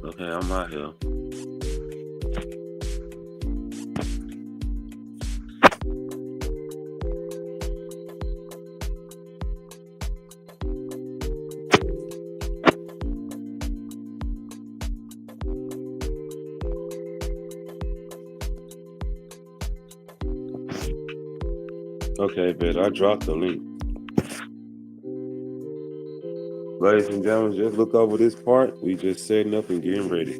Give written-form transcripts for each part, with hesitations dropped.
Okay, I'm out here. Okay, bet I dropped the link. Ladies and gentlemen, just look over this part. We just setting up and getting ready.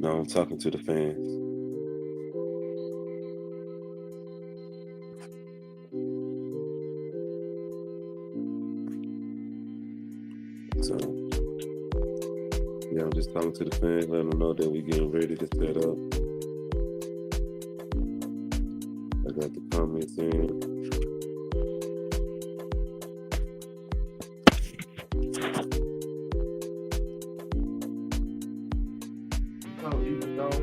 Now I'm talking to the fans. So, yeah, I'm just talking to the fans, letting them know that we getting ready to set up. I got the comments in. So even though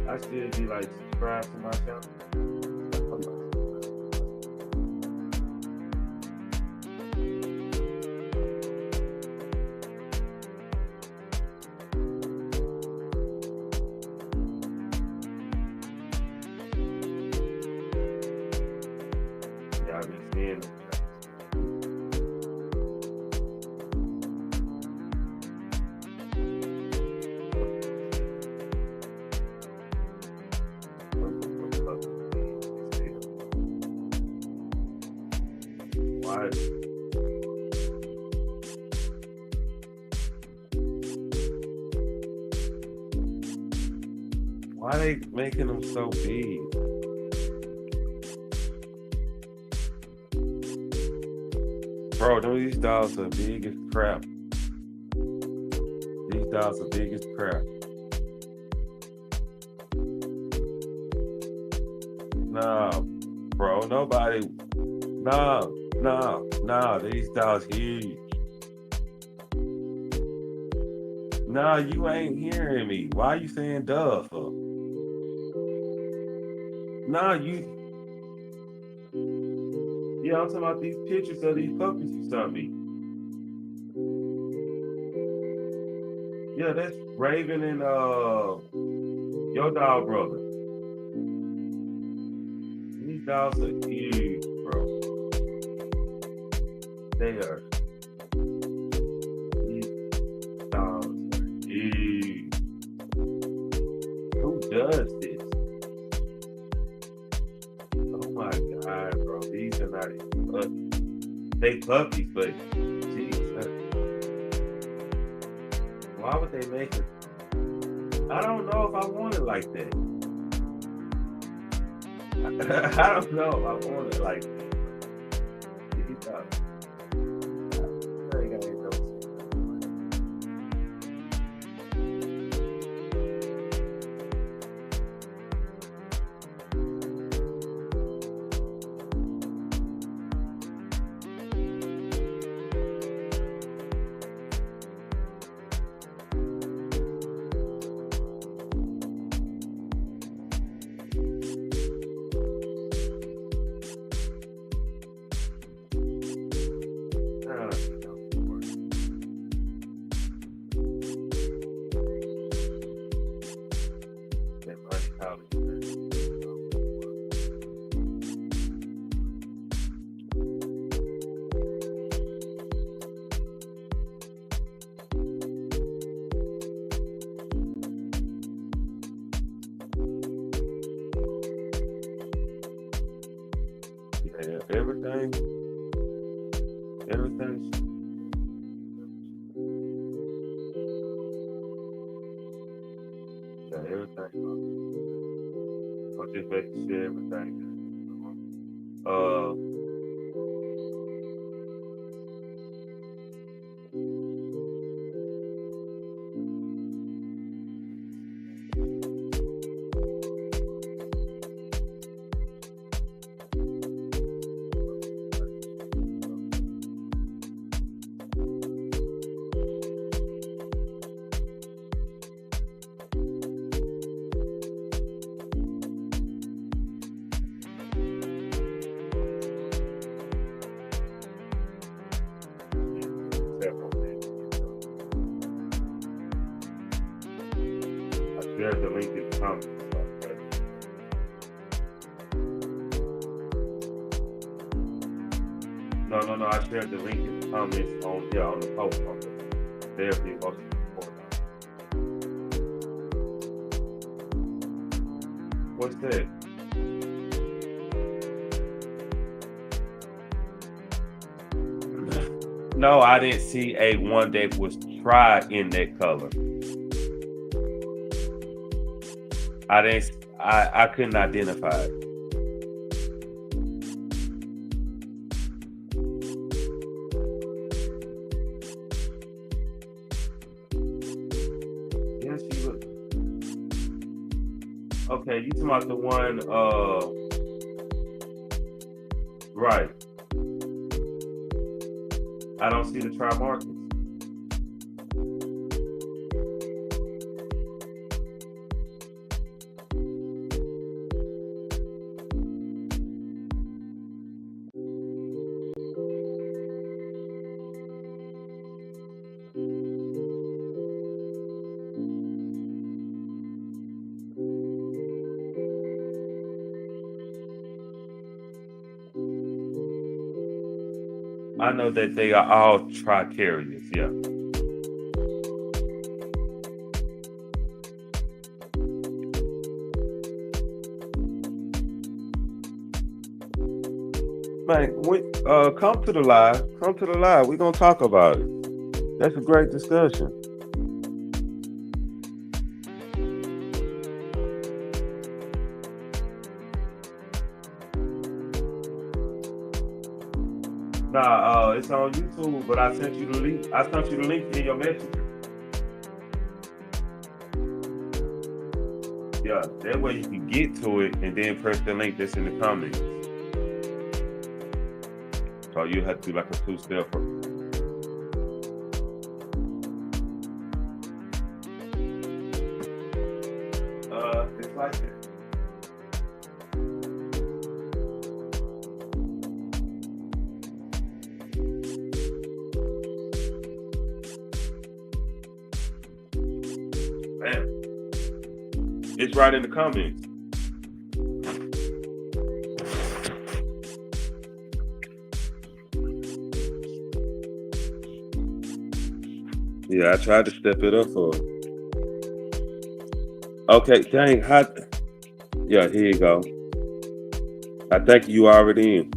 I still be like subscribed to my channel. Y'all be seeing them. Why they making them so big? Bro, these dogs are big as crap. These dogs are big as crap. Nah, bro, nobody. Nah, these dogs huge. Nah, you ain't hearing me. Why you saying duh for? Nah, yeah, I'm talking about these pictures of these puppies you sent me. Yeah, that's Raven and your dog brother. These dogs are huge, bro. They are. These dogs are huge. Who does this? Oh my god, bro. These are not even puppies. They puppies, but Jesus. Why would they make it? I don't know if I want it like that. I don't know if I want it like that. I ain't got any notes. Yeah, everything. Yeah, everything. I'm just making sure everything. shared the link in the comments. Okay. No, no, no. I shared the link in the comments on the post on the Therapy Emotional Support Dog. What's that? No, I didn't see a one that was tried in that color. I couldn't identify it. Yeah, she look. Okay, you talking about the one right. I don't see the try markings. I know that they are all tricarious, yeah. Man, come to the live. Come to the live. We're gonna talk about it. That's a great discussion. Nah, it's on YouTube, but I sent you the link. I sent you the link in your messenger. Yeah, that way you can get to it and then press the link that's in the comments. So you have to do like a two-step. It's like that. Man, it's right in the comments. Yeah, I tried to step it up for her. Okay, dang, yeah, here you go. I think you already in.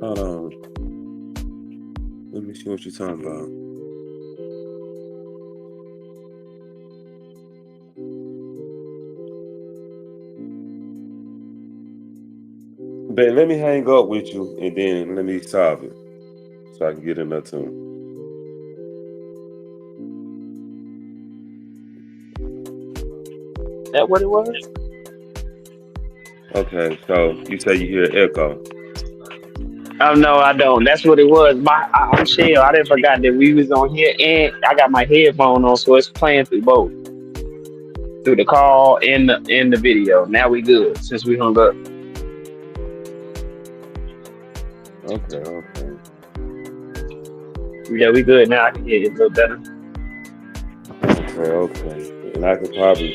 Hold on. Let me see what you're talking about. Ben, let me hang up with you and then let me solve it so I can get another tune. That what it was? Okay, so you say you hear echo. Oh no, I don't. That's what it was. I'm chill. I didn't forgot that we was on here, and I got my headphone on, so it's playing through both, through the call and the video. Now we good since we hung up. Okay. Yeah, we good now. I can hear you a little better. Okay. And I could probably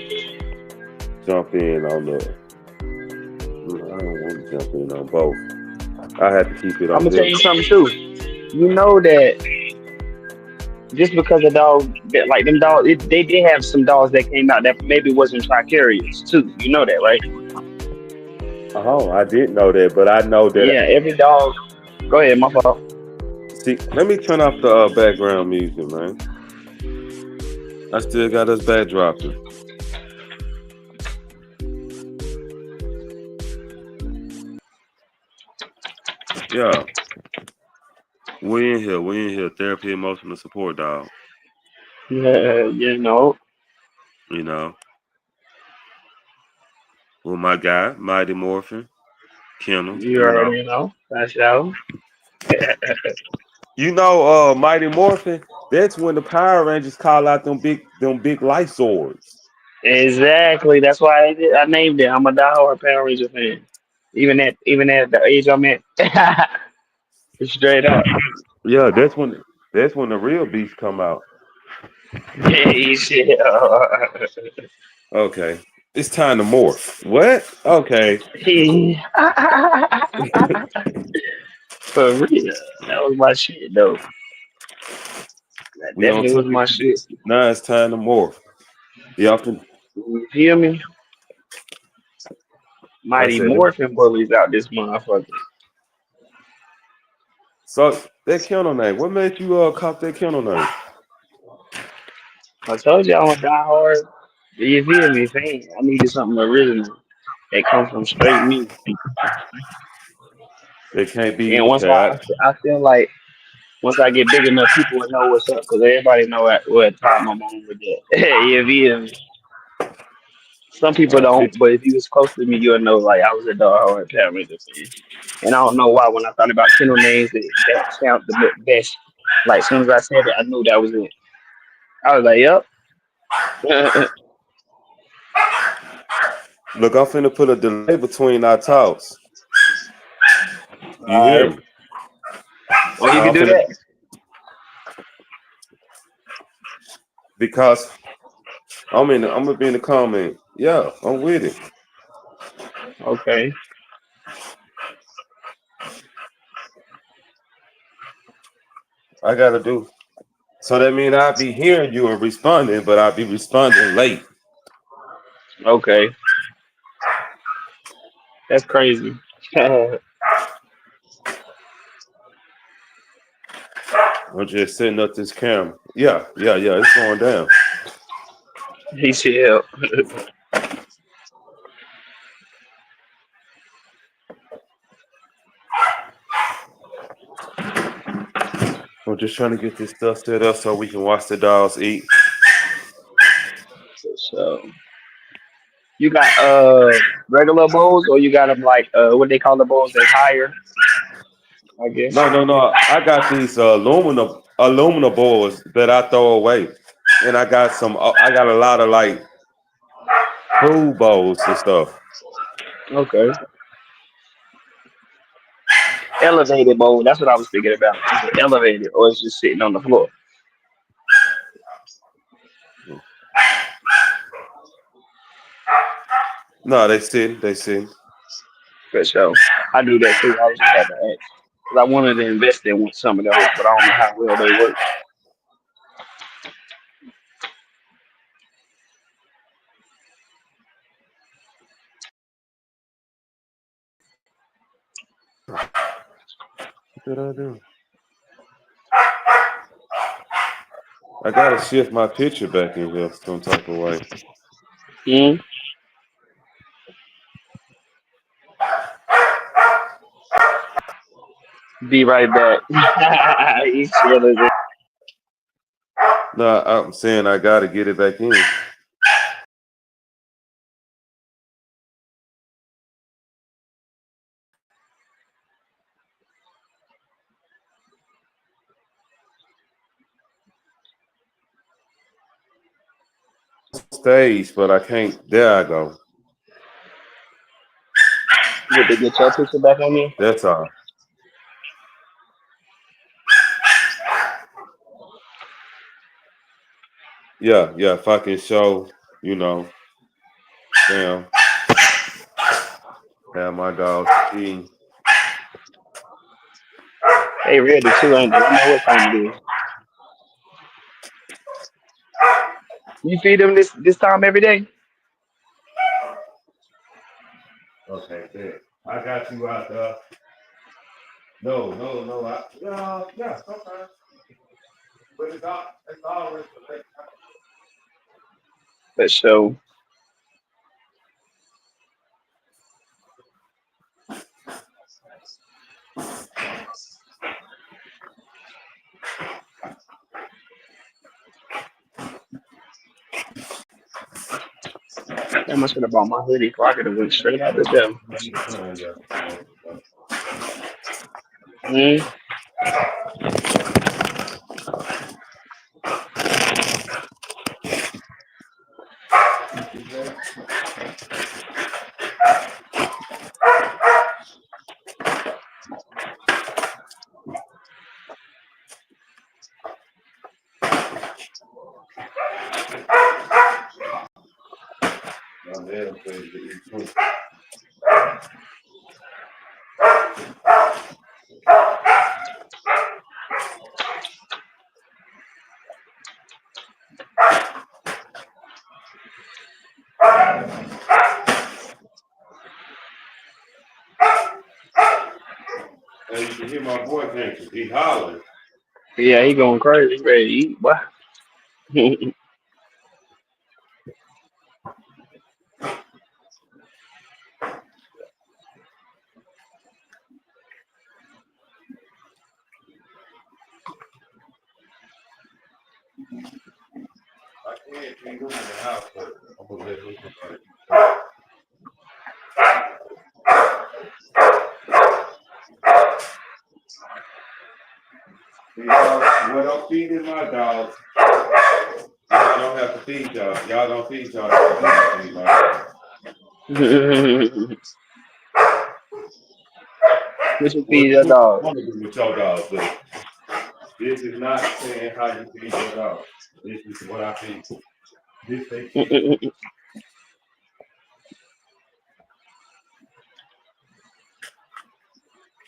jump in on the. I don't want to jump in on both. I have to keep it I'm on gonna tell this. you something too. You know that just because the dog, like them dogs, they did have some dogs that came out that maybe wasn't tricarious too. You know that, right? Oh, I didn't know that, but I know that. Yeah, every dog. Go ahead, my fault. See, let me turn off the background music, man. I still got us backdropping. Yeah. We in here. Therapy, emotional support, dog. Yeah, you know. You know. Well, my guy, Mighty Morphin, Kennels, You you know. already know. That's out. You know, Mighty Morphin, that's when the Power Rangers call out them big light swords. Exactly. That's why I named it. I'm a diehard Power Ranger fan. Even at the age I'm at. Straight up. Yeah, that's when the real beast come out. Hey, shit. Okay. It's time to morph. What? Okay. Hey. For real. That was my shit, though. That We on definitely was topic my today. shit. Now it's time to morph. You often You feel me? I Mighty said Morphin Bullies out this motherfucker. so that kennel name. What made you cop that kennel name? I told you I'm a diehard. You feel me, fan. I needed something original that come from straight me. It can't be And once okay. I feel like once I get big enough, people will know what's up because everybody know at what time I'm on with that. You feel me? Some people I don't, fit but if you was close to me, you'll know like I was a diehard Power Ranger fan. And I don't know why when I thought about kennel names that sound the best. Like as soon as I said it, I knew that was it. I was like, "Yep." Look, I'm finna put a delay between our talks. You All hear right. me? Oh, you No, can I'm do finna that. because I'm gonna be in the comment. Yeah, I'm with it. Okay. I gotta do. So that means I'll be hearing you and responding, but I'll be responding late. Okay. That's crazy. I'm just setting up this camera. Yeah, yeah, yeah. It's going down. He said, I'm just trying to get this stuff set up so we can watch the dogs eat. so you got regular bowls or you got them like what they call the bowls that's higher, I guess. No, no, no. I got these aluminum boards that I throw away, and I got some. I got a lot of like food bowls and stuff. Okay. Elevated bowl. That's what I was thinking about. Is it elevated or it's just sitting on the floor? No, they sit. They sit. For sure. I do that too. I was just had to ask. Because I wanted to invest in some of those, but I don't know how well they work. What did I do? I gotta shift my picture back in here some type of way. Hmm? Be right back. He's chilling. No, I'm saying I gotta get it back in. Stage, but I can't. There I go. Get to get your picture back on there. That's all. Yeah, yeah. If I can show, you know, damn, have my dogs eating. They ready too, ain't they? You know what time it is. You feed them this time every day? Okay, there. I got you out there. No, no, no. Yeah, yeah, sometimes. But it's always the late. For sure. Damn, I should have bought my hoodie before I could have went straight out the door. Yeah. Hmm? My dad said to eat too. And you can hear my voice, can't you? He hollering. Yeah, he going crazy. He ready to eat, boy. I can't feed him in the house, but I'm gonna let him somebody. See, y'all, what I'm feeding my dogs, y'all don't have to feed y'all. Y'all don't feed y'all. Y'all feed my dogs. What you What feed your you dog? want to do with your dogs, but this is not saying how you feed your dog. This is what I feed. This they feed.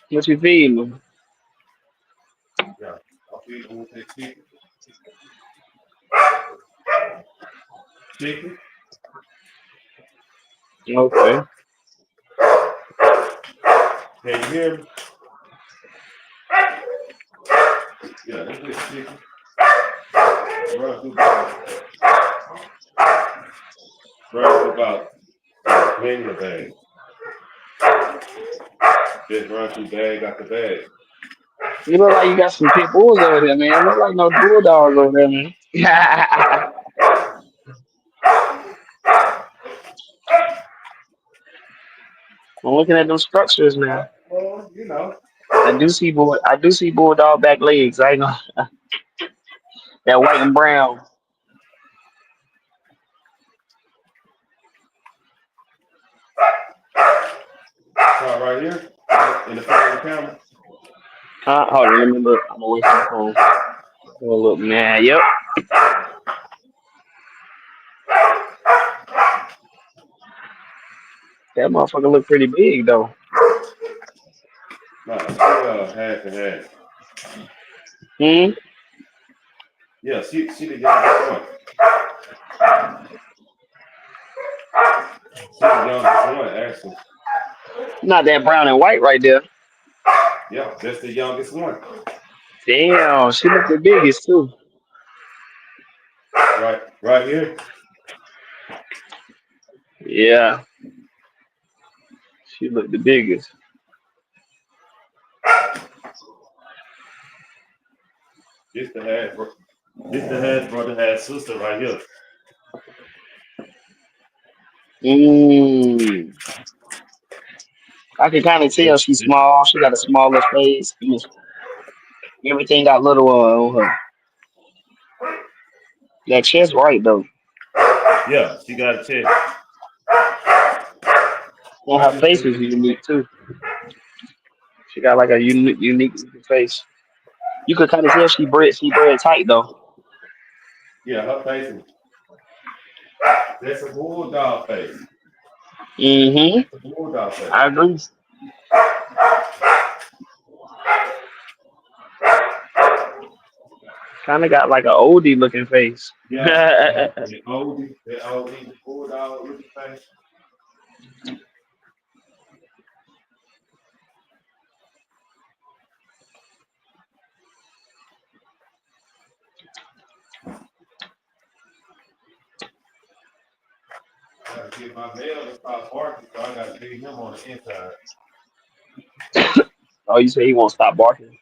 What you feeding him? Yeah, I feed them with their chicken. Chicken. Okay. Can you hear me? Yeah, this is chicken. Run through about many a bag. Just run through bag after bag. You look like you got some pit bulls over there, man. Look like no bulldogs over there, man. I'm looking at them structures now. Well, you know. I do see bulldog back legs. I know that white and brown. Start right here in the front of the camera. Hold on, let me look. I'm away from the phone. Oh look, man. Yep, that motherfucker look pretty big though. Nah, half and half. Hmm. Yeah, she the youngest one. She the youngest one, actually. Not that brown and white right there. Yeah, that's the youngest one. Damn, she look the biggest too. Right here. Yeah, she look the biggest. This the half. This the half brother, half sister right here. Mm. I can kind of tell she's This, small. She got a smaller face. Everything got little on her. That chest right though. yeah, she got a chest. And I her just face think is it's unique too. She got like a unique looking face. You could kind of tell she bred tight though. yeah, her face is that's a bulldog face. Mm-hmm. That's a bulldog face. I agree. Kind of got like an oldie looking face. Yeah, the oldie bulldog looking face. I gotta get my mail to stop barking, so I gotta feed him on the inside. Oh, you say he won't stop barking?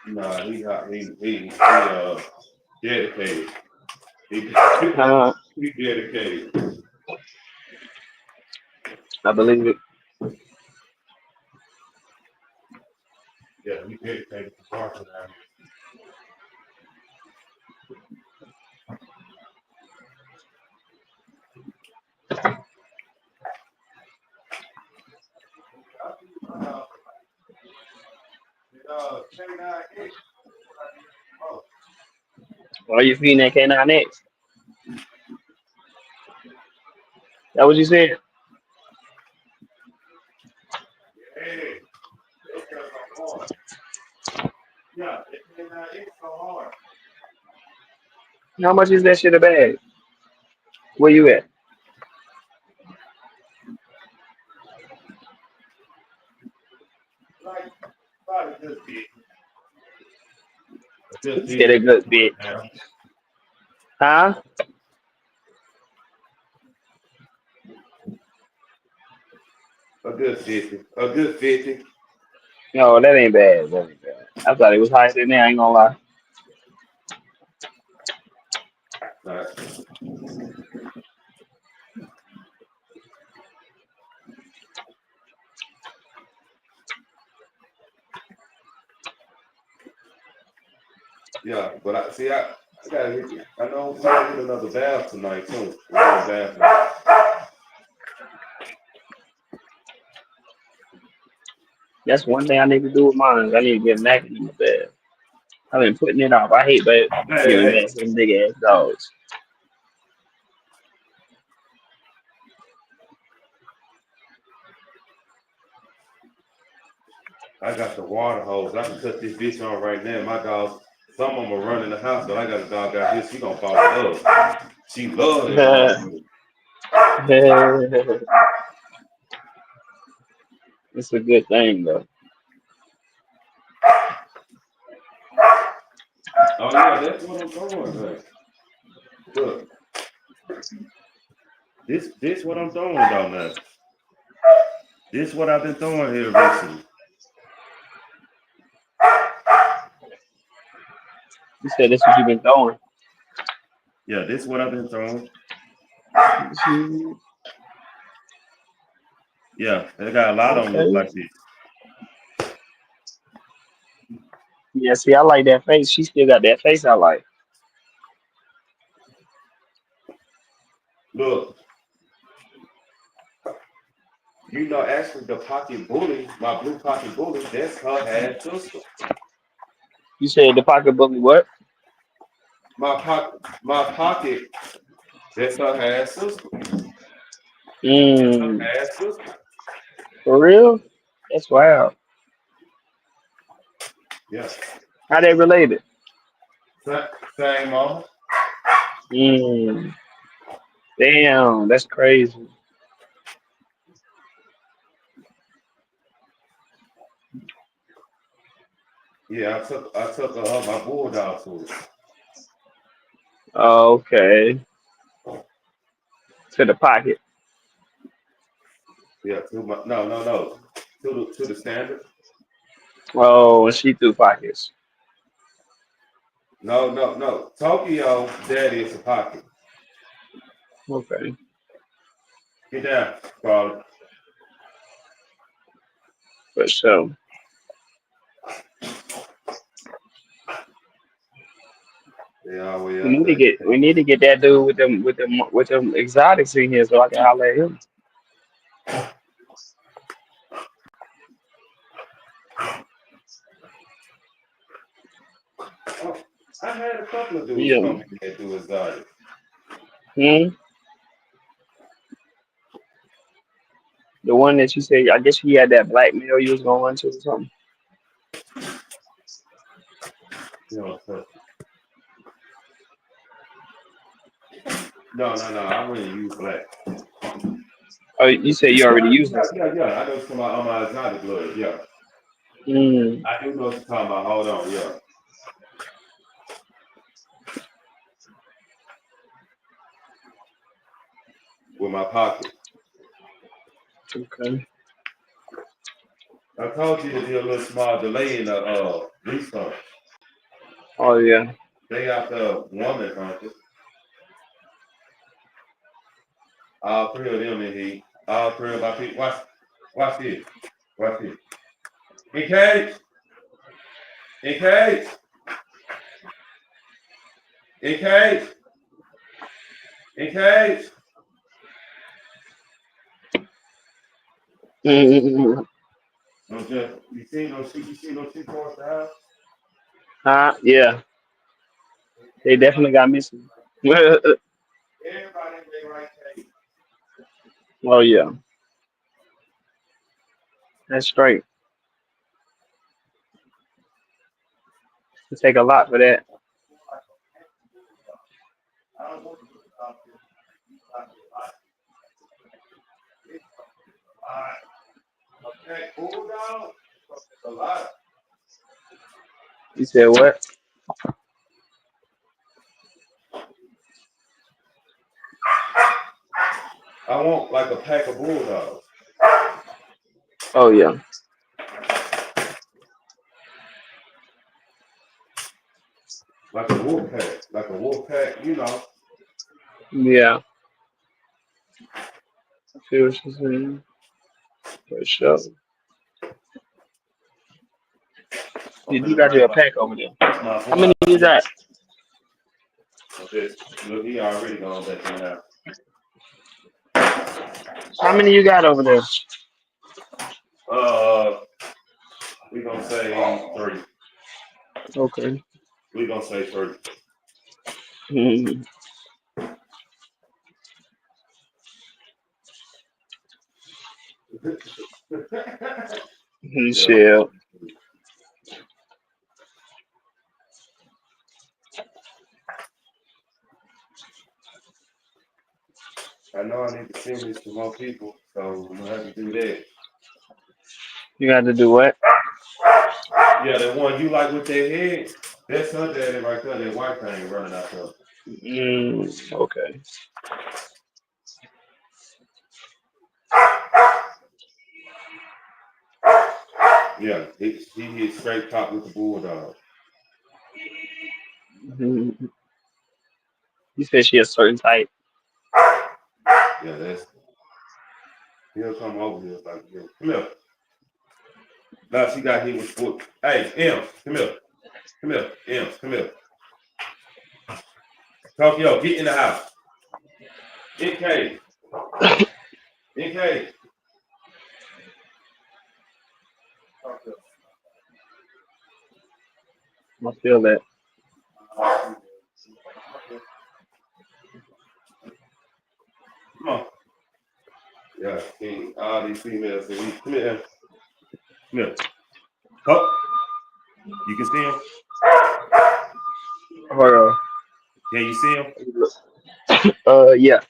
Nah, dedicated. He, Uh, he dedicated. I believe it. Yeah, he dedicated to barking now. K9X. Oh. Are you feeding that canine X? That what you said? Hey, it's just so hard. Yeah, it's so hard. How much is that shit a bag? Where you at? Like, probably just bit. You Just said a bit. good bit. Huh? A good 50. A good 50. No, that ain't bad. That ain't bad. I thought it was higher than that. I ain't gonna lie. Right. Yeah, but I gotta hit you. I know we gonna hit another bath tonight too. We're gonna bath. That's one thing I need to do with mine. I need to get back in the bed. I've been putting it off. I hate Hey, giving hey. back to them big ass dogs. I got the water hose. I can cut this bitch on right now. My dogs, some of them are running the house, but I got a dog out here. She gonna fall in love. She love this motherfucker. It's a good thing though. Oh yeah, that's what I'm doing, man. Look, this what I'm doing though, man. This what I've been doing here recently. You said that's what you've been doing. Yeah, this what I've been doing. Yeah, they got a lot of them look Okay. like this. Yeah, see, I like that face. She still got that face I like. Look, you know, actually the pocket bully, my blue pocket bully, that's her half sister. You said the pocket bully what? My pocket, that's her half sister. That's her Mm, half sister. for real? That's wild. Yeah. How they related? Same mama. Mm, damn, that's crazy. Yeah, I took my bulldog to it. Okay. To the pocket. Yeah, no. To the standard. Oh, and she threw pockets. No. Tokyo, daddy is a pocket. Okay. Get down, Carl. For sure. They always We out need to there. get that dude with them exotics in here so I can holler at him. Oh, I had a couple of dudes Yeah. come in here do exotic. Hmm? The one that you said, I guess he had that black male you was gonna run to or something. You know, so, no. I really use black. Oh, you said you already used them. Yeah. I know some on my exotic blood. Yeah, Mm, I do know what you're talking about. Hold on. Yeah, with my pocket. okay. I told you to be a little small delay in the restart. Oh yeah. They out the woman hunter. All three of them in heat. All three of my people. Watch this. Watch this. Engage. Engage. Engage. Engage. Mm-hmm. No, just you see no shit across the house. Huh? Yeah. They definitely got missing. Everybody in their right case. Oh yeah, that's straight. It take a lot for that. I don't want to look out there. Like a lot. It's a lot. Okay, bulldog. It's a lot. You said what? I want like a pack of bulldogs, Oh yeah, like a wolf pack. You know. yeah. I feel what you're saying. For sure. I'm You do finna got you bring a pack over there. my How boy many out you here. got? Okay, look, he already gone back in there. How many you got over there? Uh, we gonna say three. Okay. We gonna say three. Mm-hmm. Yeah, we gonna Shit. say three. I know I need to send this to more people, so I'm gonna have to do that. You got to do what? Yeah, the one you like with that head, that's her daddy right there. That white thing running out there. Okay. Yeah, he hit straight top with the bulldog. Hmm. You said she a certain type. Yeah, that's he'll come over here like yeah. Come here. Now she got hit with foot. Hey, M, come here. Come here. M, come here. Tokyo, get in the house. NK. NK. Tokyo. I feel that. Come on. Yeah, see, all these females say, come here. Come here. Oh, you can see him? Hold on. Can you see him? Yeah.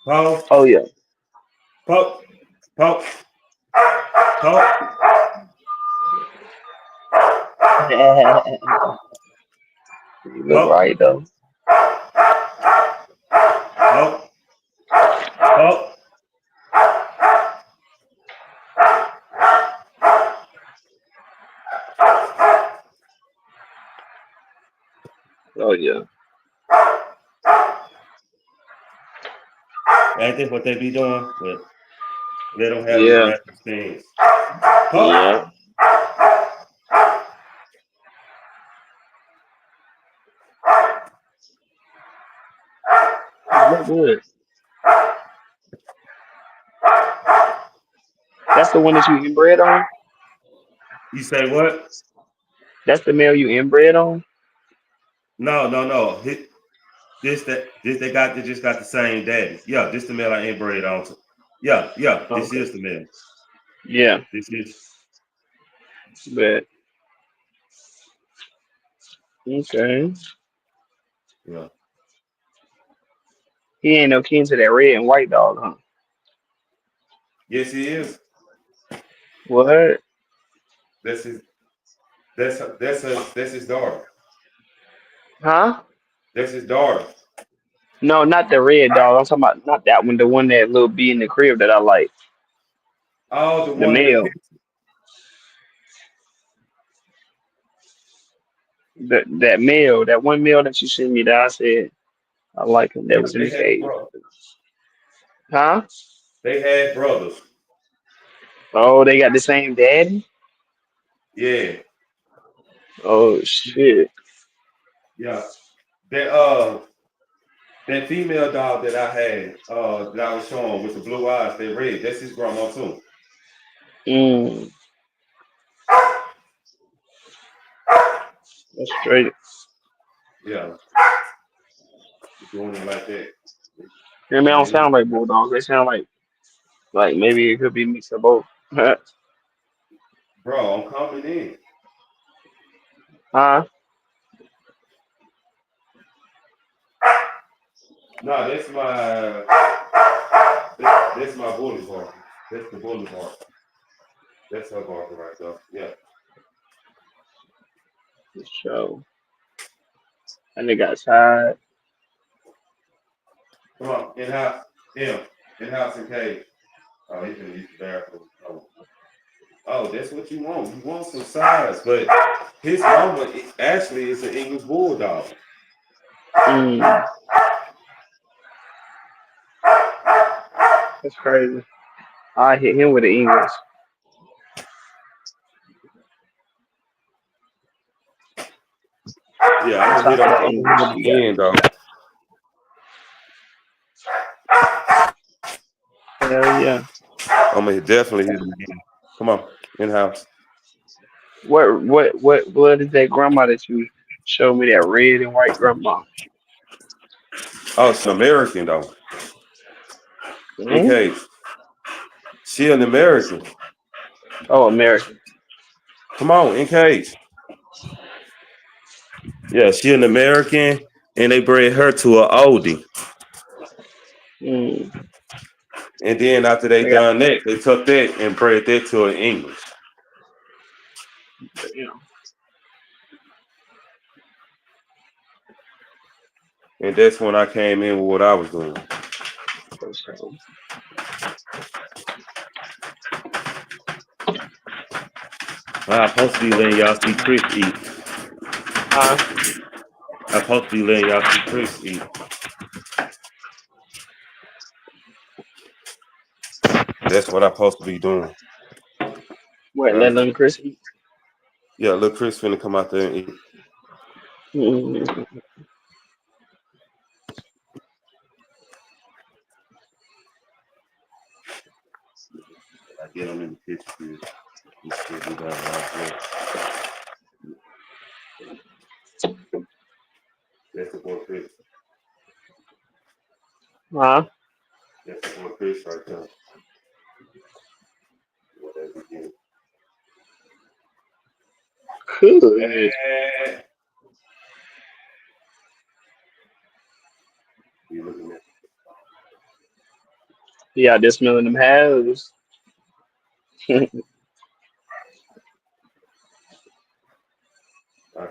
Pause. Oh yeah. Poke. Poke. Poke. You look Poke. right though. Poke. Poke. Oh yeah. Ain't this what they be doing? But let them have their Yeah. natural stance. Poke. Yeah. You look good. That's the one that you inbred on. You say what? That's the male you inbred on. No, no, no. This they just got the same daddy. Yeah, this the male I inbred on. Yeah, yeah. This Okay. is the male. Yeah. This is But okay. yeah. He ain't no kin to that red and white dog, huh? Yes, he is. What? That's his. That's his daughter. Huh? That's his daughter. No, not the red dog. I'm talking about not that one. The one that little bee in the crib that I like. Oh, the The one in the male. picture. That male. That one male that you sent me that I said I like him. That Yeah, was in they the had cage. brothers. Huh? They had brothers. Oh, they got the same daddy? Yeah, Oh shit. yeah. That that female dog that I had, that I was showing with the blue eyes, they red. That's his grandma too. Mm, that's straight. Yeah. doing it like that. And they don't Man, sound like bulldogs. They sound like maybe it could be mixed of both. bro, I'm coming in. Huh? No, that's my bully barker. That's the bully barker. That's her barker right there. Yeah. So and they got tired. Come on, in house. Him. In house and cage. Oh, he's gonna use the bathroom. Oh, that's what you want. You want some size, but his mama actually is an English bulldog. Mm, that's crazy. I hit him with the English. Yeah, I'm On gonna hit top of him the with other English one you got. again though. Hell yeah. I'm gonna definitely hit him again. Come on, in house. What is that grandma that you showed me, that red and white grandma? Oh, it's an American though. In Hmm. case she an American. Oh, American. Come on, in case. Yeah, she an American, and they bred her to an oldie. Mm. And then after they They got, done that, they took that and bred that to an English. you know, And that's when I came in with what I was doing. so, I'm supposed to be letting y'all see Chris eat. huh? I'm supposed to be letting y'all see Chris eat. That's what I'm supposed to be doing. What? But Let them Chris eat. yeah, little Chris finna come out there and eat. Mm. I get him in the kitchen. He still be down right there. That's the boy Chris. Huh? That's the boy Chris right there. Whatever you Good. get. You looking at Yeah, just smelling them halves.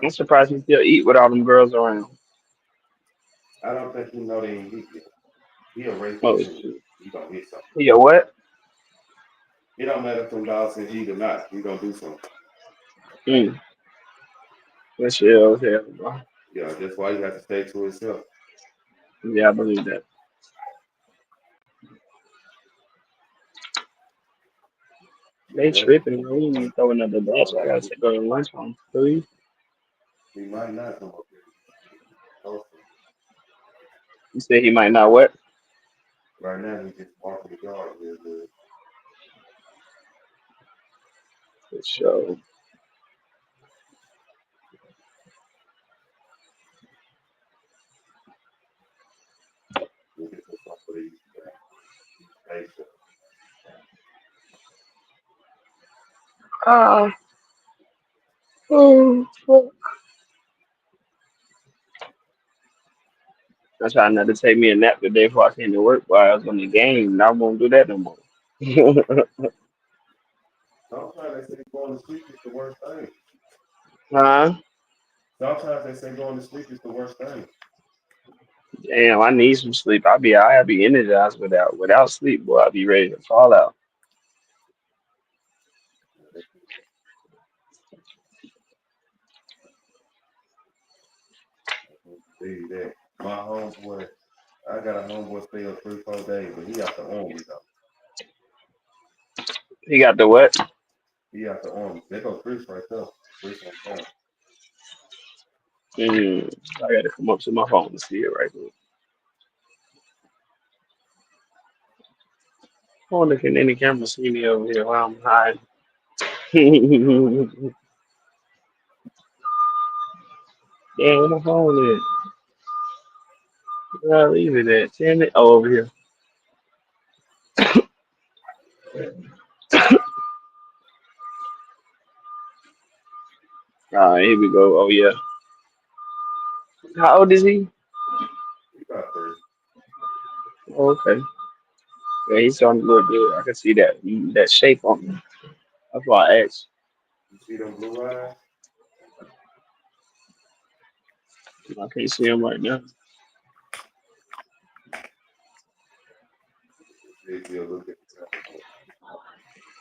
I'm surprised he still eat with all them girls around. I don't think he know they ain't hit yet. He'll race Oh into it. shoot. He gonna hit something. Yeah, what? It don't matter if them dogs can eat or not. He gonna do something. Mm. That shit okay, bro. Yeah, that's why you have to stay to himself. Yeah, I believe that. They Yeah, tripping, bro. We need to throw another batch. I gotta go to lunch on 3. he might not come up here. Also, You said he might not what? right now, he just walking the yard real good. For sure. We'll get to some of these patients. Ah, oh, fuck. I tried not to take me a nap today before I came to work while I was on the game, and I won't do that no more. Sometimes they say going to sleep is the worst thing. Huh? Sometimes they say going to sleep is the worst thing. Damn, I need some sleep. I'll be energized without sleep, boy. I'll be ready to fall out. See that. My homeboy, I got a homeboy stay up 3, 4 days, but he got the army though. He got the what? He got the army. They go Chris right there. Chris on phone. Mm, I gotta come up to my phone to see it right there. I wonder can any camera see me over here while I'm hiding? Damn, where my phone is? Leave it at 10. Oh, over here. All right, here we go. Oh yeah. How old is he? You got three. Oh, okay. Yeah, he's starting to look good. I can see that shape on him. That's why I asked. You see them blue eyes? I can't see him right now. They feel look at the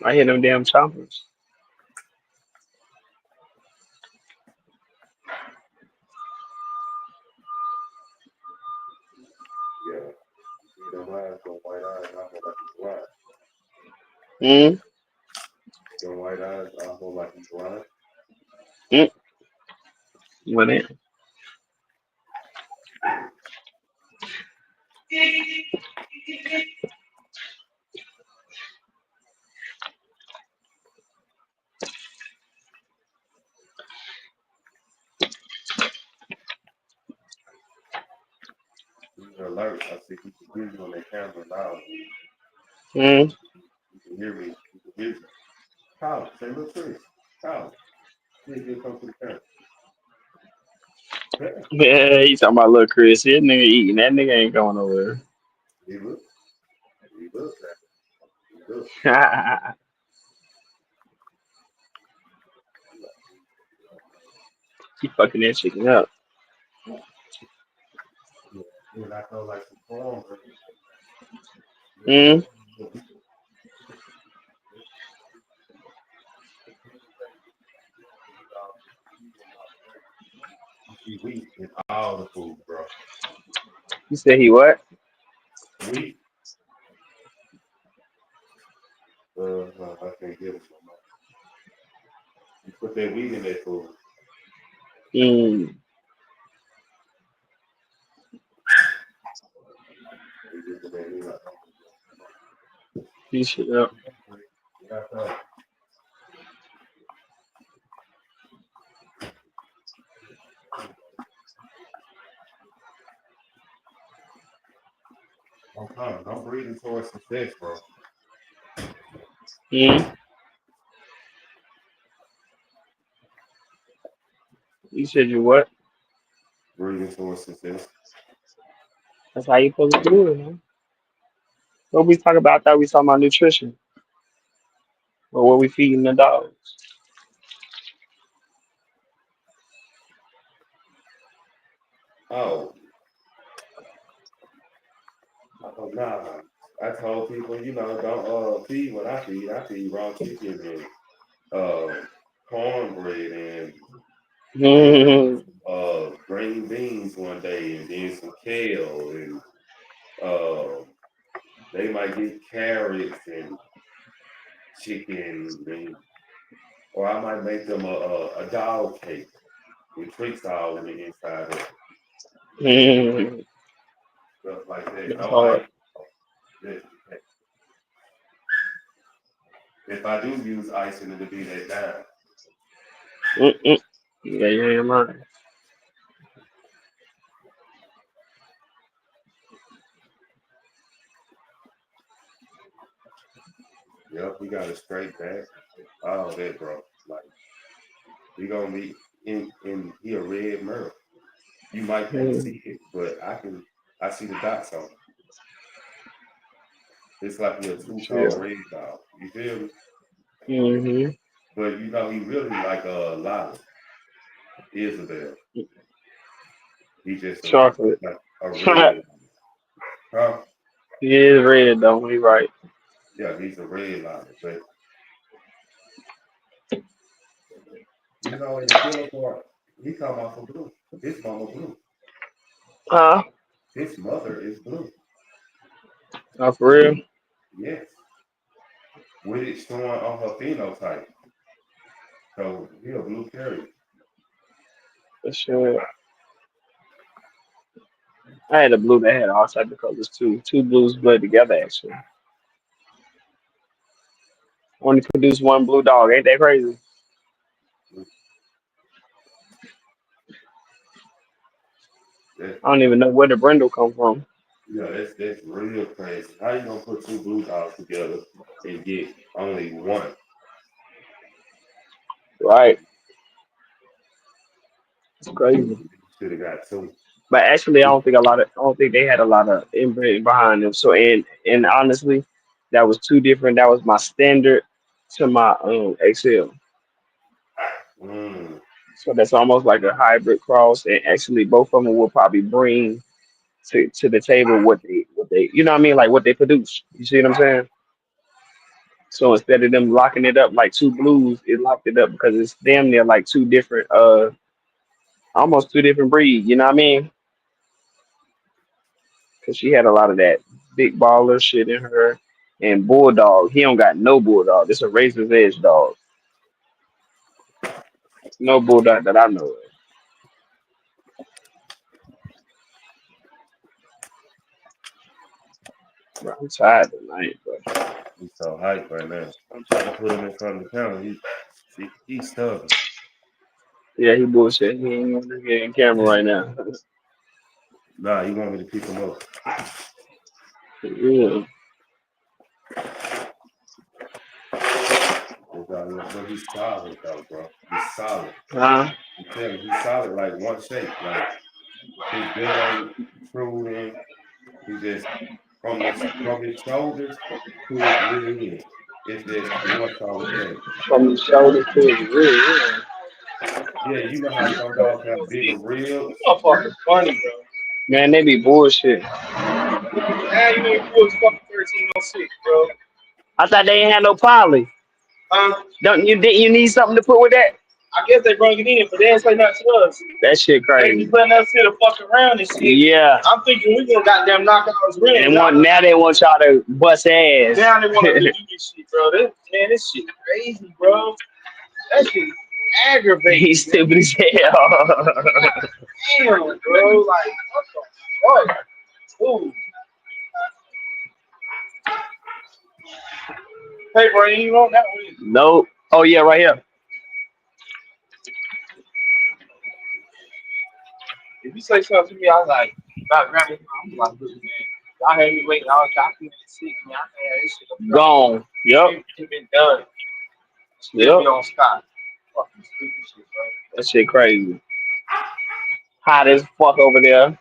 I hear them damn choppers. yeah. You see them eyes, them white eyes, I feel like he's blind. Mm, Them white eyes, I feel like he's blind. mm. What it? He's alert. I see he can hear you on that camera now. Mm. You can hear me. You can hear me. Kyle, say, look, Chris. Kyle, see if he'll come to the camera. Yeah. Yeah, he talking about little Chris. That nigga eating. That nigga ain't going nowhere. He look. He look. He look. He fucking that chicken up. Yeah. And I felt like some corn. Mm. You see wheat in all the food, bro. You said he what? Wheat. I can't get it no more. You put that wheat in that food. Mm. You just put that wheat like, He shit up. yeah, so, I'm coming. I'm breathing towards success, bro. Mm. You said you what? Breathing towards success. That's how you supposed to do it, man. What we talking about? I thought we talking about nutrition. Or what we feeding the dogs. Oh, oh, nah. I told people, don't feed what I feed. I feed raw chicken and cornbread and give them Mm. green beans one day and then some kale and uh, they might get carrots and chicken and or I might make them a dog cake with freestyle in the inside of it, Mm. stuff like that. That's No ice. hard. Just- If I do use icing, it'll be that down. Mm-mm. Yeah, yeah, man. Yep, we got a straight back. All that, bro. Like he gonna be in he a red merle. You might can't Mm. see it, but I see the dots on it. It's like he a two Yeah. tone red dog. You feel me? Mm-hmm. But he really like a Lolly, Isabel. He just a Chocolate. like a red. Huh? He is red though. He right. Yeah, he's a red Lolly. But in the film part, he come off of blue. His mama blue. Huh? His mother is blue. Oh, for real? Yes. With it showing on her phenotype. So he a blue carrier. For sure. I had a blue that had all type of colors too. Two blues bled together actually. Only produced one blue dog. Ain't that crazy? That's I don't even know where the brindle come from. yeah, that's real crazy. How you gonna put two blue dogs together and get only one? Right. It's crazy. Should have got two. But actually, I don't think they had a lot of inbreeding behind them. So, and honestly, that was two different. That was my standard to my XL. Mm. So that's almost like a hybrid cross. And actually, both of them will probably bring to the table what they you know what I mean, like what they produce. You see what I'm saying? So instead of them locking it up like two blues, it locked it up because it's damn near like two different almost two different breeds. You know what I mean? Because she had a lot of that big baller shit in her. And bulldog, he don't got no bulldog. It's a razor's edge dog. No bulldog that I know of. Bro, I'm tired tonight, but He's so hype right now. I'm trying to put him in front of the camera. He's stubborn. yeah, he bullshit. He ain't on the getting camera right now. Nah, you want me to pick him up? Yeah. But he's solid though, bro. He's solid. Huh? I'm telling you, he's solid like one shape. Like his gut ain't protruding. He just from his shoulders to his rear end. It's just one solid shape. From the shoulder to his rear. Yeah. Yeah, you know how some dogs have bigger ribs. Motherfucker's funny, bro. Man, they be bullshit. Man, you ain't full fucking 1306, bro. I thought they ain't had no poly. Don't you didn't you need something to put with that? I guess they bring it in, but they ain't say nothing to us. That shit crazy. They be putting us here to fuck around and shit. Yeah. I'm thinking we gonna goddamn knock out his ring. Now they want y'all to bust ass. Now they want to do this shit, bro. This shit crazy, bro. That shit aggravating. He's stupid as hell. Damn, bro. Like, what the fuck? Ooh. Hey, bro, you on that one? Nope. Oh yeah, right here. If you say something to me, I was like, about grab it. I'm like, look, man. Y'all had me waiting all documented sick, man. I had this shit gone. Yep. It been done. Still be on Scott. Fucking stupid shit, bro. That shit crazy. Hot as fuck over there.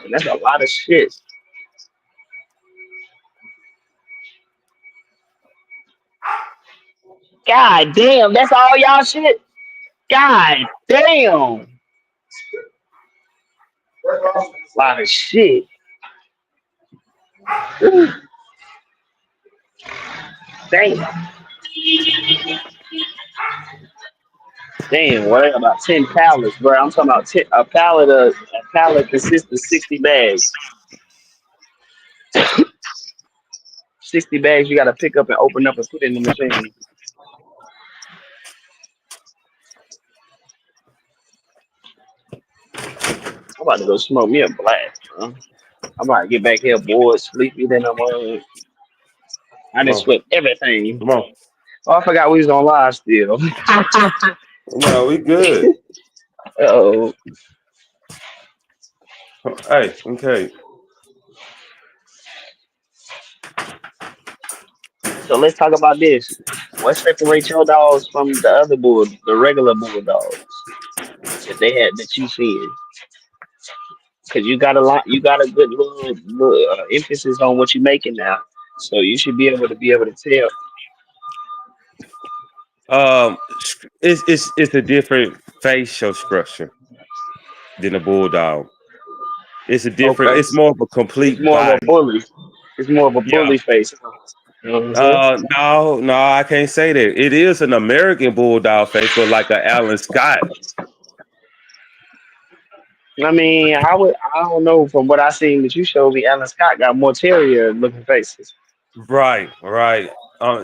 And that's a lot of shit. God damn, that's all y'all shit? God damn. A lot of shit. Damn. Damn, what about 10 pallets, bro? I'm talking about a pallet consists of 60 bags. 60 bags you gotta pick up and open up and put in the machine. I'm about to go smoke me a black, bro. I'm about to get back here bored, sleepy, then I Come didn't on, sweat everything. come on. Oh, I forgot we was on live still. No, we good. Oh, Hey, okay. so let's talk about this. What separates your dogs from the regular bulldogs that they had that you seen? Because you got a lot, you got a good little emphasis on what you're making now, so you should be able to tell. Um, it's a different facial structure than a bulldog. It's a different. Okay, It's more of a it's complete more of a body. bully. It's more of a Yeah. bully face. You know what I'm saying? No, I can't say that. It is an American bulldog face, but like a Alan Scott. I mean, I don't know from what I seen that you showed me. Alan Scott got more terrier looking faces. Right, right.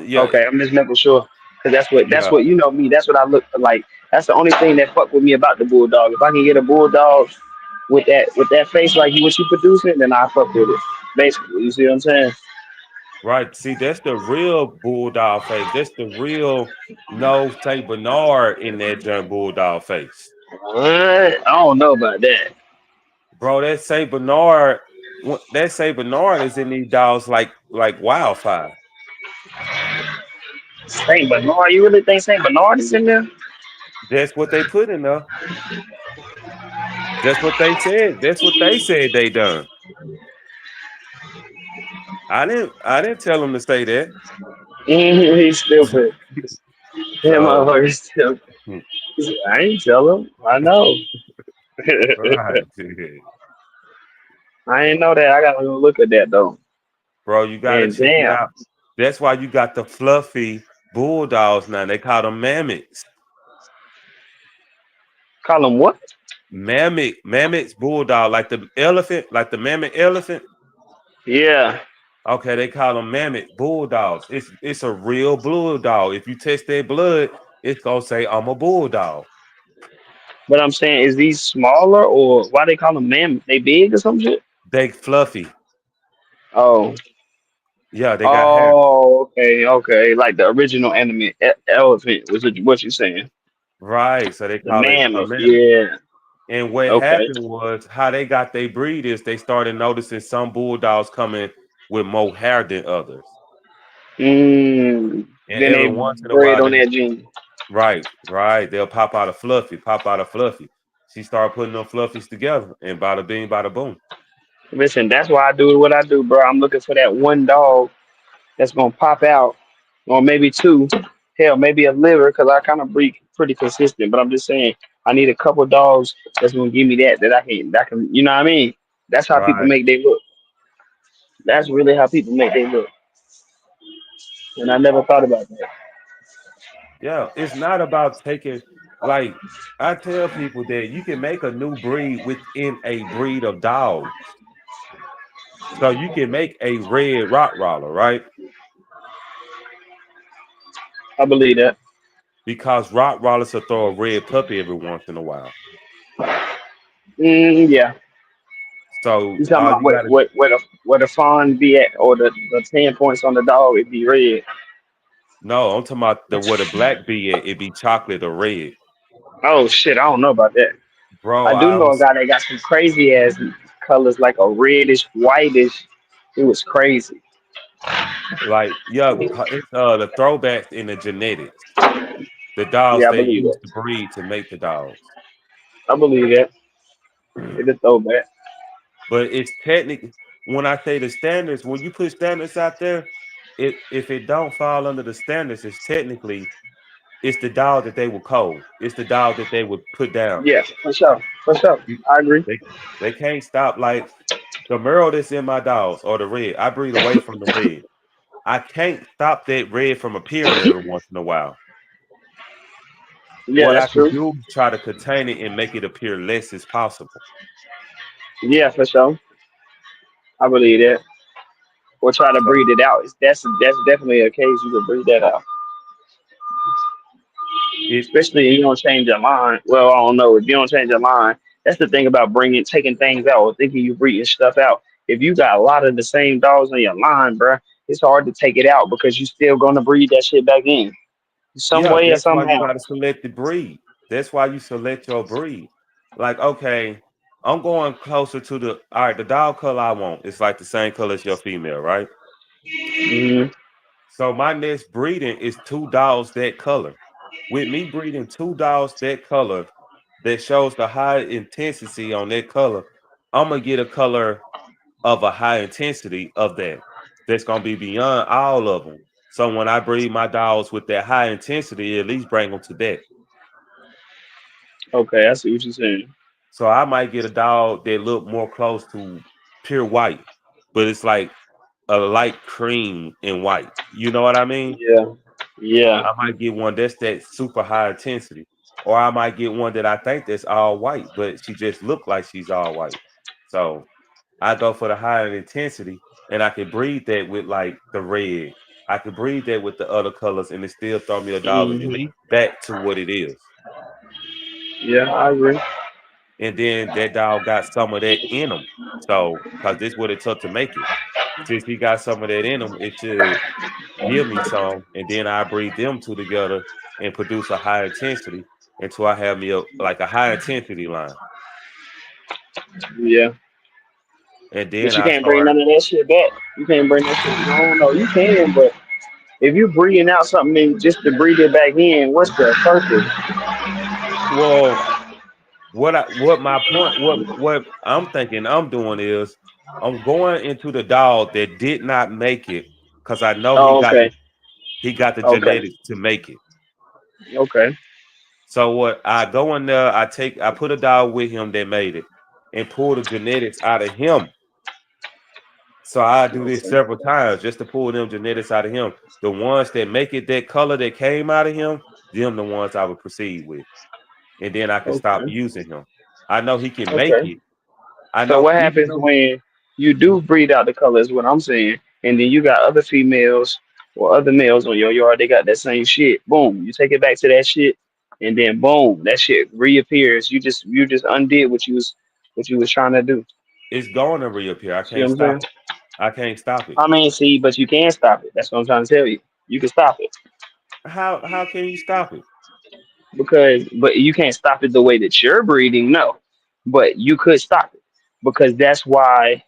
Yeah, Okay, I'm just making sure because that's yeah. what you know me. That's what I look like. That's the only thing that fuck with me about the bulldog. If I can get a bulldog with that face like you what you producing, then I fuck with it. Basically, you see what I'm saying? Right. See, that's the real bulldog face. That's the real no Saint Bernard in that German bulldog face. What? I don't know about that. Bro, that Saint Bernard is in these dogs like wildfire. Saint Bernard, you really think Saint Bernard is in there? That's what they put in there. That's what they said. That's what they said they done. I didn't tell them to say that. He's stupid. That So motherfucker's stupid. He said, I ain't tell him. I know. right. I ain't know that. I gotta go look at that though. Bro, you gotta And check it damn, out. That's why you got the fluffy bulldogs now. They call them mammoths. call him what? Mammoths bulldog, like the elephant, like the mammoth elephant. Yeah, Okay, they call them mammoth bulldogs. It's a real bulldog. If you test their blood, it's gonna say I'm a bulldog. but I'm saying, is these smaller or why they call them man? They big or some shit? They fluffy. Oh, Yeah, they got hair. oh, okay, okay. Like the original anime elephant was what you saying? Right. So they The call it a mammoth. mammoth. Yeah. And what Okay. happened was how they got their breed is they started noticing some bulldogs coming with more hair than others. And Then every they once in a bred while, on that gene. right, they'll pop out a fluffy, pop out a fluffy. She started putting them fluffies together, and bada bing, bada boom. Listen, that's why I do what I do, bro. I'm looking for that one dog that's gonna pop out, or maybe two. Hell, maybe a liver, because I kind of breed pretty consistent. But I'm just saying, I need a couple dogs that's gonna give me that I can, you know what I mean? That's how people Right. make they look. That's really how people make they look. And I never thought about that. Yeah, it's not about taking like I tell people that you can make a new breed within a breed of dogs. So you can make a red Rottweiler, right? I believe that. Because Rottweilers will throw a red puppy every once in a while. Yeah. So You talking all about you gotta where the fawn be at, or the 10 points on the dog? It be red. no, I'm talking about the where the black be at, it be chocolate or red. Oh shit, I don't know about that. Bro, I do I know a was guy that got some crazy ass colors, like a reddish, whitish. It was crazy. like, yeah, it's the throwbacks in the genetics. The dogs Yeah, I they believe use that. to breed to make the dogs. I believe that. It's a throwback. But it's technically when I say the standards, when you put standards out there, if it don't fall under the standards, it's the dog that they would code. It's the dog that they would put down. Yeah, for sure. For sure. You- I agree. They they can't stop like the Merle that's in my dogs or the red. I breathe away from the red. I can't stop that red from appearing every once in a while. Yeah, What I that's could true. do is try to contain it and make it appear less as possible. Yeah, for sure. I believe that. Or try to So breed it out. That's definitely a case you could breed that out. it Especially if you don't change your line. Well, I don't know. If you don't change your line, that's the thing about taking things out or thinking you breeding stuff out. If you got a lot of the same dogs on your line, bruh, it's hard to take it out because you still gonna breed that shit back in some yeah, way or that's why you somehow. gotta select the breed. That's why you select your breed. Like, okay, I'm going closer to the all right, the dog color I want. It's like the same color as your female, right? Hmm. So my next breeding is two dogs that color. With me breeding two dogs that color that shows the high intensity on that color, I'm gonna get a color of a high intensity of that. That's gonna be beyond all of them. So when I breed my dogs with that high intensity, at least bring them to that. Okay, I see what you're saying. So I might get a dog that look more close to pure white, but it's like a light cream and white. You know what I mean? Yeah, yeah. I might get one that's that super high intensity, or I might get one that I think that's all white, but she just look like she's all white. So I go for the higher intensity, and I can breed that with like the red. I can breed that with the other colors, and it still throw me a dog at Hmm. least back to what it is. Yeah, I agree. And then that dog got some of that in him. So, because this what it took to make it. Since he got some of that in him, it should give me some, and then I breed them two together and produce a high intensity. until I have me like a high intensity line, Yeah. and then But you I can't bring start. none of that shit back. You can't bring that shit. I don't know. You can, but if you breathing out something and just to breathe it back in, what's the purpose? Well, what my point what I'm thinking I'm doing is I'm going into the dog that did not make it because I know Oh, okay. he got the Okay. genetics to make it. Okay. So what I go in there, I put a dog with him that made it and pull the genetics out of him. So I do this Okay. several times just to pull them genetics out of him. The ones that make it that color that came out of him, them the ones I would proceed with. And then I can stop Okay. using him. I know he can make Okay. it. I So know what even happens though when you do breed out the colors? What I'm saying, and then you got other females or other males on your yard. They got that same shit. Boom, you take it back to that shit, and then boom, that shit reappears. You just undid what you was trying to do. it's going to reappear. I See can't what I'm stop saying? it. I can't stop it. I mean, see, but you can stop it. That's what I'm trying to tell you. You can stop it How can you stop it? but you can't stop it the way that you're breeding. No, but you could stop it because that's why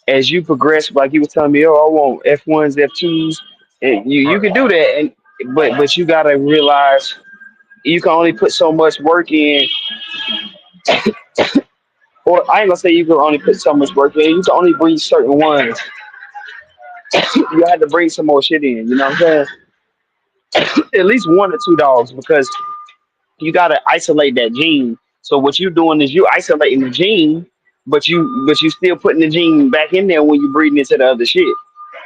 as you progress, like you were telling me, oh, I want F1s, F2s, and you Right. can do that, and but you gotta realize you can only put so much work in, or I ain't gonna say you can only put so much work in. You can only bring certain ones. You had to bring some more shit in. You know what I'm saying? At least one or two dogs because you gotta isolate that gene. So what you're doing is you isolating the gene, but you still putting the gene back in there when you breeding into the other shit.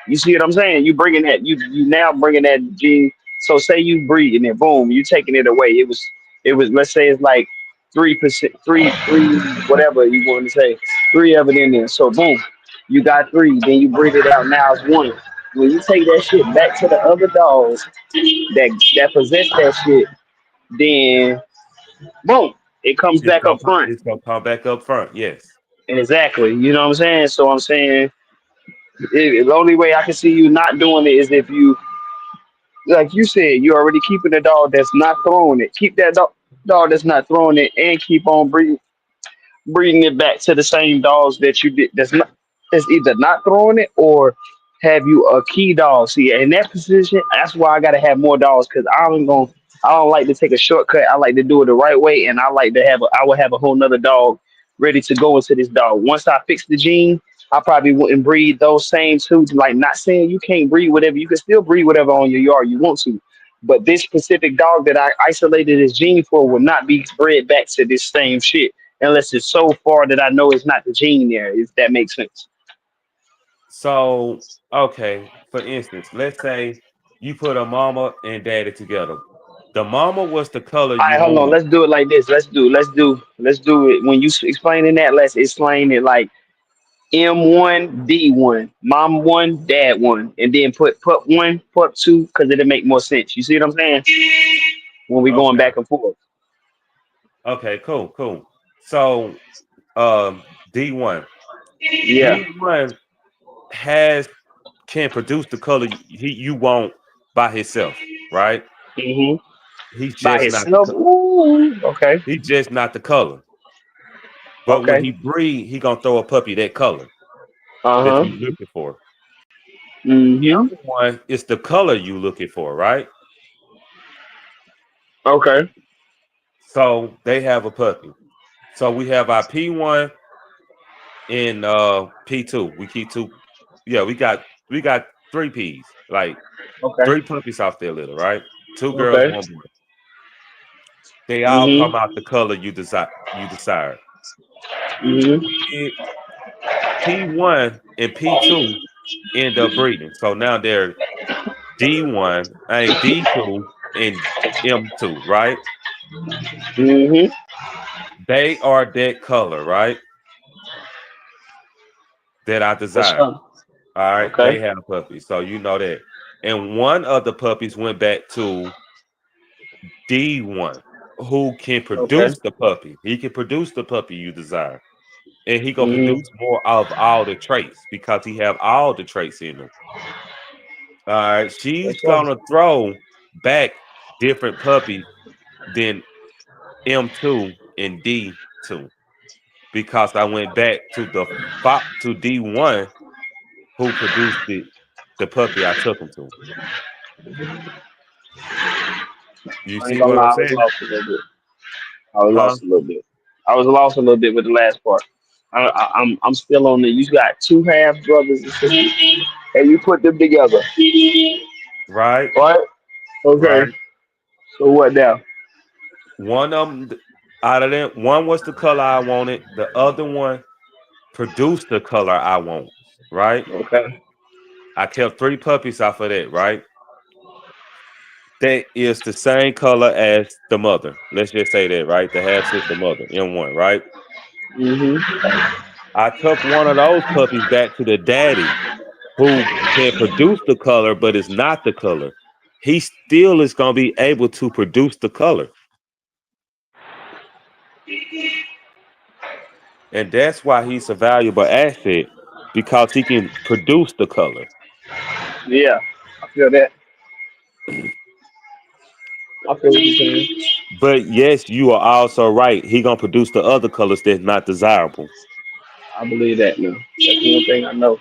You see what I'm saying? You bringing that you now bringing that gene. So say you breeding it, boom, you taking it away. It was let's say it's like 3%, three whatever you want to say, three of it in there. So boom, you got three. Then you breed it out. Now it's one. When you take that shit back to the other dogs that possess that shit, then boom, it comes back up front. It's gonna come back up front. Yes. Exactly. You know what I'm saying? So I'm saying the only way I can see you not doing it is if you like you said, you're already keeping a dog that's not throwing it. Keep that dog that's not throwing it, and keep on breeding it back to the same dogs that you did. That's either not throwing it or have you a key dog. See, in that position, that's why I gotta have more dogs because I don't like to take a shortcut. I like to do it the right way, and I would have a whole nother dog ready to go into this dog. Once I fix the gene, I probably wouldn't breed those same two. Like, not saying you can't breed whatever, you can still breed whatever on your yard you want to. But this specific dog that I isolated this gene for will not be bred back to this same shit unless it's so far that I know it's not the gene there, if that makes sense. So okay, for instance, let's say you put a mama and daddy together. The mama was the color All you right, hold on. wanted. Let's do it like this. Let's do it. When you explaining that, let's explain it like M1, D1, mom one, dad one, and then put pup one, pup two, because it'll make more sense. You see what I'm saying? When we going Okay. back and forth. Okay, cool. So D1. Yeah. D1 has can produce the color you want by himself, right? hmm He's By just not the himself. Ooh. Okay. he's just not the color. But when Okay. he breed, he gonna throw a puppy that color Uh that huh. you looking for. The hmm other one is the color you looking for, right? Okay. So they have a puppy. So we have our P1 and P2. We keep two. Yeah, we got three P's, like Okay. three puppies off their litter, right? Two girls, Okay. one boy. They all hmm come out the color you desire. hmm It, P1 and P2 end up breeding. So now they're D1, D2 and M2, right? hmm They are that color, right? That I For desire. sure. All right, Okay. they have puppies, so you know that. And one of the puppies went back to D1, who can Okay. produce the puppy. He can produce the puppy you desire, and he gonna hmm produce more of all the traits because he have all the traits in him. All right, For she's sure. gonna throw back different puppies than M2 and D2 because I went back to to D1 who produced the puppy I took him to. You I ain't see gonna what I'm lie, I was saying? lost a little bit. I was Huh? lost a little bit. I was lost a little bit with the last part. I'm still on the. You got two half brothers and sisters, and you put them together, Right, right? Okay. right. So what now? One of them out of them, one was the color I wanted. The other one produced the color I want. Right. Okay. I kept three puppies off of that. Right. That is the same color as the mother. Let's just say that. Right. The half sister mother M1. Right. Mhm. I took one of those puppies back to the daddy who can produce the color, but is not the color. He still is going to be able to produce the color. And that's why he's a valuable asset because he can produce the color. Yeah, I feel that. I feel what you're saying. But yes, you are also right. He gonna produce the other colors that's not desirable. I believe that now. That's one thing I know.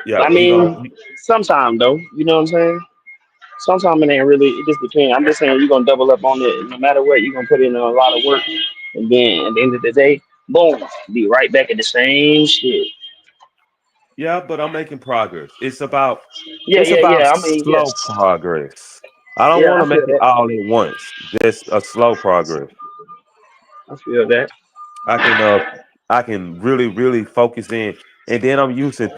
Yeah, I he gonna. mean, sometimes though, you know what I'm saying? Sometimes it ain't really. It just depends. I'm just saying you're gonna double up on it. No matter what, you're gonna put in a lot of work, and then at the end of the day, boom, be right back at the same shit. Yeah, but I'm making progress. Yeah, It's yeah, about yeah. I mean, yeah, slow progress. I don't yeah. want I to make feel it that. all at once. Just a slow progress. I feel that. I can uh I can really focus in, and then I'm using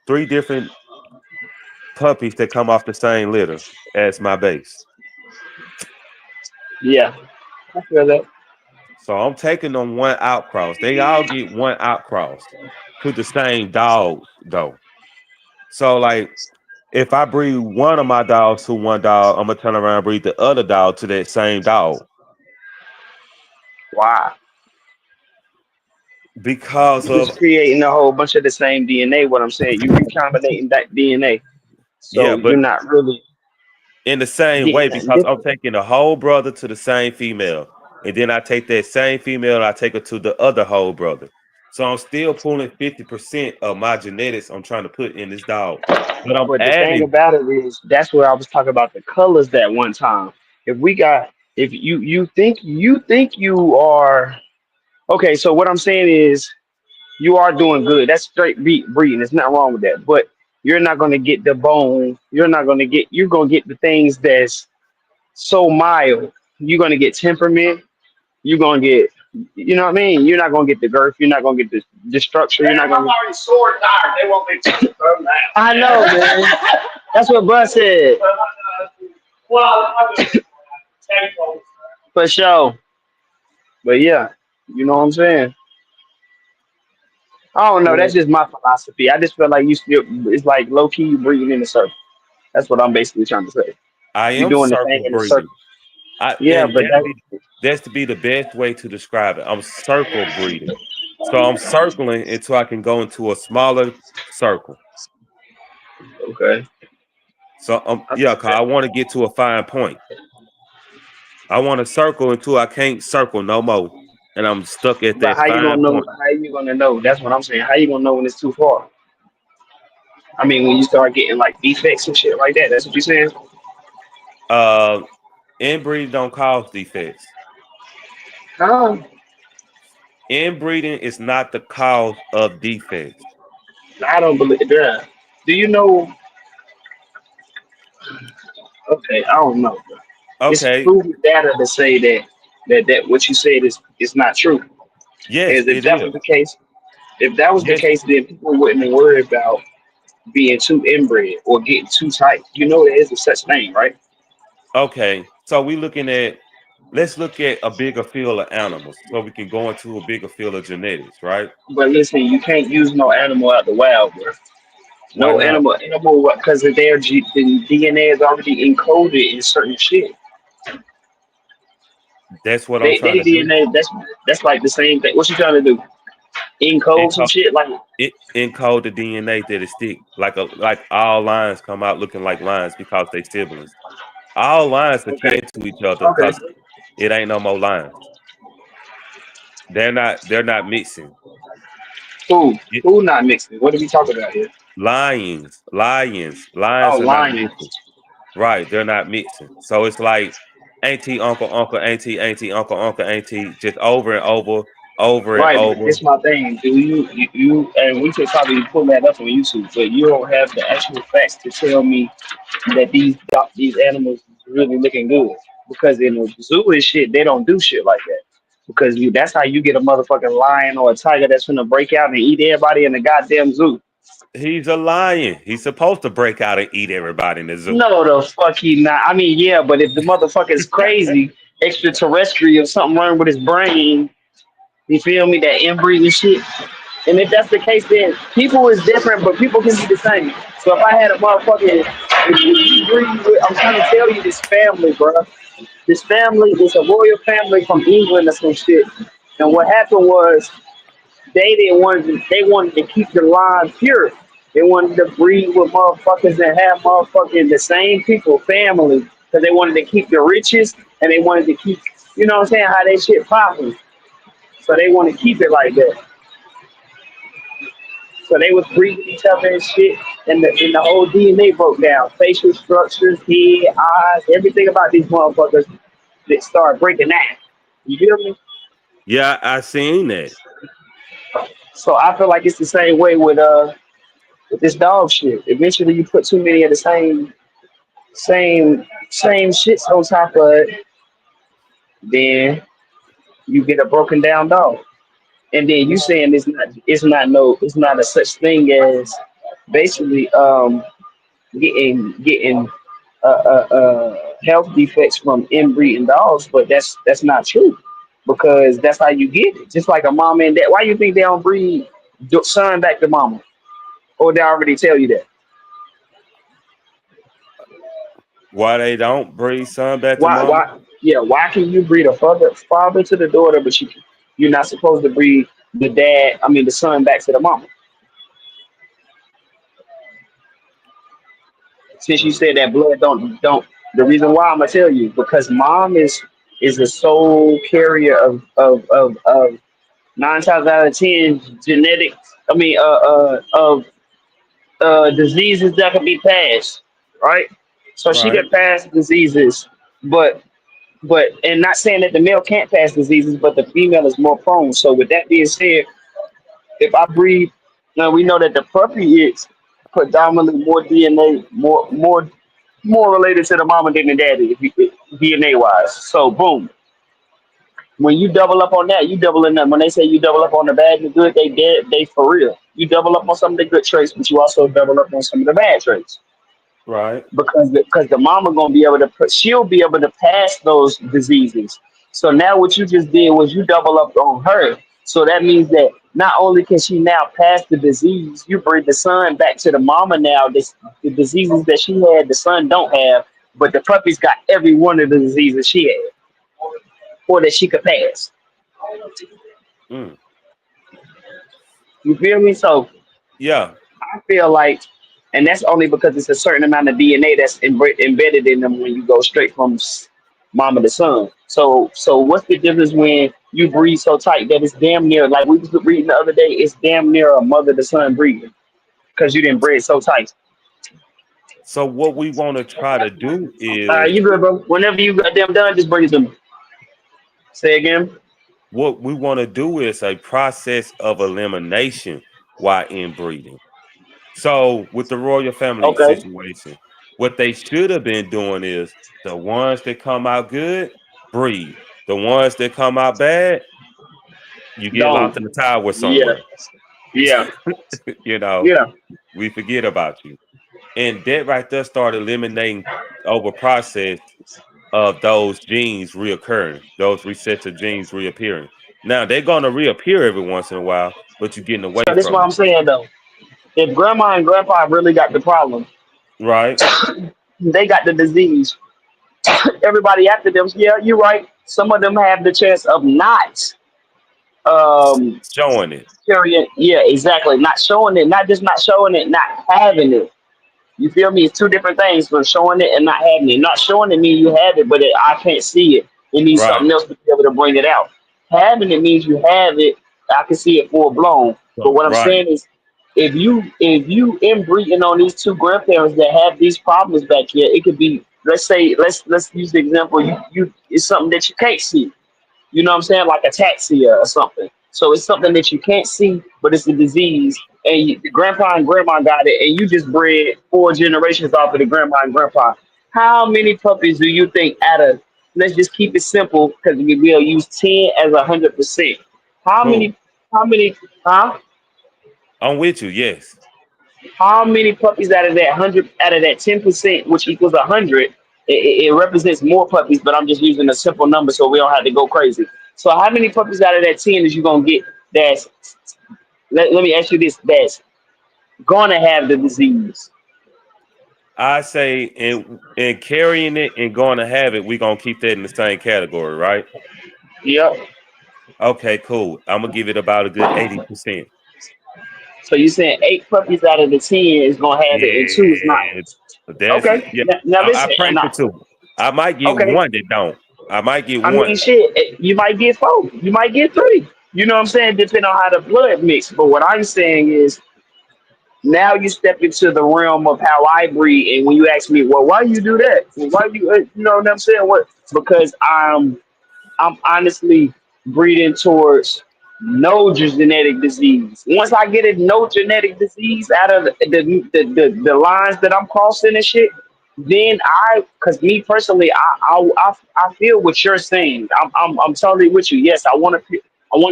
three different puppies that come off the same litter as my base. Yeah, I feel that. So I'm taking them one outcross. They all get one outcross to the same dogs though. So like if I breed one of my dogs to one dog, I'm gonna turn around and breed the other dog to that same dog Wow. because Just of creating a whole bunch of the same DNA. What I'm saying, you recombinating that DNA, yeah, so you're but not really in the same getting way nothing because I'm different. taking the whole brother to the same female, and then I take that same female and I take her to the other whole brother. So I'm still pulling 50% of my genetics I'm trying to put in this dog, but I'm But the thing adding. about it is, that's where I was talking about the colors that one time. If we got, if you think you are okay, so what I'm saying is you are doing good. That's straight breeding. There's nothing wrong with that. But you're not gonna get the bone. You're not gonna get. You're gonna get the things that's so mild. You're gonna get temperament. You're gonna get. You know what I mean? You're not gonna get the girth. You're not gonna get the structure. You're not gonna. Already sword tired. They won't make I know, man. That's what Bud said. Well, for sure. But yeah, you know what I'm saying? I don't know. Yeah, That's just my philosophy. I just feel like you still, it's like low key you breathing in the circle. That's what I'm basically trying to say. I You're am doing the thing circle in the breeding. circle. Yeah, but that, That's to be the best way to describe it. I'm circle breeding. So I'm circling until I can go into a smaller circle. okay. So I yeah, feel 'cause that. I want to get to a fine point. I want to circle until I can't circle no more, and I'm stuck at But that how you fine gonna know? point. How you gonna know? That's what I'm saying. How you gonna know when it's too far? I mean, when you start getting like defects and shit like that. That's what you're saying. Uh, Inbreeding don't cause defects. No, Inbreeding is not the cause of defects. I don't believe that. Do you know? Okay, I don't know. It's Okay, proven data to say that what you said is not true. yes, And if it that was is. the case, if that was the Yes, case, then people wouldn't worry about being too inbred or getting too tight. You know, there is a such thing, right? okay, so let's look at a bigger field of animals so we can go into a bigger field of genetics, right? But listen, you can't use no animal out the wild, bro. Why No not? animal, because of the DNA is already encoded in certain shit. That's what I'm trying They to do. DNA, that's like the same thing. What you trying to do? Encode some Encode, shit, like encode the DNA that it stick like all lines come out looking like lines because they siblings. All lines are Okay. kin to each other Okay. because it ain't no more lines. They're not mixing. Who? It, Who not mixing? What are we talking about here? lions Oh, are not lying. mixing. Right, they're not mixing. So it's like auntie, uncle, uncle, auntie, auntie, uncle, uncle, auntie, just over and over, over and Right, but over. this my thing. Do you and we could probably pull that up on YouTube, but you don't have the actual facts to tell me that these animals is really looking good. Because in the zoo and shit, they don't do shit like that. Because that's how you get a motherfucking lion or a tiger that's gonna break out and eat everybody in the goddamn zoo. He's a lion. He's supposed to break out and eat everybody in the zoo. No, the fuck he not. I mean, yeah, but if the motherfucker's crazy, extraterrestrial, something wrong with his brain, you feel me? That inbreeding shit. And if that's the case, then people is different, but people can be the same. So if I had a motherfucking, if you breed with, I'm trying to tell you this family, bro. This family is a royal family from England or some shit. And what happened was they wanted to keep the line pure. They wanted to breed with motherfuckers and have motherfucking the same people, family, because they wanted to keep the riches and they wanted to keep, you know what I'm saying, how they shit popping. So they want to keep it like that. So they was breeding each other and shit, and the whole DNA broke down. Facial structures, head, eyes, everything about these motherfuckers that start breaking down. You feel me? Yeah, I seen that. So I feel like it's the same way with this dog shit. Eventually, you put too many of the same shits on top of it, then you get a broken down dog. And then you saying it's not a such thing as basically getting health defects from inbreeding dogs, but that's not true because that's how you get it. Just like a mom and dad. Why you think they don't breed son back to mama, or they already tell you that? Why they don't breed son back to Why? mama? Why? Yeah. Why can you breed a father to the daughter, but you're not supposed to breed the dad? I mean, the son back to the mama. Since you Mm, said that blood don't. The reason why I'm gonna tell you because mom is the sole carrier of 9 times out of 10 genetics. I mean, of diseases that can be passed, right? So she right, can pass diseases, but and not saying that the male can't pass diseases, but the female is more prone. So with that being said, if I breed, now we know that the puppy is predominantly more DNA, more related to the mama than the daddy, DNA wise. So boom, when you double up on that, you doubling up. When they say you double up on the bad and the good, they dead, they for real. You double up on some of the good traits, but you also double up on some of the bad traits right. because the mama gonna be able to she'll be able to pass those diseases. So now what you just did was you double up on her. So that means that not only can she now pass the disease, you bring the son back to the mama now. The diseases that she had, the son don't have, but the puppy's got every one of the diseases she had, or that she could pass. Mm. You feel me? So Yeah. I feel like, and that's only because it's a certain amount of DNA that's embedded in them when you go straight from mama to son. So what's the difference when you breed so tight that it's damn near like we was reading the other day? It's damn near a mother to son breeding because you didn't breed so tight. So what we want to try to do is You good, bro? Whenever you got them done, just bring it to me. Say again. a process of elimination while inbreeding. So with the royal family Okay. situation, what they should have been doing is the ones that come out good, breed. The ones that come out bad, you get Don't. locked in the tower Yeah. somewhere. Yeah. you know, Yeah. we forget about you. And that right there started eliminating over process of those genes reoccurring, those recessive genes reappearing. Now they're gonna reappear every once in a while, but you're getting away So this is from what them. I'm saying though. If grandma and grandpa really got the problem, Right? they got the disease. Everybody after them, yeah, you're right. Some of them have the chance of not um Showing it. carrying. Yeah, exactly. Not showing it, not just not showing it, not having it. You feel me? It's two different things from showing it and not having it. Not showing it means you have it, but I can't see it. It needs Right. something else to be able to bring it out. Having it means you have it. I can see it full blown. But So, what I'm right. saying is, if you inbreeding on these two grandparents that have these problems back here, it could be, let's say, let's use the example. You it's something that you can't see. You know what I'm saying? Like ataxia or something. So it's something that you can't see, but it's a disease. And the grandpa and grandma got it, and you just bred four generations off of the grandma and grandpa. How many puppies do you think out of, let's just keep it simple because we'll use 10 as 100%. How Cool. many, how many, huh? I'm with you. Yes. How many puppies out of that 100, out of that 10%, which equals 100, it represents more puppies, but I'm just using a simple number so we don't have to go crazy. So how many puppies out of that 10 is you gonna get that's, let me ask you this, that's gonna have the disease? I say in carrying it and going to have it, we're gonna keep that in the same category, right? Yep. Okay, cool. I'm gonna give it about a good 80%. So you saying 8 puppies out of the 10 is gonna have it and two is not. Yeah, that's Okay. yeah. Now I listen, pray and for two. I might get okay. one that don't. I might get I one. mean, shit, you might get 4, you might get 3. You know what I'm saying? Depending on how the blood mix. But what I'm saying is, now you step into the realm of how I breed. And when you ask me, well, why you do that? Well, why you know what I'm saying? What? Because I'm honestly breeding towards no genetic disease. Once I get a no genetic disease out of the lines that I'm crossing and shit, then cause me personally, I feel what you're saying. I'm totally with you. Yes, I want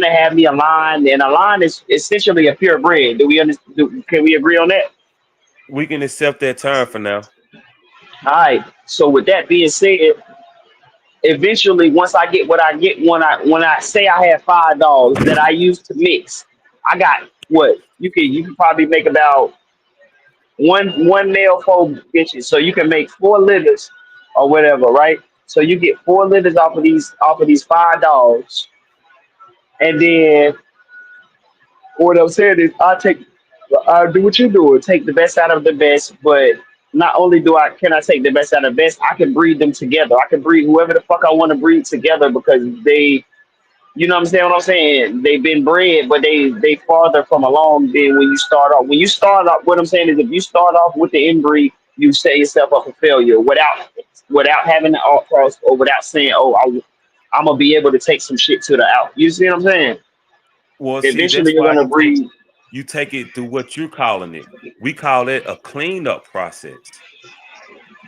to have me a line, and a line is essentially a purebred. Do we understand? Can we agree on that? We can accept that term for now. All right. So with that being said, eventually once I get what I get, when I say I have 5 dogs that I use to mix, I got what you can probably make about one male, 4 bitches. So you can make 4 litters or whatever, right? So you get 4 litters off of these 5 dogs, and then what I'm saying is I do what you do, take the best out of the best, but not only can I take the best out of the best, I can breed them together. I can breed whoever the fuck I want to breed together because you know what I'm saying? What I'm saying? They've been bred, but they farther from along than when you start off. When you start off, what I'm saying is, if you start off with the inbreed, you set yourself up for failure without having the out cross, or without saying, "Oh, I'm gonna be able to take some shit to the out." You see what I'm saying? Well, see, Eventually, that's you're why gonna breed. you take it through what you're calling it. We call it a cleanup process.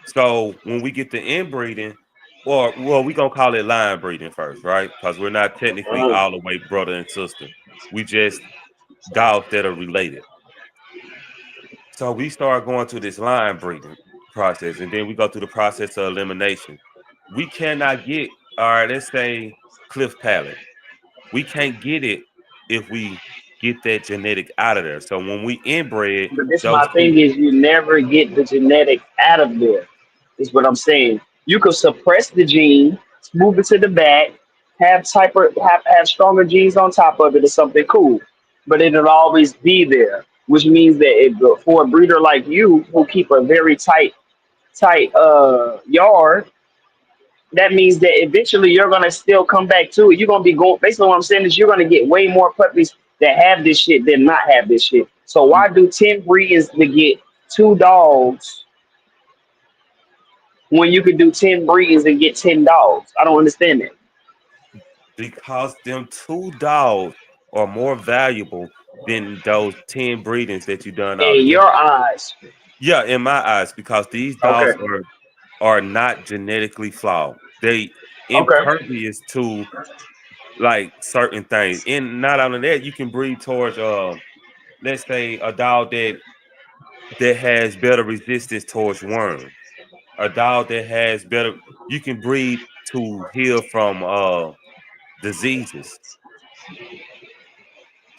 So when we get the inbreeding, or well, we gonna call it line breeding first, right? Because we're not technically uh, all the way brother and sister. We just dogs that are related. So we start going through this line breeding process, and then we go through the process of elimination. We cannot get, all right, let's say Cliff Palate. We can't get it if we get that genetic out of there. So when we inbred But this those my two, thing is, you never get the genetic out of there. Is what I'm saying. You could suppress the gene, move it to the back, have stronger genes on top of it, or something cool. But it'll always be there, which means that for a breeder like you, who keep a very tight yard, that means that eventually you're gonna still come back to it. You're gonna be going. Basically, what I'm saying is, you're gonna get way more puppies that have this shit than not have this shit. So why do 10 breeders to get 2 dogs when you could do 10 breeders and get 10 dogs? I don't understand that. because them two dogs are more valuable than those 10 breedings that you done In altogether. your eyes, Yeah, in my eyes, because these okay, dogs are not genetically flawed. They okay. impervious to like certain things. And not only that, you can breed towards let's say a dog that has better resistance towards worms. A dog that has better, you can breed to heal from diseases.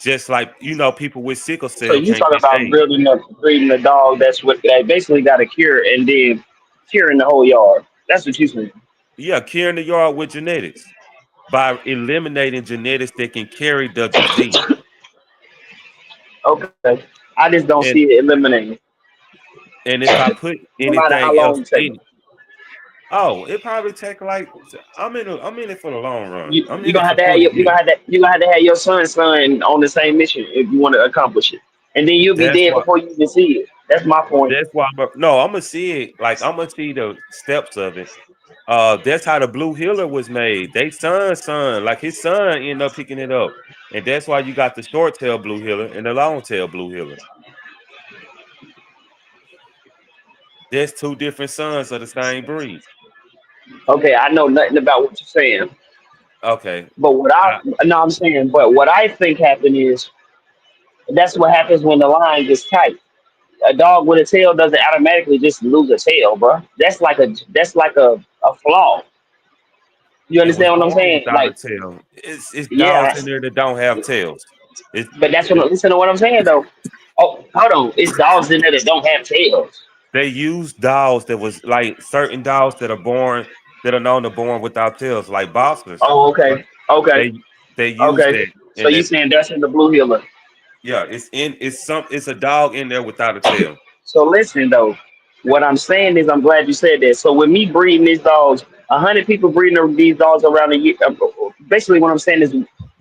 Just like people with sickle So cell you can't talking get about AIDS. breeding a dog that's what that basically got a cure and then curing the whole yard. That's what you saying. Yeah, curing the yard with genetics by eliminating genetics that can carry the disease. Okay, I just don't And see it eliminating. And if I put no matter how anything else long it takes. in it, oh, it probably take like I'm in it for the long run. I'm You in it gonna have for to have 40 your, years. you gonna have to have your son on the same mission if you want to accomplish it, and then you'll be That's dead why before you even see it. That's my point. no, I'm gonna see it like I'm gonna see the steps of it. That's how the blue healer was made. They son, like his son ended up picking it up. And that's why you got the short tail blue healer and the long tail blue healer. There's two different sons of the same breed. Okay, I know nothing about what you're saying, Okay. but what I I, no, I'm saying, but what I think happened is that's what happens when the line gets tight. A dog with a tail doesn't automatically just lose a tail, bro. That's like a flaw. You it was understand what I'm born saying? without a Like, tail. It's dogs yeah, in there that don't have tails. It's but that's it, what listen to what I'm saying though. Oh, hold on, it's dogs in there that don't have tails. they use dogs that was like certain dogs that are born that are known to born without tails, like boxers. Oh, Uh, okay, okay, They they use okay. that So and you that saying that's in the blue healer? yeah, it's a dog in there without a tail. So listen though, what I'm saying is I'm glad you said that. So with me breeding these dogs, 100 people breeding these dogs around the year. Basically, what I'm saying is,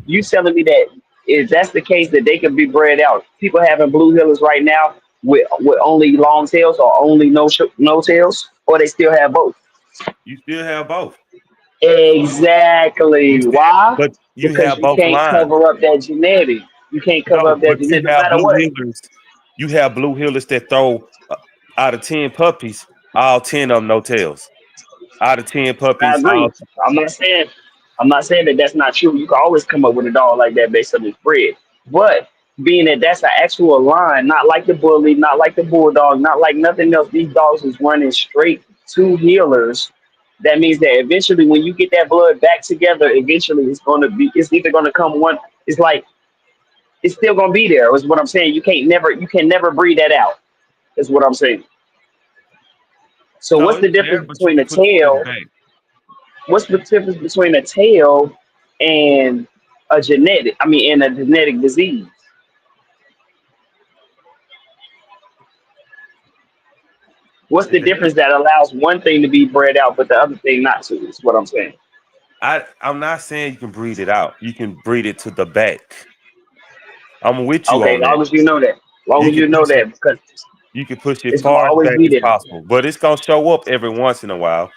you telling me that if that's the case, that they can be bred out. People having blue healers right now with only long tails or only no tails, or they still have both. You still have both. You Exactly. still, Why? but you Because have you both can't lines. cover up that genetic. You can't cover No, up that but you genetic no have matter blue what. healers. You have blue healers that throw out of 10 puppies, all 10 of them no tails. Out of 10 I puppies, agree. I'm not saying I'm not saying that that's not true. You can always come up with a dog like that based on his breed. But being that that's an actual line, not like the bully, not like the bulldog, not like nothing else. These dogs is running straight to healers. That means that eventually, when you get that blood back together, eventually it's either going to come one. It's like it's still going to be there. Is what I'm saying. You can never breed that out. Is what I'm saying. So no, what's the it's difference there, but you between can a put it tail back. what's the difference between a tail and and a genetic disease? What's the It difference does. that allows one thing to be bred out but the other thing not to? Is what I'm saying. I'm not saying you can breed it out. You can breed it to the back. I'm with you Okay, on that. long as you know that. Long You as can you know push it. that, because You can push it it's gonna far as always back be as there. possible, but it's gonna show up every once in a while.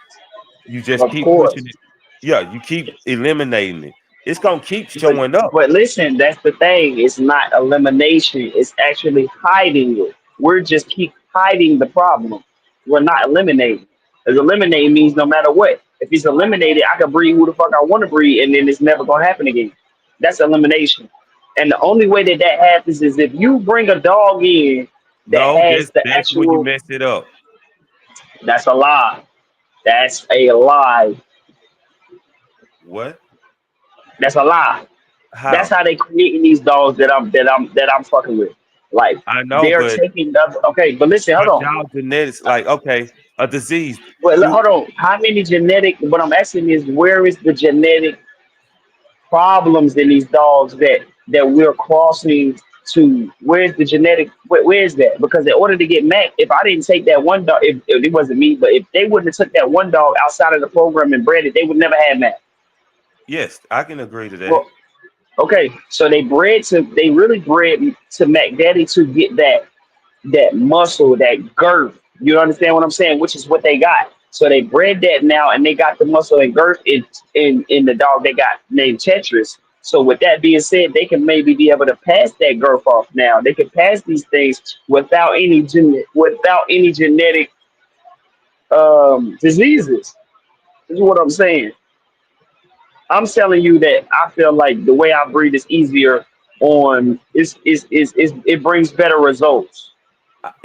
You just Of keep pushing course. it. Yeah, you keep eliminating it. It's gonna keep But showing up. but listen, that's the thing. It's not elimination. It's actually hiding it. We're just keep hiding the problem. We're not eliminating. Because eliminating means no matter what. If it's eliminated, I can breed who the fuck I want to breed, and then it's never gonna happen again. That's elimination. And the only way that that happens is if you bring a dog in that No, has the that's when you actual. mess it up. That's a lie. That's a lie. What? That's a lie. That's How? how they creating these dogs that I'm fucking with. Like I know, they're but taking the okay, but listen, hold on. y'all genetics, like okay, a disease. Well, You hold on. How many genetic? What I'm asking is, where is the genetic problems in these dogs that we're crossing to? Where's the genetic? Where is that? Because in order to get Mac, if I didn't take that one dog, if it wasn't me, but if they wouldn't have took that one dog outside of the program and bred it, they would never have Mac. yes, I can agree to that. Well, okay, so they really bred to Mac Daddy to get that muscle, that girth. You understand what I'm saying? Which is what they got. So they bred that now, and they got the muscle and girth in the dog they got named Tetris. So with that being said, they can maybe be able to pass that girth off now. They can pass these things without any genetic diseases. This is what I'm saying. I'm telling you that I feel like the way I breathe is easier on is it brings better results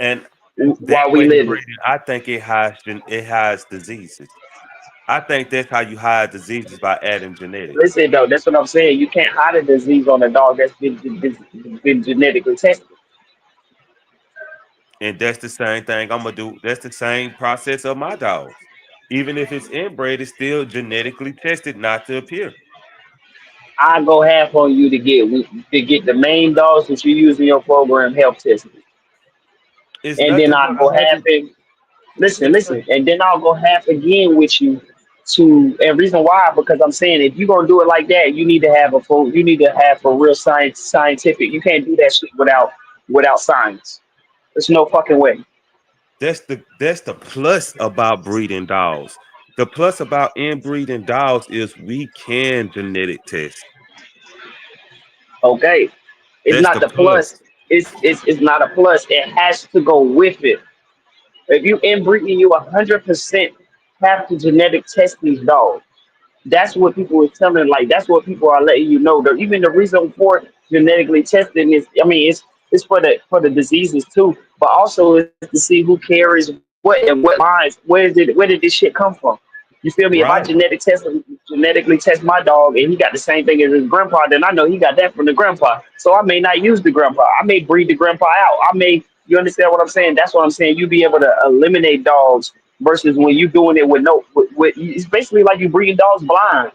And that while we way of live it. breeding, I think it hides diseases. I think that's how you hide diseases by adding genetics. Listen though, that's what I'm saying. You can't hide a disease on a dog that's been genetically tested. And that's the same thing I'm gonna do. That's the same process of my dogs. Even if it's inbred, it's still genetically tested not to appear. I go half on you to get the main dogs that you use in your program health tested. It's and then nothing but I'll go half 100. and listen, It's not. listen, and then I'll go half again with you. And reason why, because I'm saying if you're gonna do it like that, you need to have a full, you need to have for real scientific. You can't do that shit without science. There's no fucking way. That's the plus about breeding dogs. The plus about inbreeding dogs is we can genetic test. Okay, it's That's not the the plus. plus. It's not a plus. It has to go with it. If you inbreeding, you 100% have to genetic test these dogs. That's what people are telling. Like that's what people are letting you know. Even the reason for genetically testing is, I mean, it's for the diseases too, but also is to see who carries what and what lines. Where did this shit come from? You feel me? If I Right. genetically test my dog and he got the same thing as his grandpa, then I know he got that from the grandpa. So I may not use the grandpa. I may breed the grandpa out. I may, you understand what I'm saying? That's what I'm saying. You be able to eliminate dogs versus when you doing it with no it's basically like you breeding dogs blind.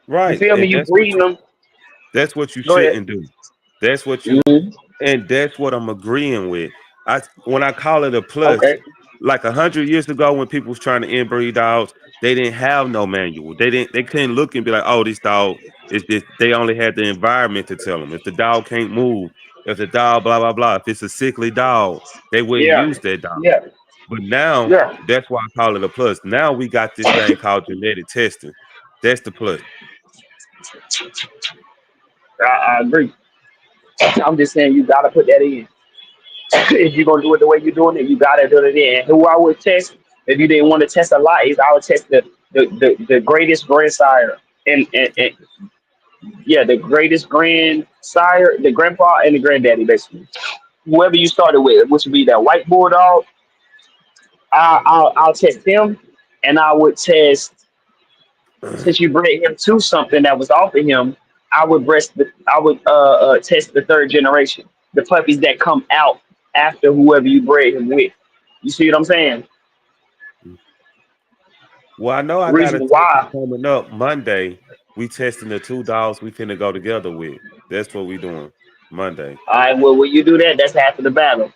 You Right. feel me? And You breeding them. that's what you Go ahead. shouldn't do. That's what you Hmm. And that's what I'm agreeing with. When I call it a plus, Okay. like 100 years ago, when people was trying to inbreed dogs, they didn't have no manual. They couldn't look and be like, oh, this dog is this. They only had the environment to tell them. If the dog can't move, if the dog blah blah blah, if it's a sickly dog, they wouldn't Yeah. use that dog. Yeah. But now Yeah. that's why I call it a plus. Now we got this thing called genetic testing. That's the plus. I agree. I'm just saying you gotta put that in. If you're gonna do it the way you're doing it, you gotta do it in. Who I would test if you didn't want to test a lot is I would test the greatest grandsire and yeah, the greatest grandsire, the grandpa and the granddaddy basically. Whoever you started with, which would be that white bulldog, I'll test him, and I would test since you bred him to something that was off of him. I would test the third generation, the puppies that come out after whoever you bred him with. You see what I'm saying? Well, I know I got a Reason testing why. coming up Monday. We testing the two dogs we finna go together with. That's what we doing Monday. All right, well, when you do that, that's half of the battle.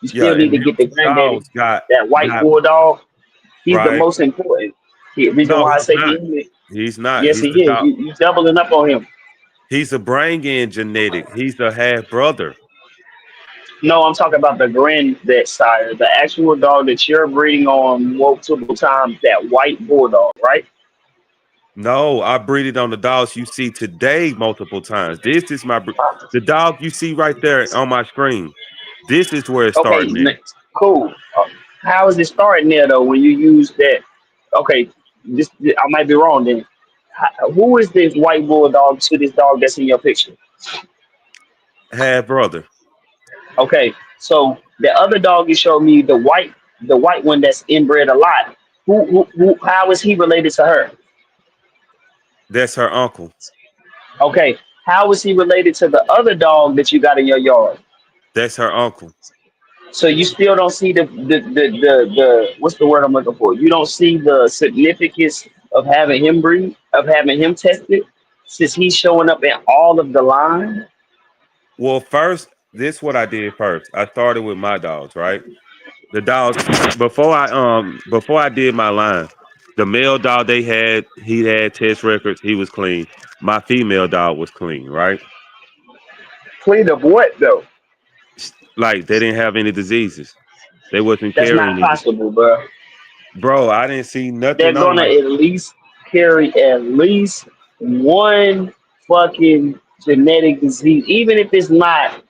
You Yeah, still need and to them get the two granddaddy, dogs got that white got bulldog. He's the right. most important. Reason No, why I he's say not. he, He's not. yes, He's he the is. dog. You doubling up on him. He's a brain in genetic. He's the half brother. No, I'm talking about the granddad sire, the actual dog that you're breeding on multiple times, that white bulldog, right? No, I breeded on the dogs you see today multiple times. This is the dog you see right there on my screen. This is where it's Okay, starting at. cool. How is it starting there though when you use that? Okay, this I might be wrong then. Who is this white bulldog to this dog that's in your picture? Half brother. Okay, so the other dog you showed me, the white one that's inbred a lot. How is he related to her? That's her uncle. Okay, how is he related to the other dog that you got in your yard? That's her uncle. So you still don't see the what's the word I'm looking for? You don't see the significance of having him breed, of having him tested, since he's showing up in all of the line. Well, first, this what I did first. I started with my dogs, right? The dogs before I did my line, the male dog they had, he had test records, he was clean. My female dog was clean, right? Clean of what though? Like they didn't have any diseases. They wasn't That's carrying not any. possible, bro. Bro, I didn't see They're nothing on gonna like, at least carry at least one fucking genetic disease, even if it's not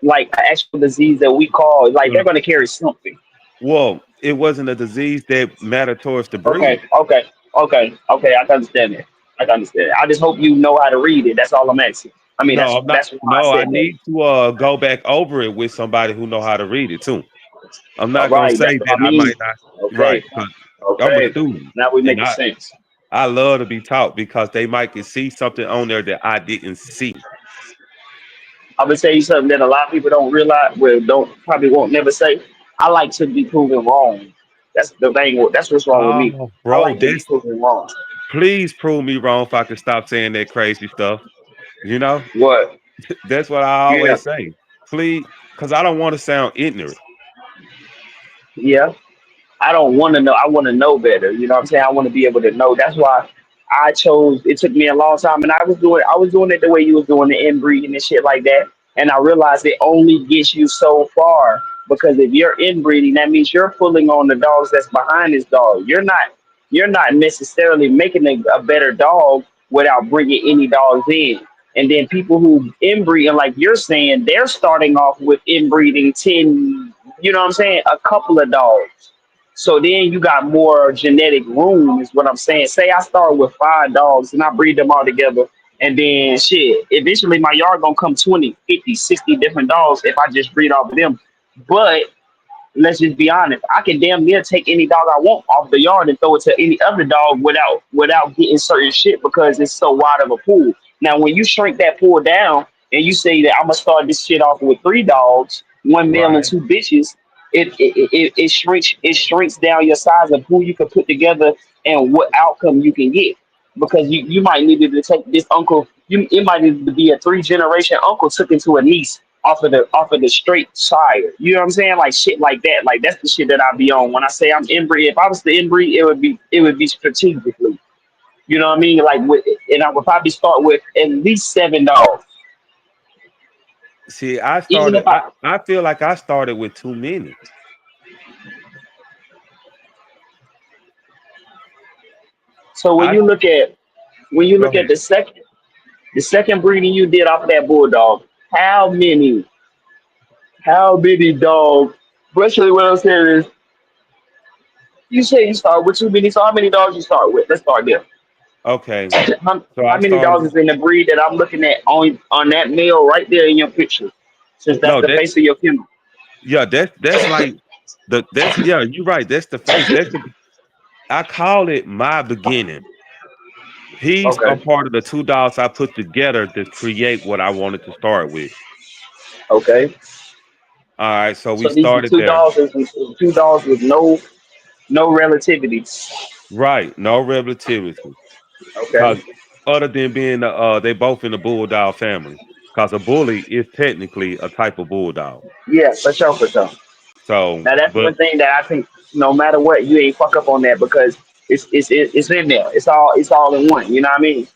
like an actual disease that we call like they're gonna carry something. well, it wasn't a disease that mattered towards the Okay, breed. okay, okay. I can understand it. I can understand it. I just hope you know how to read it. That's all I'm asking. I mean, No, I'm not. that's why I No, I said that. need to go back over it with somebody who know how to read it too. I'm All not gonna right, that's say what that I I mean. might not. Okay, Right, 'cause I'm a okay. student, Now we and making sense. I love to be taught because they might can see something on there that I didn't see. I'm gonna tell you something that a lot of people don't realize. Well, don't probably won't never say. I like to be proven wrong. That's the thing. That's what's wrong with me. Oh, I bro, like to be that's proven wrong. please prove me wrong if I can stop saying that crazy stuff. You know, What? that's what I Yeah. always say. Please, because I don't want to sound ignorant. Yeah. I don't want to know. I want to know better. You know what I'm saying? I want to be able to know. That's why I chose. It took me a long time, and I was doing it the way you was doing the inbreeding and shit like that. And I realized it only gets you so far because if you're inbreeding, that means you're pulling on the dogs that's behind this dog. You're not necessarily making a better dog without bringing any dogs in. And then people who inbreed, and like you're saying, they're starting off with inbreeding 10. You know what I'm saying? A couple of dogs, so then you got more genetic room, is what I'm saying. Say I start with 5 dogs and I breed them all together. And then shit, eventually my yard gonna come 20, 50, 60 different dogs if I just breed off of them. But let's just be honest. I can damn near take any dog I want off the yard and throw it to any other dog without getting certain shit because it's so wide of a pool. Now, when you shrink that pool down and you say that I'm gonna start this shit off with 3 dogs, one male and Right. 2 bitches, it shrinks down your size of who you can put together and what outcome you can get because you might need to take this uncle. It might need to be a 3 generation uncle took into a niece off of the straight sire. You know what I'm saying? Like shit like that. Like that's the shit that I be on when I say I'm inbreed. If I was to inbreed, it would be strategically. You know what I mean? Like and I would probably start with at least 7 dogs. See, I Even if started. I feel like I started with too many. so when I you look at when you Go look at ahead. the second breeding you did off of that bulldog, how many how many dogs? Especially what I'm saying is, you say you start with too many. So how many dogs you start with? Let's start there. Okay. how, So how I many dogs started. is in the breed that I'm looking at on that male right there in your picture? Since that's No, the face of your kennel. yeah, that's like that's yeah, you're right. That's the face. I call it my beginning. He's a Okay. part of the two dogs I put together to create what I wanted to start with. Okay. All right, so we So these are started two there. dogs. Two dogs with no relativity. Right, no relativity. Okay. Cause other than being they both in the bulldog family. Cause a bully is technically a type of bulldog. Yeah, for sure, for sure. So, Now that's but one thing that I think no matter what, you ain't fuck up on that because it's in there. It's all in one. You know what I mean?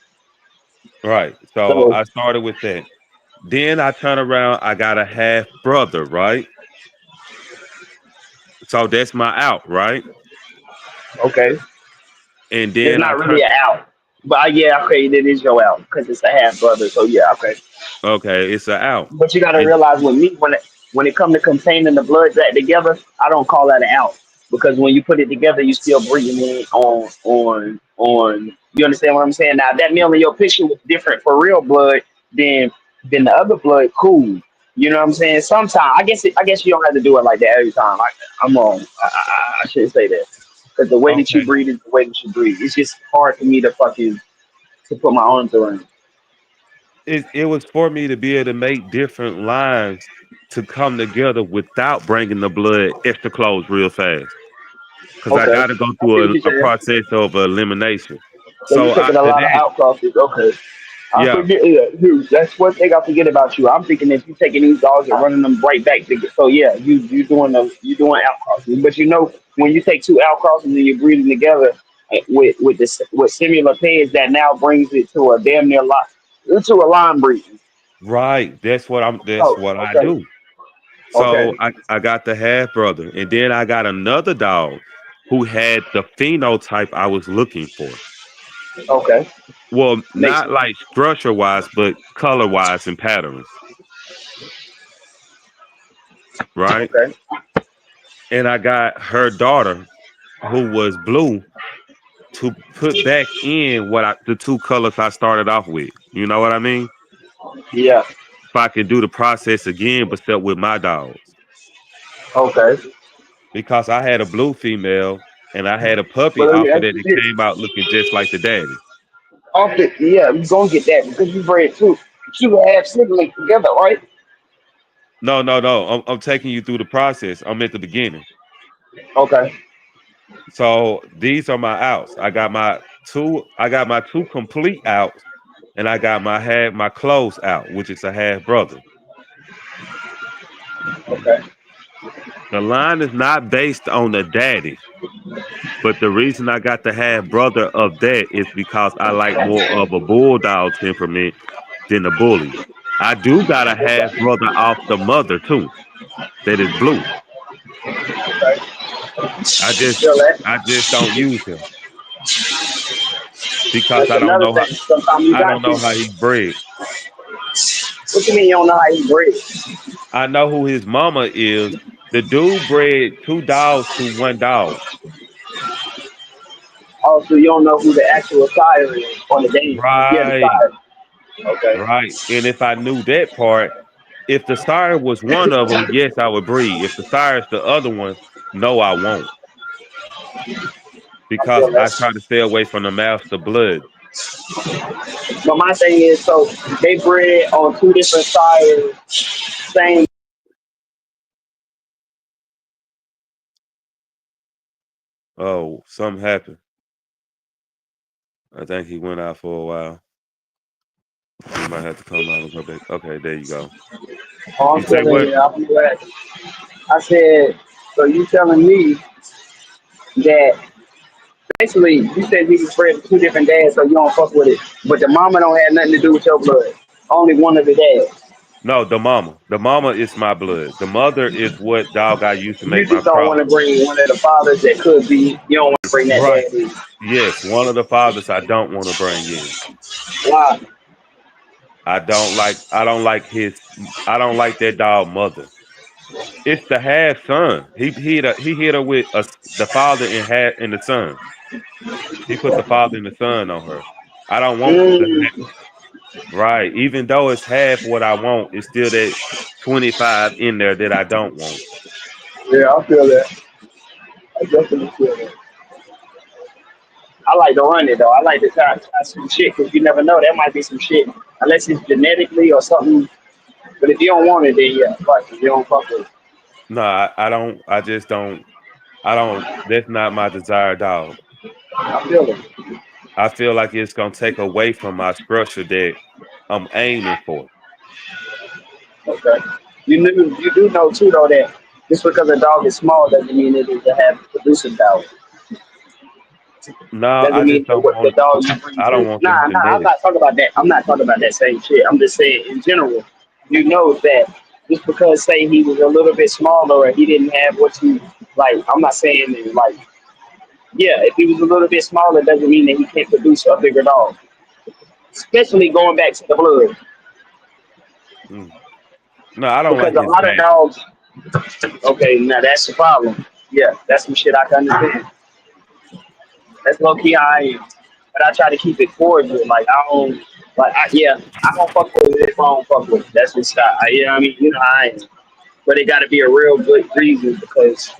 right. So So I started with that. Then I turn around, I got a half brother, right? So that's my out, right? okay, And it's then I not really turn an out, but yeah, okay, it is your out because it's a half brother. So yeah, okay. okay, it's a out. But you got to And realize with me, when it comes to containing the blood back together, I don't call that an out because when you put it together, you still breathing in on. You understand what I'm saying? Now that meal in your picture was different for real blood than the other blood. Cool. You know what I'm saying? Sometimes I guess you don't have to do it like that every time. I'm wrong. I shouldn't say that because the way that you okay. breathe is the way that you breathe. It's just hard for me to put my arms around. It was for me to be able to make different lines to come together without bringing the blood extra close real fast. Because I Okay, got to go I see what through you're a saying. process of elimination. So you're So taking a after lot of that, outcrosses. Okay. I yeah, forget. Yeah, dude, that's one thing I forget about you. I'm thinking if you taking these dogs and running them right back to get. So yeah, you doing outcrosses. But when you take 2 outcrosses and you're breeding together with similar pairs, that now brings it to a damn near lot to a line breeding. right. That's Oh, what I okay, do. So okay, I got the half brother, and then I got another dog who had the phenotype I was looking for. okay. Well, Makes not sense. like structure wise, but color wise and patterns, right? Okay, And I got her daughter who was blue to put back in the two colors I started off with. You know what I mean? yeah, If I could do the process again, but still with my dogs. okay. Because I had a blue female and I had a puppy But let me off of ask that you that this: came out looking just like the daddy. yeah, you gonna get that because you bred two half siblings together, right? No, no, no. I'm taking you through the process. I'm at the beginning. Okay. So these are my outs. I got my two complete outs, and I got my close out, which is a half brother. Okay. The line is not based on the daddy, but the reason I got the half brother of that is because I like more of a bulldog temperament than a bully. I do got a half Okay. brother off the mother too. That is blue. Okay. I just Feel that? I just don't use him because That's another thing. Sometimes you I got don't know to. how he's bred. What you mean you don't know how he breathes? I know who his mama is. The dude bred two dogs to one dog. Also, you don't know who the actual sire is on the game. Yeah, the Right, sire. Okay. right. And if I knew that part, if the sire was one of them, yes, I would breed. If the sire is the other one, no, I won't. I Because feel I that. try to stay away from the master blood. But my thing is, so they bred on two different sires, same. Oh, something happened. I think he went out for a while. You might have to come out and go back. Okay, there you go. Oh, You I'm say telling what? you, I'll be glad. I said, so you telling me that basically you said he was bred with two different dads, so you don't fuck with it. But the mama don't have nothing to do with your blood. Only one of the dads. No, the mama. The mama is my blood. The mother is what dog I used to You make my just don't want cross to with. bring one of the fathers that could be. You don't want to bring that Right. dad in. Yes, one of the fathers I don't want to bring in. Why? I don't like that dog mother. It's the half son. He hit her with the father and the son. He put the father and the son on her. I don't want Mm, right. Even though it's half what I want, it's still that 25 in there that I don't want. yeah, I feel that. I definitely feel that. I like to run it though. I like to try some shit because you never know. There might be some shit unless it's genetically or something. But if you don't want it, then yeah, fuck it. You don't fuck with it. No, I don't. I just don't. I don't. That's not my desired dog. I feel it. I feel like it's gonna take away from my structure that I'm aiming for. Okay. You do know too though that just because a dog is small doesn't mean it is a happy producing dog. No, Doesn't I mean just that don't what the want. dog you bring I don't to. want them Nah, I'm genetics. not talking about that. I'm not talking about that same shit. I'm just saying in general, you know that just because say he was a little bit smaller or he didn't have what you like. I'm not saying that, like yeah, if he was a little bit smaller doesn't mean that he can't produce a bigger dog. Especially going back to the blood. Mm. No, I don't Because like a his lot of back. dogs okay, now that's the problem. Yeah, that's some shit I can understand. That's low key I am. But I try to keep it cordial. Like I don't yeah, I don't fuck with it if I don't fuck with it. That's just you know what I mean? You know how I am. But it gotta be a real good reason because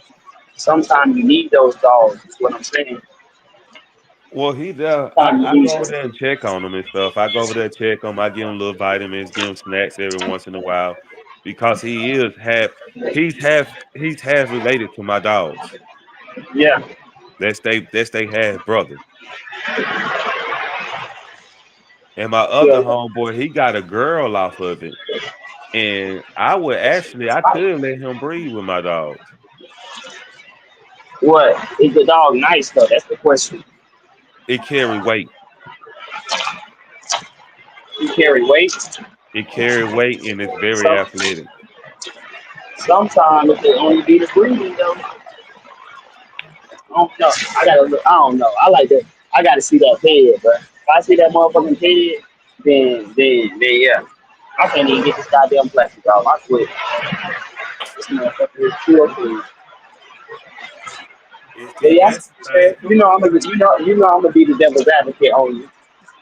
sometimes you need those dogs, is what I'm saying. Well, he there. Sometimes I you need go over them. there and check on him and stuff. I go over there check him. I give him little vitamins, give him snacks every once in a while, because he's half related to my dogs. Yeah, That's they half brother. And my I other feel that. homeboy, he got a girl off of it. And I could let him breed with my dogs. What? Is the dog nice though? That's the question. It carry weight. You carry weight. It carry weight and it's very Some athletic. sometimes it can only be the breeding though. I don't know. I gotta look. I don't know. I like that. I gotta see that head, bro. If I see that motherfucking head, then yeah. I can't even get this goddamn plastic off. I quit. This motherfucker is too okay. But yeah, I see That's what the you're saying. thing. You know I'm gonna be the devil's advocate on you.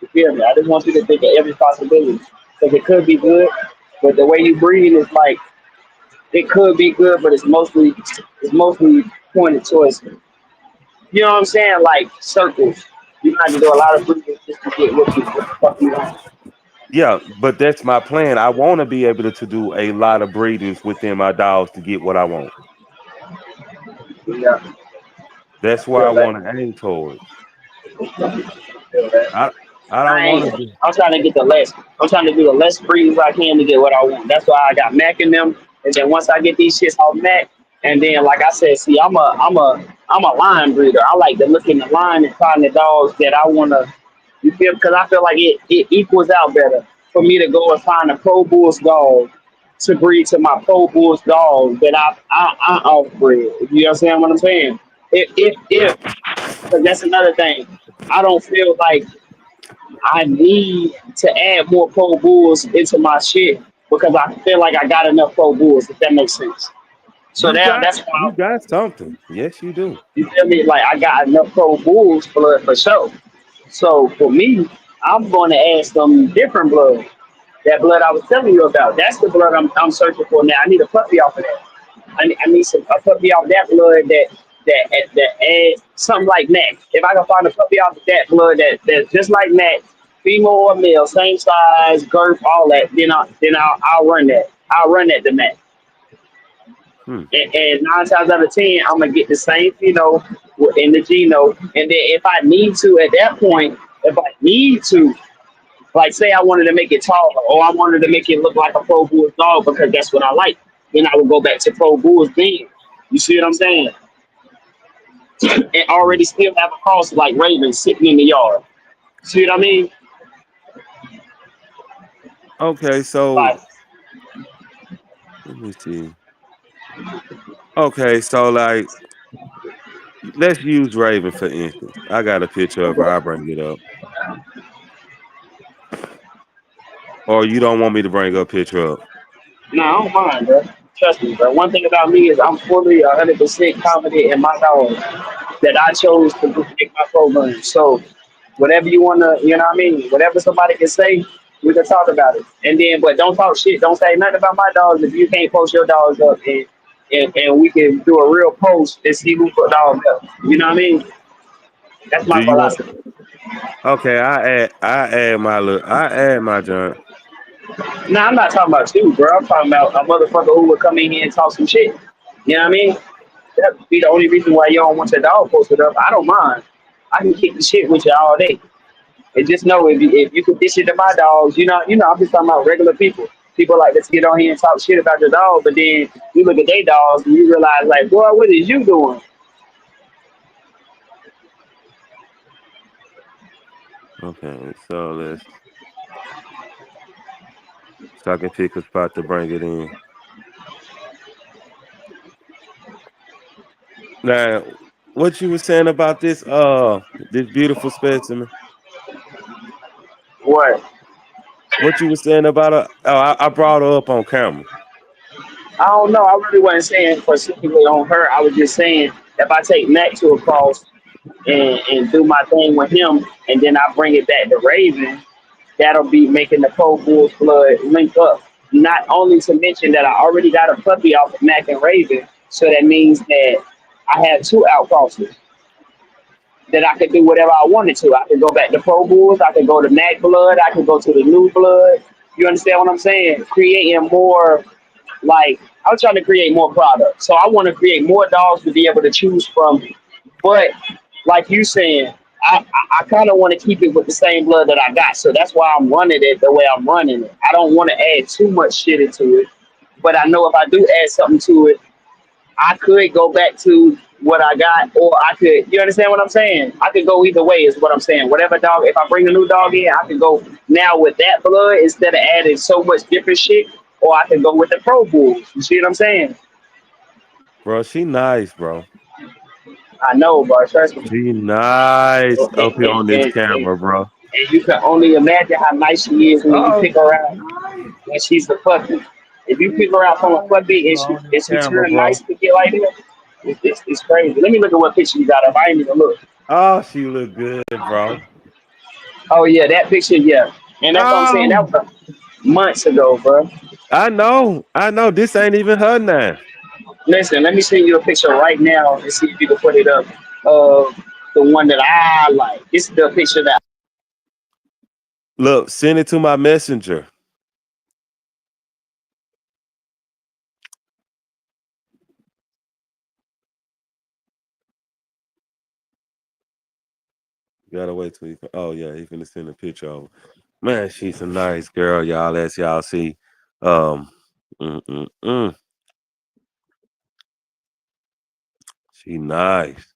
You feel me? I just want you to think of every possibility. Because it could be good, but the way you breathe is like it could be good, but it's mostly pointed towards you know what I'm saying? Like circles. You have to do a lot of breathing just to get what the fuck you want. Yeah, but that's my plan. I want to be able to do a lot of breedings within my dogs to get what I want. Yeah, That's where I feel that. want to aim towards. Feel that. I I don't I want to ain't. be I'm trying to get the less. I'm trying to do the less breeds I can to get what I want. That's why I got Mac in them. And then once I get these shits off Mac, and then like I said, see, I'm a line breeder. I like to look in the line and find the dogs that I wanna. You feel? Because I feel like it equals out better for me to go and find a Pro Bulls dog to breed to my Pro Bulls dog that I offbred. You understand what I'm saying? If because that's another thing. I don't feel like I need to add more Pro Bulls into my shit because I feel like I got enough Pro Bulls, if that makes sense. So that's You why got something. Yes, you do. you feel me. Like I got enough Pro Bulls for sure. So for me, I'm going to add some different blood. That blood I was telling you about. That's the blood I'm searching for now. I need a puppy off of that. I need a puppy off that blood that adds something like Mac. If I can find a puppy off of that blood that's just like Mac, female or male, same size, girth, all that, I'll run that. I'll run that to Mac. Hmm. And 9 times out of 10, I'm gonna get the same, in the Geno. And then if I need to, at that point, if I need to, like say I wanted to make it taller, or I wanted to make it look like a Pro Bulls dog because that's what I like, then I would go back to Pro Bulls then. You see what I'm saying? And Hmm. already still have a cross like Raven sitting in the yard. See what I mean? Okay, so Like, let me see. Okay, so like let's use Raven for instance. I got a picture of her. okay. I'll bring it up. Or you don't want me to bring up picture up. No, I don't mind, bro. Trust me, bro. One thing about me is I'm fully 100% confident in my dog that I chose to make my program. So whatever you wanna, you know what I mean? Whatever somebody can say, we can talk about it. And then, but don't talk shit. Don't say nothing about my dogs if you can't post your dogs up and we can do a real post and see who put dogs up. You know what I mean? That's Do my you want philosophy. okay, I add my junk. Nah, I'm not talking about you, bro. I'm talking about a motherfucker who would come in here and talk some shit. You know what I mean? That would be the only reason why you don't want your dog posted up. I don't mind. I can kick the shit with you all day. And just know if you could dish it to my dogs, I'm just talking about regular people. People like to get on here and talk shit about your dog, but then you look at their dogs and you realize, like, boy, what is you doing? Okay, so I can pick a spot to bring it in. Now, what you were saying about this beautiful specimen? What? What you were saying about her? Oh, I brought her up on camera. I don't know. I really wasn't saying specifically on her. I was just saying if I take Mac to a cross and do my thing with him, and then I bring it back to Raven, that'll be making the Pro Bulls blood link up. Not only to mention that I already got a puppy off of Mac and Raven, so that means that I have two outcrosses that I could do whatever I wanted to. I could go back to Pro Bulls, I could go to Mac blood, I could go to the new blood. You understand what I'm saying? Creating more, like, I'm trying to create more product. So I want to create more dogs to be able to choose from. But like you saying, I kind of want to keep it with the same blood that I got. So that's why I'm running it the way I'm running it. I don't want to add too much shit into it. But I know if I do add something to it, I could go back to what I got, or I could, you understand what I'm saying? I could go either way, is what I'm saying. Whatever dog, if I bring a new dog in, I could go now with that blood instead of adding so much different shit, or I could go with the Pro Bulls. You see what I'm saying? Bro, she nice, bro. I know, bro. Trust me. She nice And, up here and, on this and, and, camera, bro. and you can only imagine how nice she is when you Oh, pick her out when she's a puppy. If you pick her out from a puppy and she on this and she camera, turn bro. nice to get like that, it's crazy. Let me look at what picture you got up. I ain't even look. Oh, she look good, bro. Oh yeah, that picture, yeah. And that's what I'm saying. Oh, That was months ago, bro. I know. This ain't even her now. Listen, let me send you a picture right now and see if you can put it up of the one that I like. This is the picture that. Look, send it to my messenger. You gotta wait till oh yeah, he finna send a picture over. Man, she's a nice girl, y'all. As y'all see. Um, mm, mm, mm. She nice.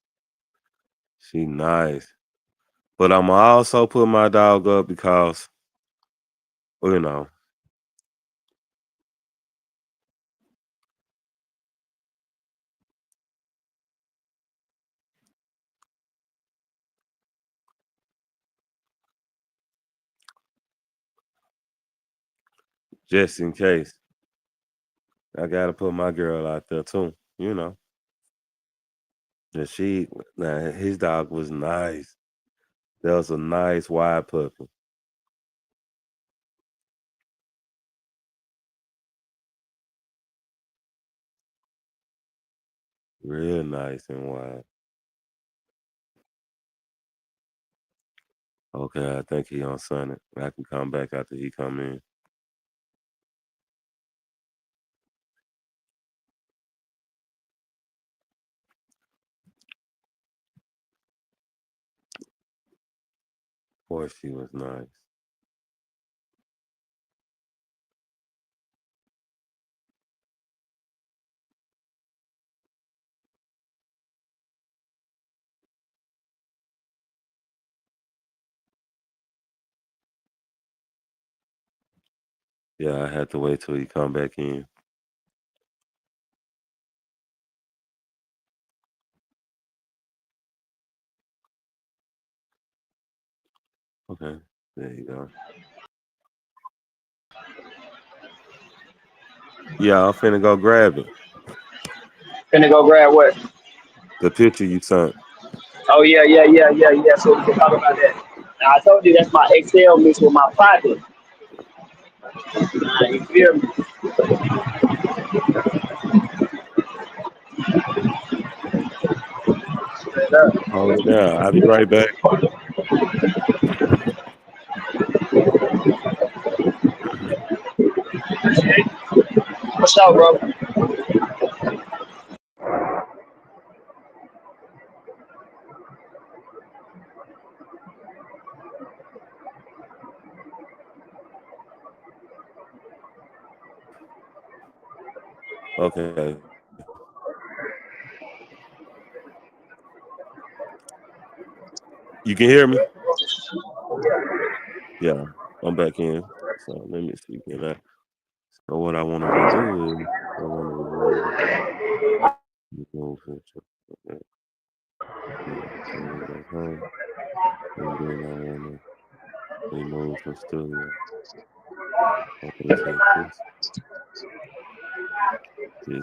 She nice. But I'm also put my dog up because, you know, just in case. I gotta put my girl out there too, you know. And now his dog was nice. That was a nice wide puppy. Real nice and wide. Okay, I think he on Sunday. I can come back after he come in. Boy, she was nice. Yeah, I had to wait till he come back in. Okay, there you go. Yeah, I'm finna go grab it. Finna go grab what? The picture you sent. Oh yeah. So we can talk about that. Now, I told you that's my Excel mixed with my pocket. You feel me? Straight up. Hold it down. I'll be right back. What's up, bro? Okay. You can hear me? Yeah, I'm back in. So let me see. So what I wanted to do is I want to remove picture. Okay. Yeah, turn it back home. And then I want to remove from studio. I'm going to take this. See,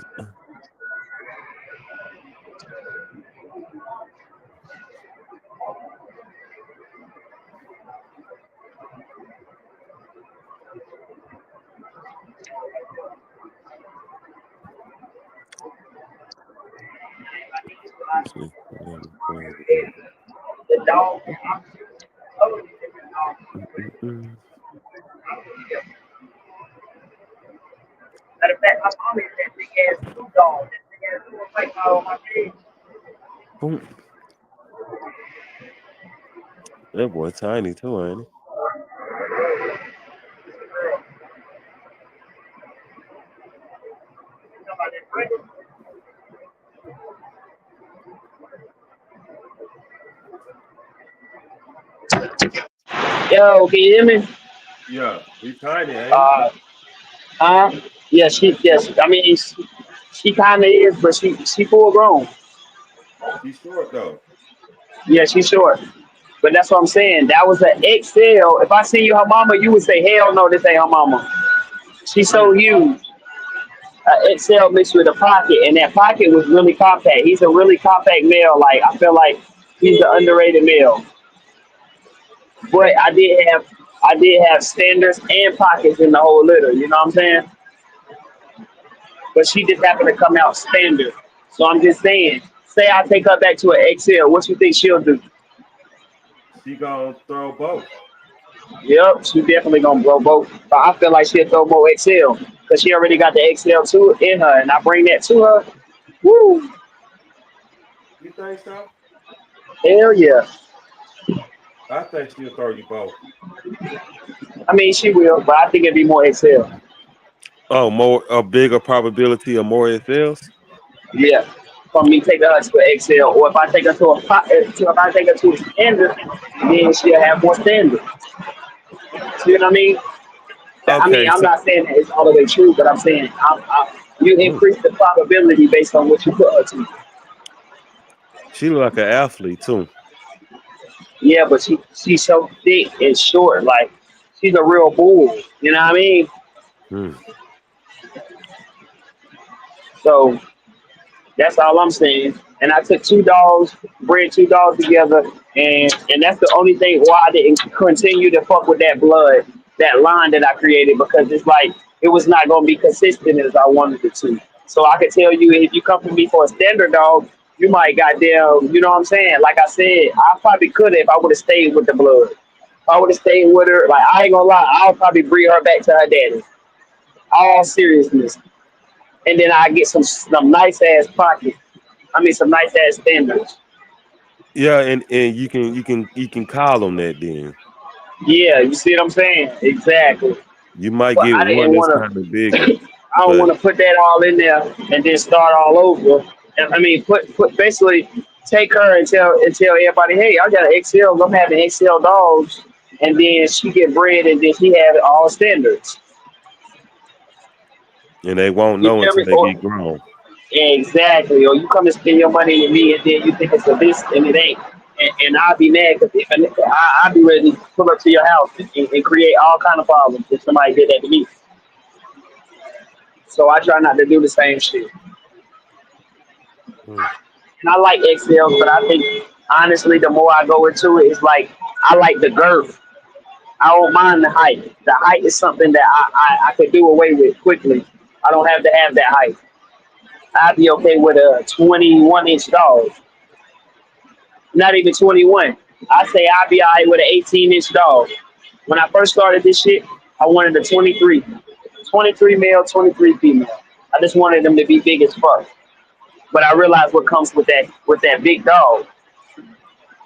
The dog. mm-mm. Matter of fact, my mom is that big ass blue dog. That big ass blue fight on my page. Boom. That boy tiny too, ain't he? Yo, can you hear me? Yeah, he tiny, ain't he? Uh, huh? Yeah, yes. I mean, she kind of is, but she full grown. He's short though. Yeah, she's short. But that's what I'm saying. That was an XL. If I see you her mama, you would say, hell no, this ain't her mama. She's so Mm. huge. XL mixed with a pocket, and that pocket was really compact. He's a really compact male. Like I feel like he's the underrated male. But I did have standards and pockets in the whole litter. You know what I'm saying? But she just happened to come out standard. So I'm just saying, say I take her back to an XL, what you think she'll do? She gonna throw both. Yep, she definitely gonna blow both. But I feel like she'll throw more XL because she already got the XL2 in her, and I bring that to her. Woo! You think so? Hell yeah. I think she'll throw you both. I mean, she will, but I think it'd be more XL. Oh, more a bigger probability of more SLs? Yeah. from me taking her to an XL, or if I take her to if I take her to a standard, then she'll have more standards. See what I mean? I mean, Okay, I'm so not saying that it's all the way true, but I'm saying you mm, increase the probability based on what you put her to. she look like an athlete too. Yeah, but she's so thick and short, like she's a real bull. You know what I mean? Mm. So that's all I'm saying. And I took bred two dogs together, and that's the only thing why I didn't continue to fuck with that blood, that line that I created, because it's like it was not gonna be consistent as I wanted it to. So I could tell you, if you come to me for a standard dog, you might goddamn, you know what I'm saying? Like I said, I probably could have if I would have stayed with the blood. If I would have stayed with her, like I ain't gonna lie, I'll probably bring her back to her daddy. All seriousness, and then I get some nice ass pockets. I mean, some nice ass standards. Yeah, and you can call them that then. Yeah, you see what I'm saying? Exactly. You might But get I one didn't that's want kind of to. bigger, I don't but want to put that all in there and then start all over. And I mean, put basically take her and tell everybody, hey, I got an XL. I'm having XL dogs, and then she get bred, and then she have all standards. and they won't You know feel until me? they get grown. Exactly. Or you come and spend your money with me, and then you think it's a this and it ain't. And I'll be mad because I'll be ready to pull up to your house and create all kind of problems if somebody did that to me. So I try not to do the same shit. Mm. And I like XLs, but I think honestly, the more I go into it, it's like I like the girth. I don't mind the height. The height is something that I could do away with quickly. I don't have to have that height. I'd be okay with a 21-inch dog. Not even 21. I say I'd be all right with an 18-inch dog. When I first started this shit, I wanted a 23. 23 male, 23 female. I just wanted them to be big as fuck. But I realized what comes with that big dog.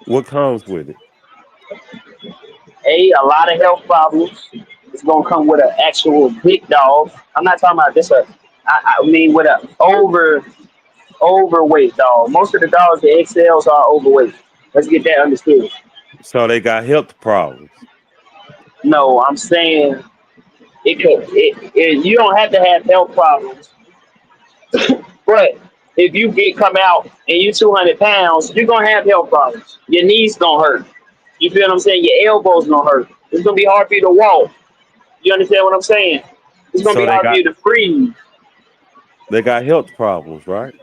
What comes with it? A lot of health problems. It's gonna come with an actual big dog. I'm not talking about just I mean with a overweight dog. Most of the dogs, the XLs are overweight. Let's get that understood. So they got health problems. No, I'm saying you don't have to have health problems, but if you get come out and you 200 pounds, you're gonna have health problems. Your knees gonna hurt. You feel what I'm saying? Your elbows gonna hurt. It's gonna be hard for you to walk. You understand what I'm saying? It's gonna So be they hard for got you to breathe. they got health problems, right?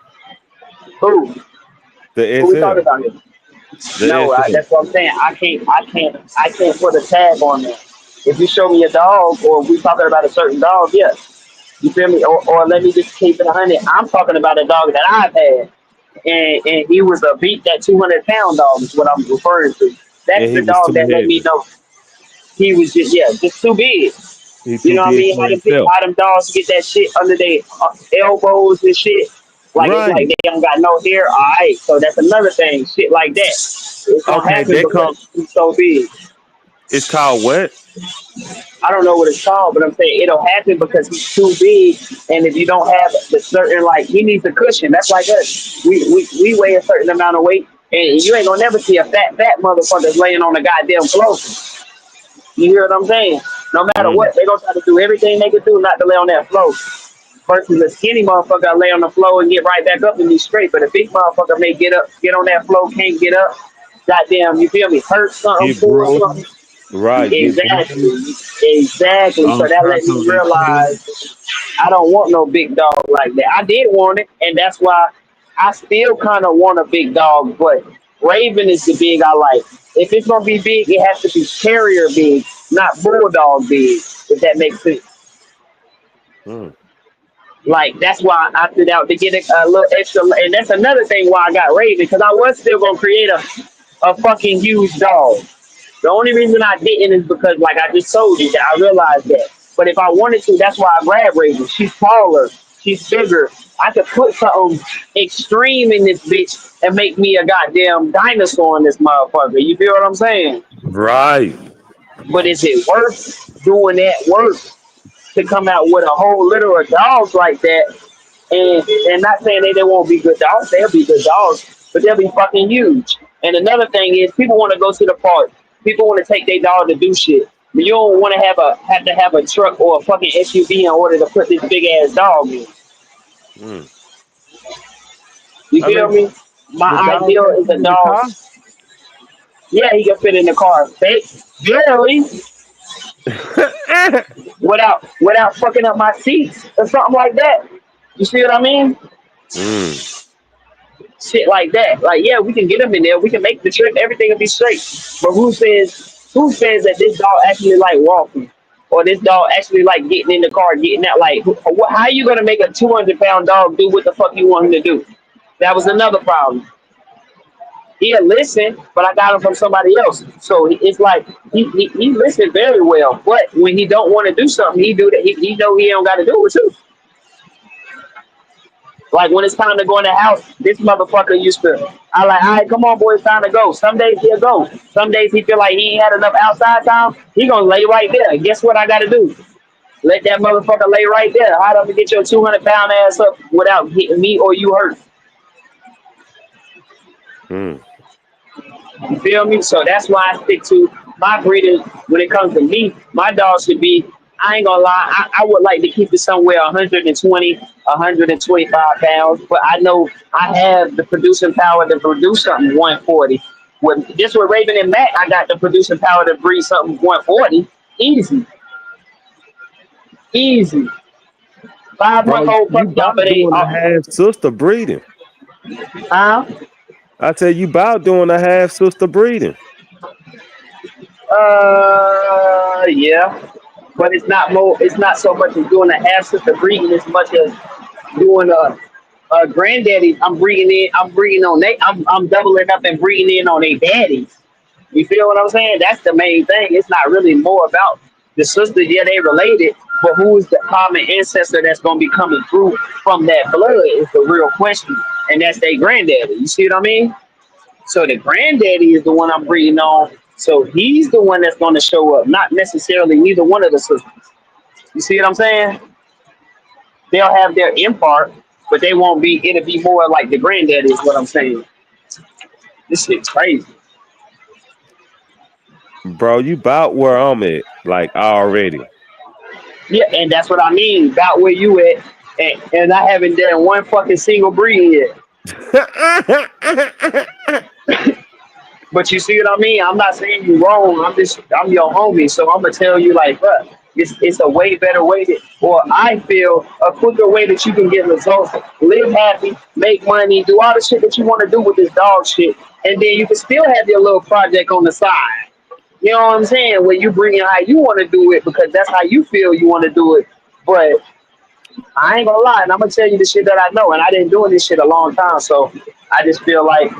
Who? The Who we talking SL, about here? the No, SL. that's what I'm saying. I can't put a tag on that. If you show me a dog, or if we talking about a certain dog, yes. You feel me? Or let me just keep it 100. I'm talking about a dog that I've had, and he was a beat that 200-pound dog is what I'm referring to. That's And he the was dog too that let me heavy. know he was just too big. He You too know what I big mean? for himself. How them dogs get that shit under their elbows and shit. Like it's like Right. they don't got no hair. All right, so that's another thing. Shit like that. It's gonna Okay, happen that come. because he's so big. It's called what? I don't know what it's called, but I'm saying it'll happen because he's too big. And if you don't have the certain like, he needs a cushion. That's like us. We weigh a certain amount of weight, and you ain't gonna never see a fat motherfucker laying on the goddamn floor. You hear what I'm saying? No matter Mm. what, they gonna try to do everything they can do not to lay on that floor. Versus a skinny motherfucker lay on the floor and get right back up and be straight. But a big motherfucker may get on that floor, can't get up. Goddamn, you feel me? Hurt something, Get pull bruised. something. Right. Get Exactly. bruised. Exactly. So All that let types me of inflamed. realize I don't want no big dog like that. I did want it, and that's why I still kind of want a big dog, but Raven is the big I like. If it's gonna be big, it has to be terrier big, not bulldog big. If that makes sense. Mm. Like that's why I opted out to get a little extra, and that's another thing why I got Raven because I was still gonna create a fucking huge dog. The only reason I didn't is because, like I just told you, that I realized that. But if I wanted to, that's why I grabbed Raven. She's taller, she's bigger. I could put something extreme in this bitch and make me a goddamn dinosaur in this motherfucker. You feel what I'm saying? Right. But is it worth doing that work to come out with a whole litter of dogs like that? And not saying they won't be good dogs, they'll be good dogs, but they'll be fucking huge. And another thing is people want to go to the park. People want to take their dog to do shit. But you don't want to have a truck or a fucking SUV in order to put this big ass dog in. Mm. You I feel mean, me? the My dog ideal can is fit a in the dog. car. Yeah, he can fit in the car. Barely without fucking up my seats or something like that. You see what I mean? Mm. Shit like that. Like, yeah, we can get him in there. We can make the trip. Everything will be straight. But who says that this dog actually like walking, or this dog actually like getting in the car, getting out? Like, how you gonna make a 200-pound dog do what the fuck you want him to do? That was another problem. He'll listen, but I got him from somebody else. So it's like he listened very well. But when he don't want to do something, he do that. He know he don't got to do it too. Like when it's time to go in the house, this motherfucker used to. I like, all right, come on, boy, it's time to go. Some days he'll go. Some days he feel like he ain't had enough outside time. He gonna lay right there. And guess what I gotta do? Let that motherfucker lay right there. How to get your 200-pound ass up without hitting me or you hurt? Mm. You feel me? So that's why I stick to my breeding. When it comes to me, my dog should be. I ain't gonna lie. I would like to keep it somewhere 120, 125 pounds. But I know I have the producing power to produce something 140. With Raven and Matt, I got the producing power to breed something 140. Easy, easy. 5 month Bro, old you puppy, about but they, doing a half sister breeding. huh? I tell you about doing a half sister breeding. Yeah, but it's not more. It's not so much as doing a half sister breeding as much as doing a granddaddy. I'm breeding on they. I'm doubling up and breeding in on their daddies. You feel what I'm saying? That's the main thing. It's not really more about the sisters. Yeah, they related, but who's the common ancestor that's gonna be coming through from that blood is the real question, and that's their granddaddy. You see what I mean? So the granddaddy is the one I'm breeding on. So he's the one that's going to show up, not necessarily either one of the sisters. You see what I'm saying? They'll have their impart, but they won't be. It'll be more like the granddaddy is what I'm saying. This shit's crazy. Bro, you about where I'm at, like already. Yeah, and that's what I mean about where you at. And I haven't done one fucking single breed yet. But you see what I mean? I'm not saying you wrong. I'm your homie, so I'm gonna tell you like, bro, it's a way better way to, or I feel a quicker way that you can get results, live happy, make money, do all the shit that you want to do with this dog shit, and then you can still have your little project on the side. You know what I'm saying? Where you bring in how you want to do it because that's how you feel you want to do it. But I ain't gonna lie, and I'm gonna tell you the shit that I know, and I've been doing this shit a long time, so I just feel like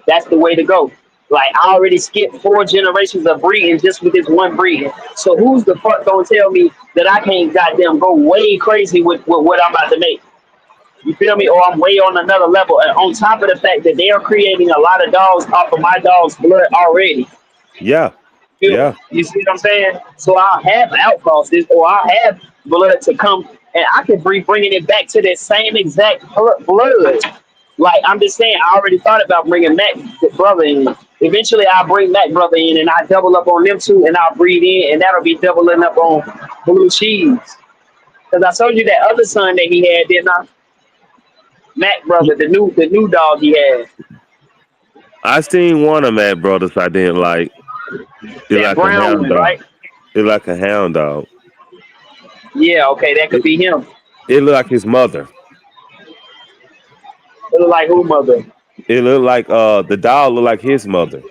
that's the way to go. Like I already skipped 4 generations of breeding just with this one breeding. So who's the fuck gonna tell me that I can't goddamn go way crazy with what I'm about to make? You feel me? Or I'm way on another level. And on top of the fact that they are creating a lot of dogs off of my dog's blood already. Yeah, You yeah. you see what I'm saying? So I'll have outcrosses or I'll have blood to come and I can be bringing it back to that same exact blood. Like I'm just saying, I already thought about bringing Mac brother in. Eventually, I'll bring Mac brother in and I double up on them two and I'll breed in and that'll be doubling up on blue cheese. Because I told you that other son that he had, didn't I? Mac brother, the new dog he had. I seen one of Mad Brothers I didn't like. It That like a brown hound one, dog. right? It like a hound dog. Yeah, okay, that could It be him. it look like his mother. It look like who mother? It looked like the dog looked like his mother.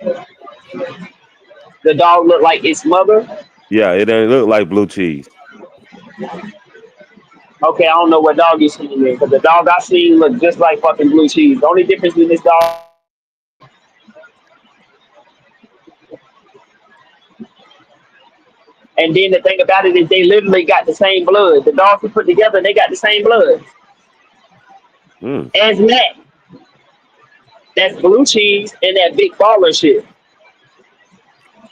The dog looked like its mother. Yeah, it didn't look like blue cheese. Okay, I don't know what dog you seen there, because the dog I seen looked just like fucking blue cheese. The only difference in this dog, and then the thing about it is they literally got the same blood. The dogs we put together, they got the same blood Mm. as Matt. That's blue cheese and that big baller shit.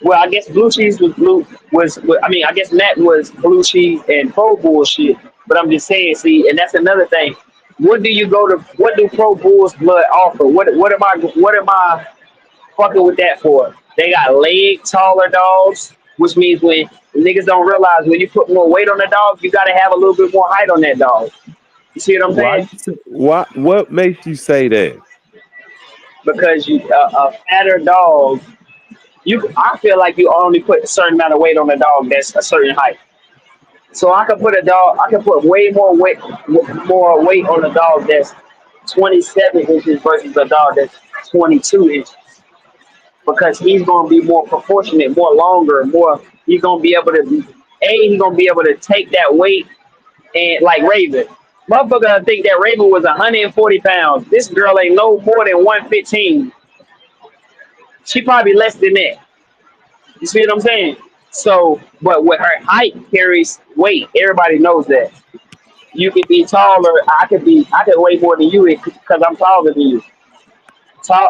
Well, I guess blue cheese was blue I guess Matt was blue cheese and pro bullshit. But I'm just saying, see, and that's another thing. What do you go to? What do Pro Bulls blood offer? What am I fucking with that for? They got leg taller dogs, which means when niggas don't realize when you put more weight on the dog, you gotta have a little bit more height on that dog. You see what I'm Why? saying? Why? What makes you say that? Because a fatter dog, I feel like you only put a certain amount of weight on a dog that's a certain height. So I can put way more weight on a dog that's 27 inches versus a dog that's 22 inches because he's going to be more proportionate, more longer, more. He's going to be able to. He's going to be able to take that weight and like Raven. Motherfucker, think that Raven was 140 pounds. This girl ain't no more than 115. She probably less than that. You see what I'm saying? So, but with her height carries weight. Everybody knows that. You could be taller. I could weigh more than you because I'm taller than you.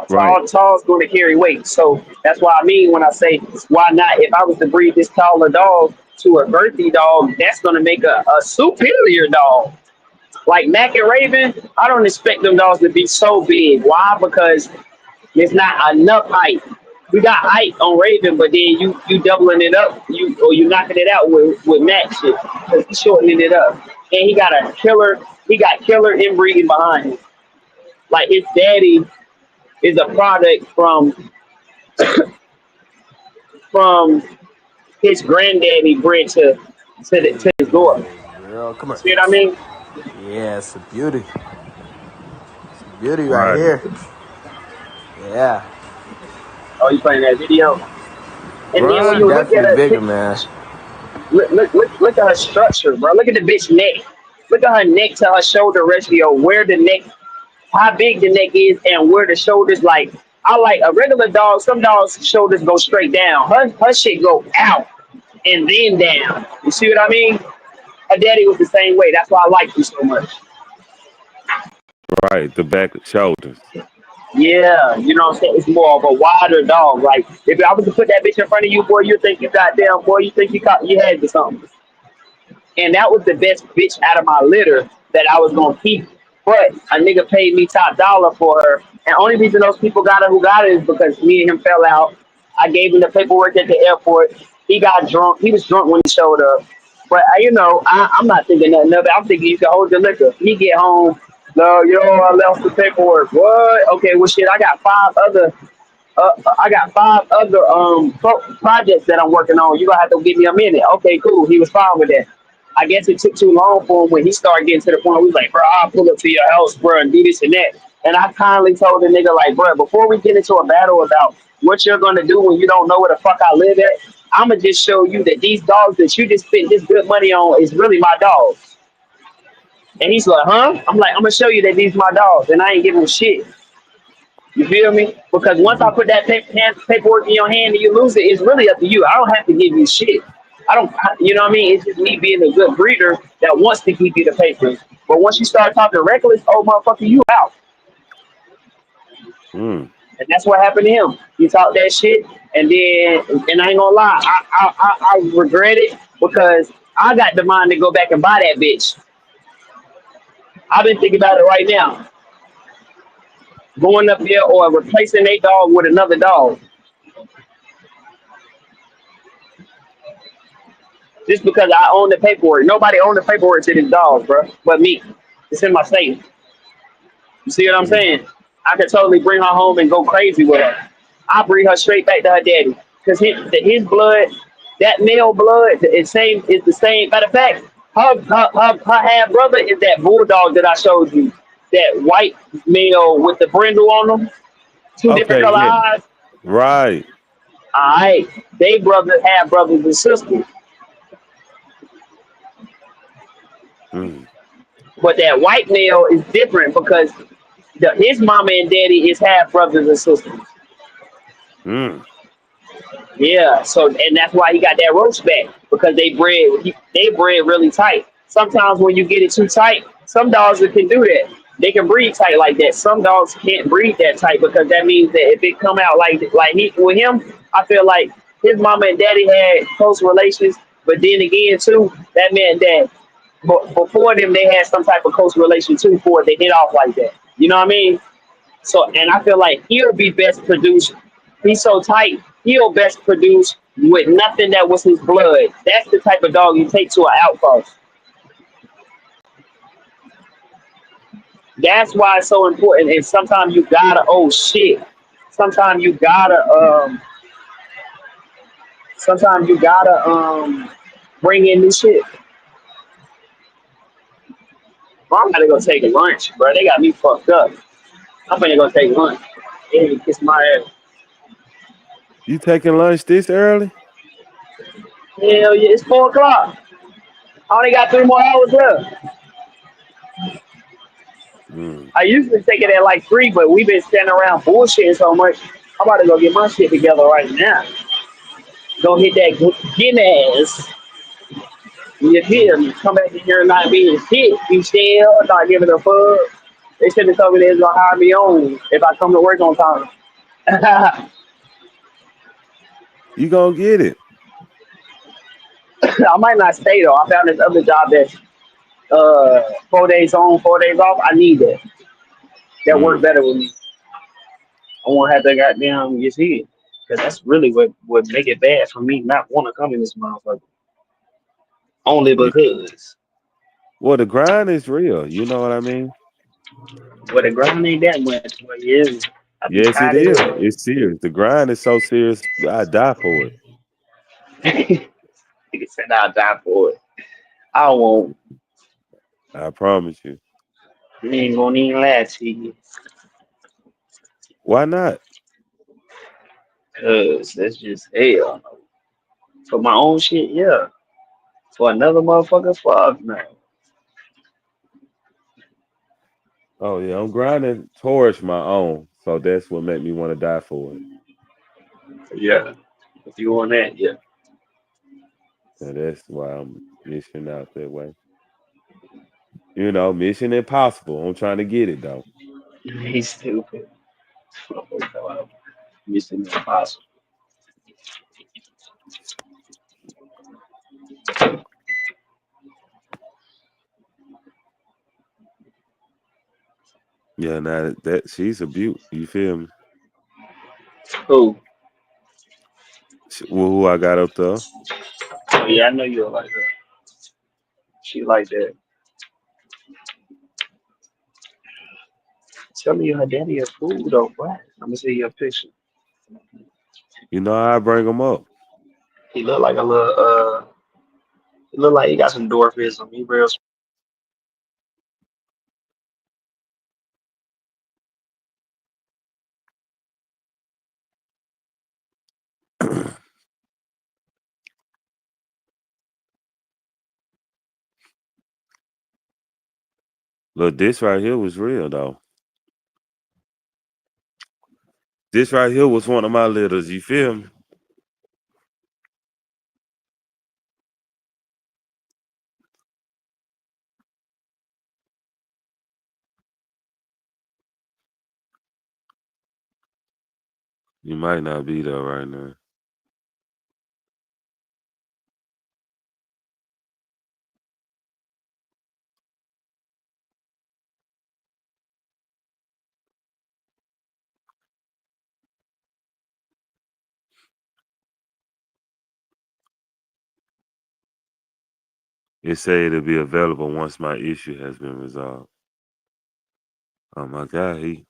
Right. Tall is going to carry weight. So that's what I mean when I say why not? If I was to breed this taller dog to a girthy dog, that's going to make a superior dog. Like Mac and Raven, I don't expect them dogs to be so big. Why? Because there's not enough height. We got height on Raven, but then you doubling it up, you knocking it out with Mac shit, because he's shortening it up. And he got killer inbreeding behind him. Like his daddy is a product from his granddaddy bred to his daughter. Girl, come here. See what I mean? Yeah, it's a beauty. It's a beauty right Right. here. Yeah. Oh, you playing that video? And then when She Right. you look at definitely bigger, her, man. look at her structure, bro. Look at the bitch neck. Look at her neck to her shoulder ratio. Where the neck, how big the neck is, and where the shoulders. Like I like a regular dog. Some dogs' shoulders go straight down. Her shit go out and then down. You see what I mean? Her daddy was the same way. That's why I like you so much. Right. The back shoulders. Yeah, you know what I'm saying? It's more of a wider dog. Like if I was to put that bitch in front of you, boy, you think you goddamn boy, you think you had to something. And that was the best bitch out of my litter that I was gonna keep. But a nigga paid me top dollar for her, and only reason those people got her who got her is because me and him fell out. I gave him the paperwork at the airport. He got drunk. He was drunk when he showed up. But I'm not thinking nothing of it. I'm thinking you can hold your liquor. He get home. No, I left the paperwork. What? Okay, well, shit. I got five other projects that I'm working on. You gonna have to give me a minute. Okay, cool. He was fine with that. I guess it took too long for him when he started getting to the point where he was like, bro, I'll pull up to your house, bro, and do this and that. And I kindly told the nigga, like, bro, before we get into a battle about what you're gonna do when you don't know where the fuck I live at, I'ma just show you that these dogs that you just spent this good money on is really my dogs. And he's like, huh? I'm like, I'm gonna show you that these my dogs, and I ain't giving shit. You feel me? Because once I put that paperwork in your hand and you lose it, it's really up to you. I don't have to give you shit. You know what I mean? It's just me being a good breeder that wants to keep you the papers. But once you start talking reckless, oh motherfucker, you out. Mm. And that's what happened to him. He talked that shit, and I ain't gonna lie, I regret it because I got the mind to go back and buy that bitch. I've been thinking about it right now, going up there or replacing a dog with another dog. Just because I own the paperwork. Nobody owned the paperwork to this dog, bro, but me. It's in my state. You see what I'm Mm. saying? I could totally bring her home and go crazy with her. I bring her straight back to her daddy because his blood, that male blood, is the same. Matter of fact, her half brother is that bulldog that I showed you, that white male with the brindle on them, two different Okay. color Yeah. eyes. Right. All right, they brothers have brothers and sisters. Mm. But that white male is different because his mama and daddy is half brothers and sisters. Mm. Yeah, so and that's why he got that roast back because they bred really tight. Sometimes when you get it too tight, some dogs that can do that. They can breed tight like that. Some dogs can't breed that tight because that means that if it come out like he with him, I feel like his mama and daddy had close relations. But then again, too, that meant that But before them, they had some type of close relation too before they hit off like that. You know what I mean? So, and I feel like he'll be best produced. He's so tight. He'll best produce with nothing that was his blood. That's the type of dog you take to an outpost. That's why it's so important. And sometimes you gotta, oh shit. Sometimes you gotta, sometimes you gotta bring in new shit. Bro, I'm gonna go take lunch, bro. They got me fucked up. I'm gonna go take lunch. Yeah, kiss my ass. You taking lunch this early? Hell yeah, it's 4 o'clock. I only got 3 more hours left. Mm. I usually take it at like 3, but we've been standing around bullshitting so much. I'm about to go get my shit together right now. Go hit that Guinness. You feel me? Come back in here and not being shit. Be still, not giving a fuck. They should have told me they was gonna hire me on if I come to work on time. You gonna get it? I might not stay though. I found this other job that's 4 days on, 4 days off. I need that. That work Mm. better with me. I won't have to goddamn get hit. Cause that's really what would make it bad for me not want to come in this motherfucker. Only Yeah. because. Well, the grind is real. You know what I mean? Well, the grind ain't that much. Well, yeah, I be Yes, it tired is. as hell. It's serious. The grind is so serious. I die for it. Nigga said I'll die for it. I won't. I promise you. I ain't gonna even lie to you. Why not? Cause that's just hell. For my own shit, yeah. For another motherfucker, fuck no. Oh yeah, I'm grinding towards my own. So that's what made me want to die for it. Yeah. If you want that, yeah. And that's why I'm missing out that way. You know, mission impossible. I'm trying to get it though. He's stupid. Mission impossible. Yeah, now that she's a beaut. You feel me? Who? Who I got up there? Oh yeah, I know you like her. She like that. Tell me her daddy a fool though, what? Let me see your picture. You know I bring them up. He look like a little he look like he got some dwarfism. He real Look, this right here was real though. This right here was one of my litters. You feel me? You might not be there right now. It say it'll be available once my issue has been resolved. Oh my God, he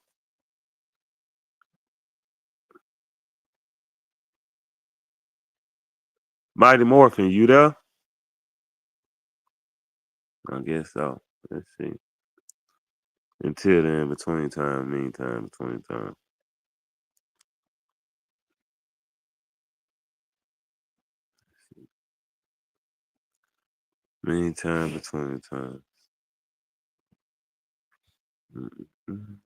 Mighty Morphin, you there? I guess so. Let's see. Until then, between time, meantime, between time. Meantime, between time. Mm-mm.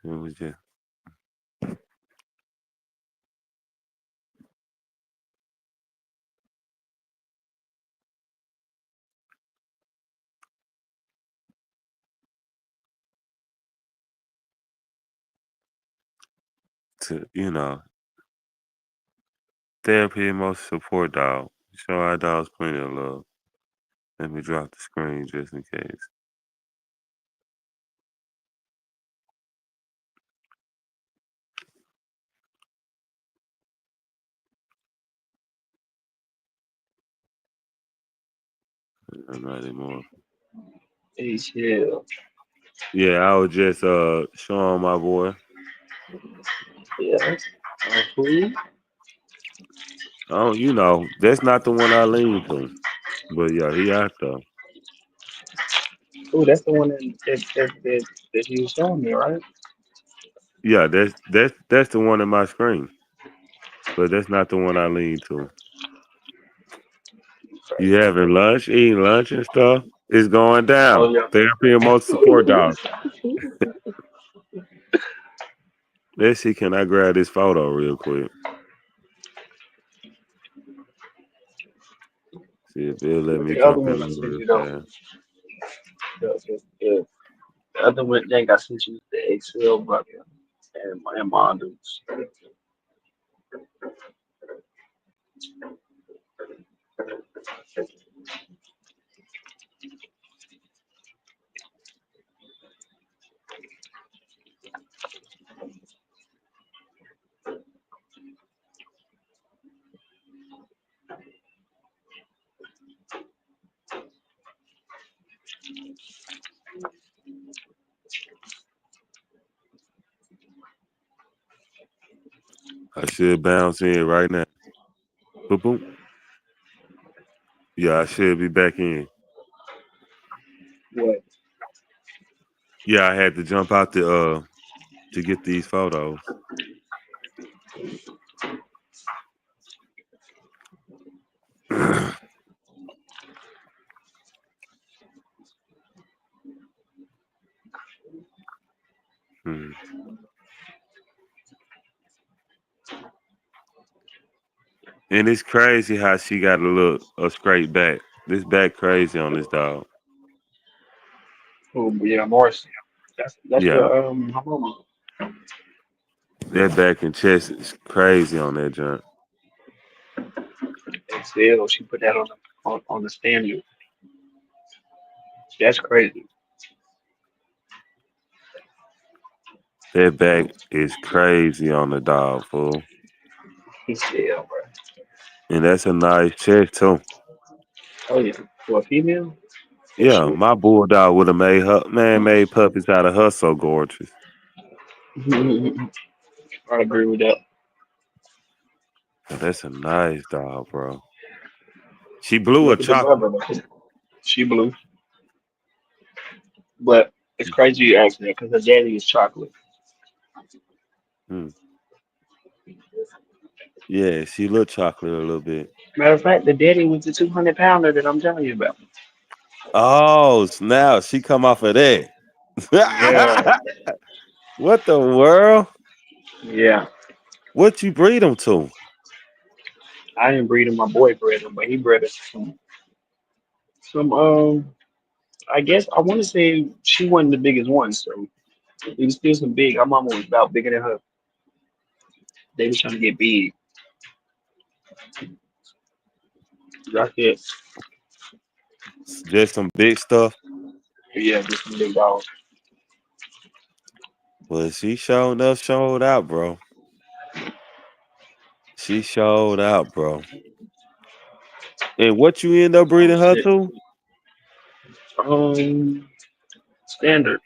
It was just to, therapy, emotional support dog. Show our dogs plenty of love. Let me drop the screen just in case. Not anymore. Hey, chill. Yeah, I was just showing my boy. Yeah. Cool. Oh, that's not the one I lean to. But yeah, he out there. Oh, that's the one that you was showing me, right? Yeah, that's the one in my screen. But that's not the one I lean to. You having lunch, eating lunch and stuff? It's going Oh down. yeah. Therapy and emotional support dog. Let's see, can I grab this photo real quick? See if it'll let But me the other jump in one I there sent real you though, fast. the other one thing I sent you the Excel bucket and modules. I should bounce in right now. Boom, boom. Yeah, I should be back in. What? Yeah, I had to jump out to get these photos. Hmm. And it's crazy how she got a straight back. This back crazy on this dog. Oh yeah, Morris. That's Yeah, your my mama. that back and chest is crazy on that junk. Excel. She put that on the standard. That's crazy. That back is crazy on the dog, fool. Excel, bro. And that's a nice chest too. Oh yeah, for a female, for Yeah, sure. my bulldog would have made puppies out of her so gorgeous. I agree with that. That's a nice dog, bro. She blue or Look at the chocolate? mother. Though. She blue, but it's crazy you ask that because her daddy is chocolate. Hmm. Yeah, she look chocolate a little bit. Matter of fact, the daddy was the 200 pounder that I'm telling you about. Oh, snap. She come off of that. Yeah, What the world? yeah. What you breed them to? I didn't breed him. My boy bred him, but he bred us some. I guess I want to say she wasn't the biggest one, so it was still some big. Our mama was about bigger than her. They was trying to get big. That's it. Just some big stuff. Yeah, just some big dogs. Well, she showed out, bro. She showed out, bro. And what you end up Oh breeding her shit. to? Standard.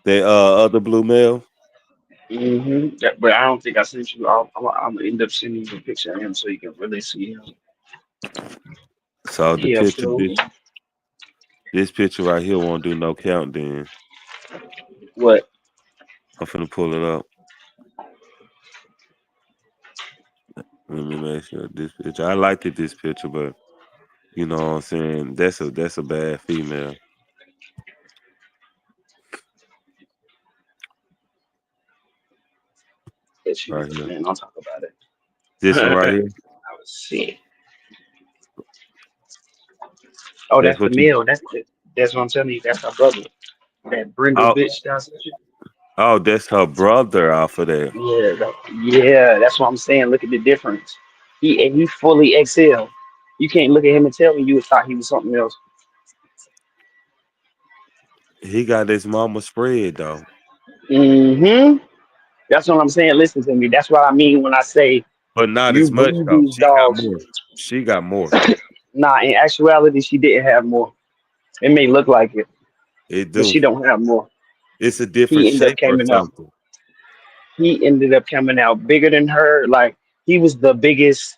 The other blue male. Yeah, but I don't think I sent you. I'm gonna end up sending you a picture of him so you can really see him. So the Yeah, picture, so this picture right here won't do no count. Then what? I'm finna pull it up. Let me make sure this picture. I liked it this picture, but you know what I'm saying. That's a bad female. that shit. Right here. Man, don't talk about it. This one right I here. was sick. Oh, That's that's the what you. meal. That's what I'm telling you. That's my brother. That Brindle Oh, bitch. That's oh, that's her brother off of there. yeah. That's what I'm saying. Look at the difference. He fully excel. You can't look at him and tell me you would thought he was something else. He got his mama spread though, Hmm. That's what I'm saying. Listen to me. That's what I mean when I say but not you as much breed though. these She got dogs. more. She got more. Nah, in actuality, she didn't have more. It may look like it, It but do. she don't have more. It's a different He ended up shape or coming out. something. He ended up coming out bigger than her. Like he was the biggest.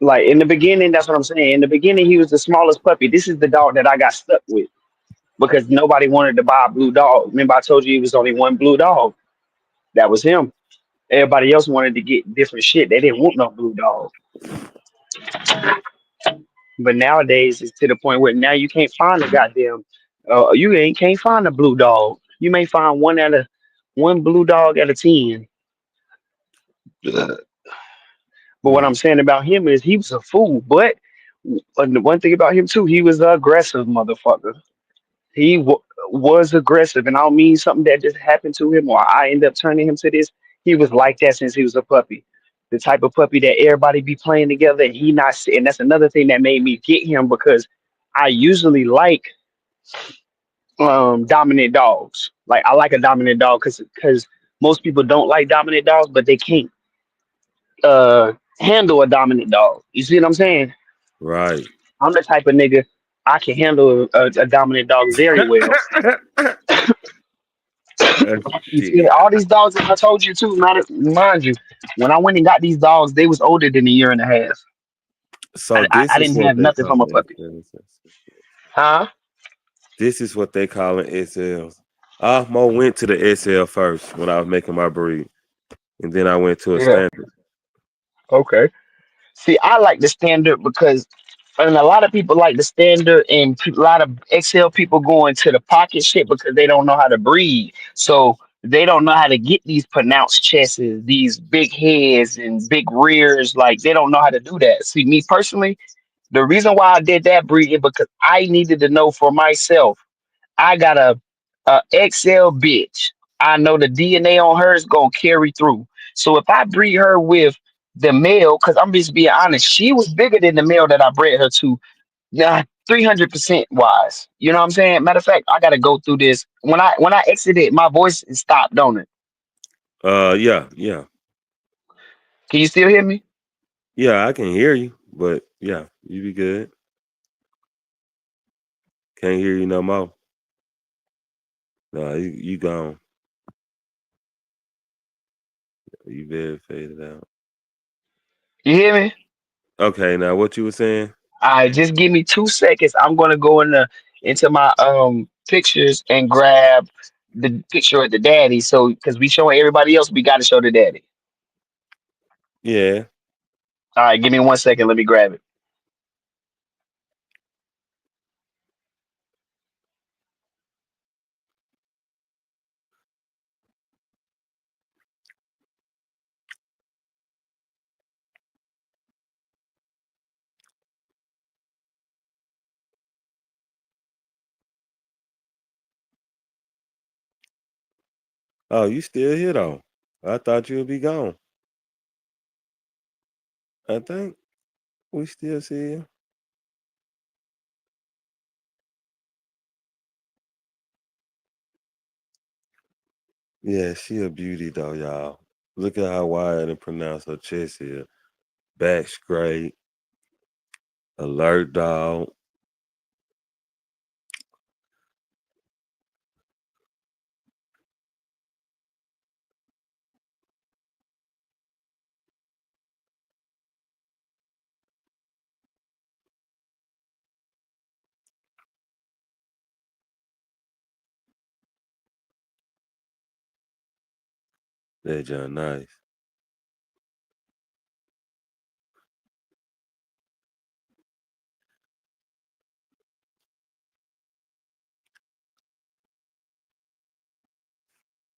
Like in the beginning, that's what I'm saying. In the beginning, he was the smallest puppy. This is the dog that I got stuck with because nobody wanted to buy a blue dog. Remember, I told you it was only one blue dog. That was him. Everybody else wanted to get different shit. They didn't want no blue dog. But nowadays, it's to the point where now you can't find a goddamn. You ain't can't find a blue dog. You may find one blue dog out of 10. But what Mm. I'm saying about him is he was a fool. But the one thing about him too, he was an aggressive motherfucker. He was aggressive, and I don't mean something that just happened to him or I end up turning him to this. He was like that since he was a puppy. The type of puppy that everybody be playing together, and he not. And that's another thing that made me get him because I usually like dominant dogs. Like I like a dominant dog because most people don't like dominant dogs, but they can't handle a dominant dog. You see what I'm saying? Right. I'm the type of nigga I can handle a dominant dog very well. You see, Shit. all these dogs that I told you too, mind you, when I went and got these dogs, they was older than a year and a half. So this I is didn't what have they nothing call from a it. puppy. Huh? This is what they call it SLs. I more went to the SL first when I was making my breed, and then I went to a Yeah. standard. Okay. See, I like the standard because, and a lot of people like the standard, and a lot of XL people go into the pocket shit because they don't know how to breathe. So they don't know how to get these pronounced chests, these big heads and big rears. Like they don't know how to do that. See, me personally, the reason why I did that breed is because I needed to know for myself. I got a XL bitch. I know the DNA on her is gonna carry through. So if I breed her with the male, because I'm just being honest, she was bigger than the male that I bred her to. Yeah, 300% wise. You know what I'm saying? Matter of fact, I gotta go through this. When I exited, my voice stopped, don't it? Yeah, yeah, Can you still hear me? yeah. I can hear you, but yeah, you be good. Can't hear you no more. No, you gone. You very faded out. You hear me? Okay, now what you were saying? All right, just give me 2 seconds. I'm gonna go into my pictures and grab the picture of the daddy. So because we showing everybody else, we gotta show the daddy. Yeah. All right, give me 1 second. Let me grab it. Oh, you still here though? I thought you'd be gone. I think we still see you. Yeah, she a beauty though, y'all. Look at how wide and pronounced her chest is. Back straight, alert dog. That John nice.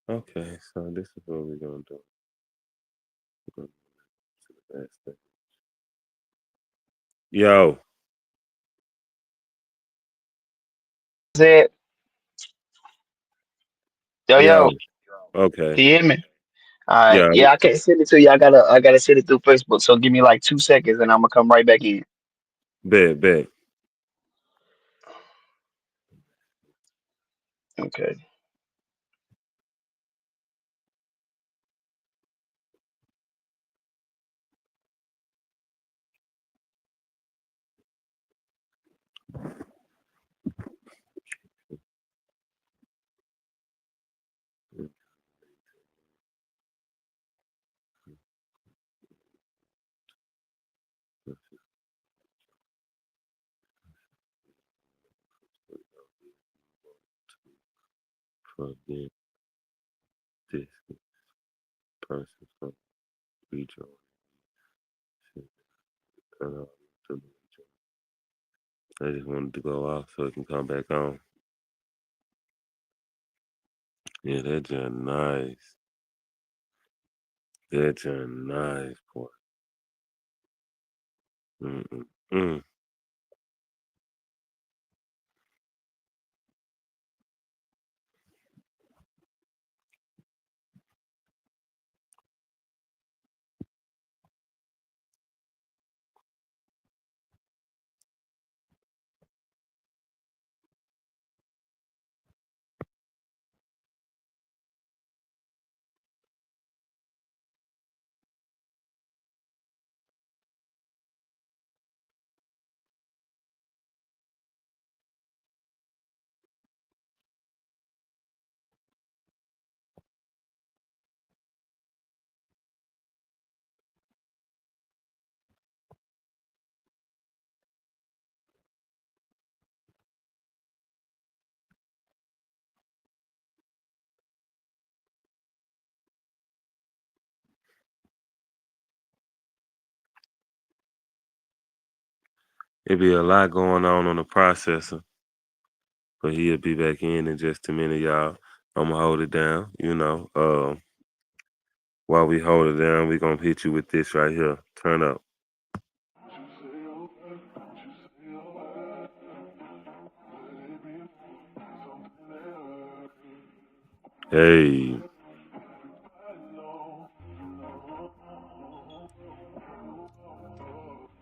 Okay, so this is what we're gonna do. Yo. Said, yo, Yo. yo, Okay. can you hear me? All right. Yeah. Yeah, I can't send it to you. I gotta send it through Facebook. So give me like 2 seconds and I'm gonna come right back in. Bet. Okay. Forget this person from rejoin. I just wanted to go off so it can come back on. Yeah, that's just nice. That's just nice, boy. Mm. It be a lot going on the processor, but he'll be back in just a minute, y'all. I'm gonna hold it down, while we hold it down, we gonna hit you with this right here. Turn up. Hey.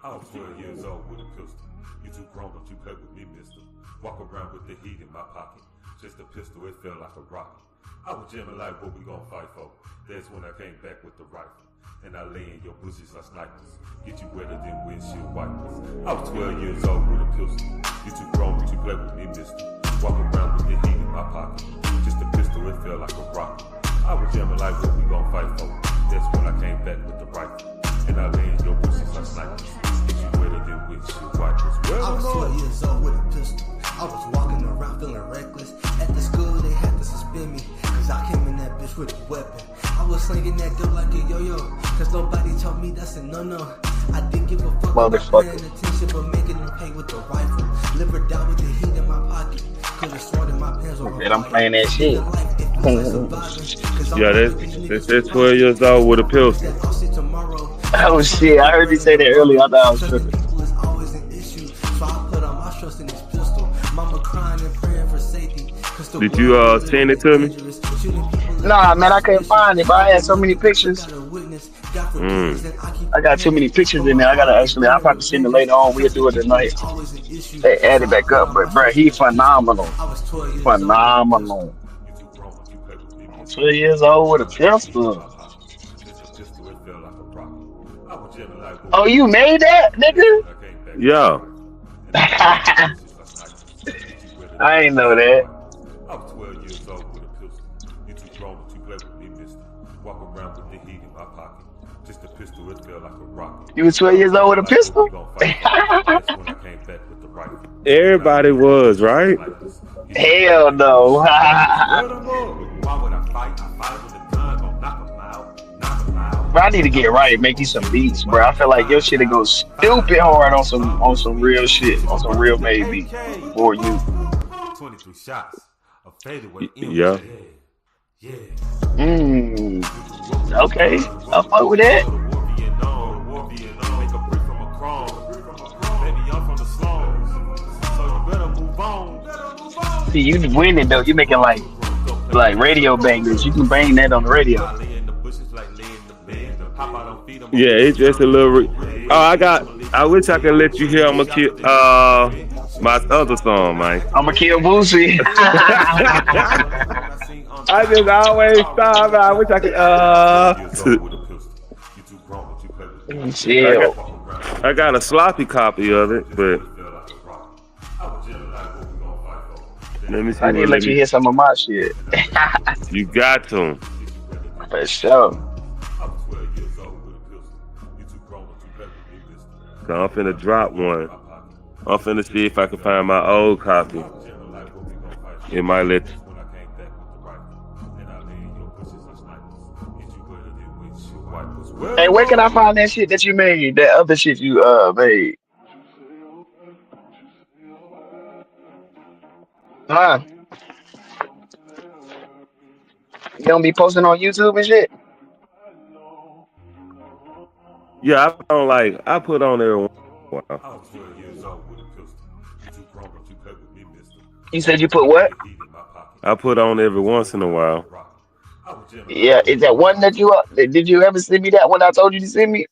I was 12 years old with a pistol. You too grown, don't you play with me, mister. Walk around with the heat in my pocket. Just a pistol, it felt like a rocket. I was jamming like what we gon' fight for. That's when I came back with the rifle. And I lay in your bushes like snipers. Get you wetter than windshield wipers. I was 12 years old with a pistol. You too grown, don't you play with me, mister. Walk around with the heat in my pocket. Just a pistol, it felt like a rocket. I was jamming like what we gon' fight for. That's when I came back with the rifle. And I lay in your bushes like snipers. Get you wetter than windshield wipers. I was 12 years old with a pistol. I was walking around feeling reckless. At the school they had to suspend me, cause I came in that bitch with a weapon. I was slinging that dope like a yo-yo, cause nobody told me that's a no-no. I didn't give a fuck about paying attention, but making them pay with the rifle. Live or die with the heat in my pocket. Could've sworn that my pants were on I'm playing that shit. Yeah, that's 12 years old with a pistol. Oh shit, I heard you say that earlier. I thought I was tripping. People is always an issue, so I put all my trust in this pistol. Mama crying and praying for safety. Did you send it to me? Nah, man, I couldn't find it, but I had so many pictures. I got too many pictures in there. I'll probably send it later on. We'll do it tonight. They add it back up, but bro, he phenomenal. Phenomenal. 12 years old with a pistol. Oh, you made that, nigga? Yeah. I ain't know that. I was 12 years old with a pistol. You too grown, don't you play with me, mister. Walk around with the heat in my pocket. Just a pistol, it felt like a rocket. You was 12 years old with a pistol? That's when I came back with the rifle. Everybody was, right? Hell no. Why would I fight? I fight with a gun, gon' knock him out. Bro, I need to get right and make you some beats, bro. I feel like your shit go stupid hard on some real shit, on some real made beats for you. 23 shots. A fadeaway Yeah. Okay, I'll fuck with that. See, you winning though. You making like radio bangers. You can bang that on the radio. Yeah, it's just a little. I wish I could let you hear. I'm my other song, man. I'ma kill Boosie. I just always stop. I wish I could. Chill. I got a sloppy copy of it, but let me see. I need to let you hear some of my shit. You got to. For sure. So I'm finna drop one. I'm finna see if I can find my old copy. It might let. Hey, where can I find that shit that you made? That other shit you made? Huh? You don't be posting on YouTube and shit? Yeah, I put on there once in a while. You said you put what? I put on every once in a while. Yeah, is that one that you did you ever send me that one I told you to send me?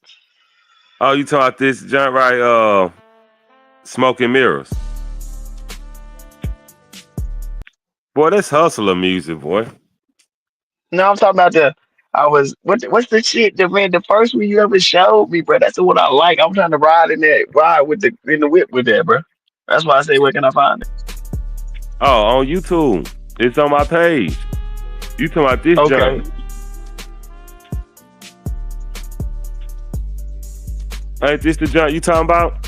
Oh, you talking about this joint right? Smoke and Mirrors. Boy, that's hustler music, boy. No, I'm talking about what's the shit that man the first one you ever showed me, bro? That's the one I like. I'm trying to ride with in the whip with that, bro. That's why I say where can I find it? Oh, on YouTube. It's on my page. You talking about this Okay. joint? Ain't this the joint you talking about?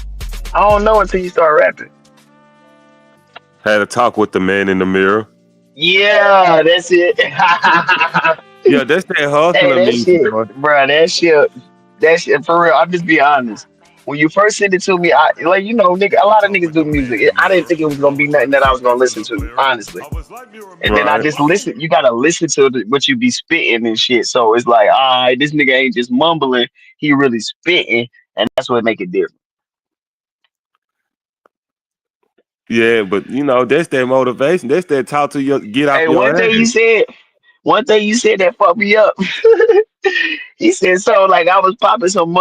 I don't know until you start rapping. Had a talk with the man in the mirror. Yeah, that's it. Yeah, that's that Hey, hustler that music, shit, boy. bro. That shit for real. I'll just be honest. When you first sent it to me, I like nigga. A lot of niggas do music. I didn't think it was gonna be nothing that I was gonna listen to, honestly. And then I Right. just listen. You gotta listen to what you be spitting and shit. So it's like, all right, this nigga ain't just mumbling. He really spitting, and that's what make it different. Yeah, but that's that motivation. That's that talk to your get off Hey, your ass. one thing you said that fucked me up. He said so like I was popping some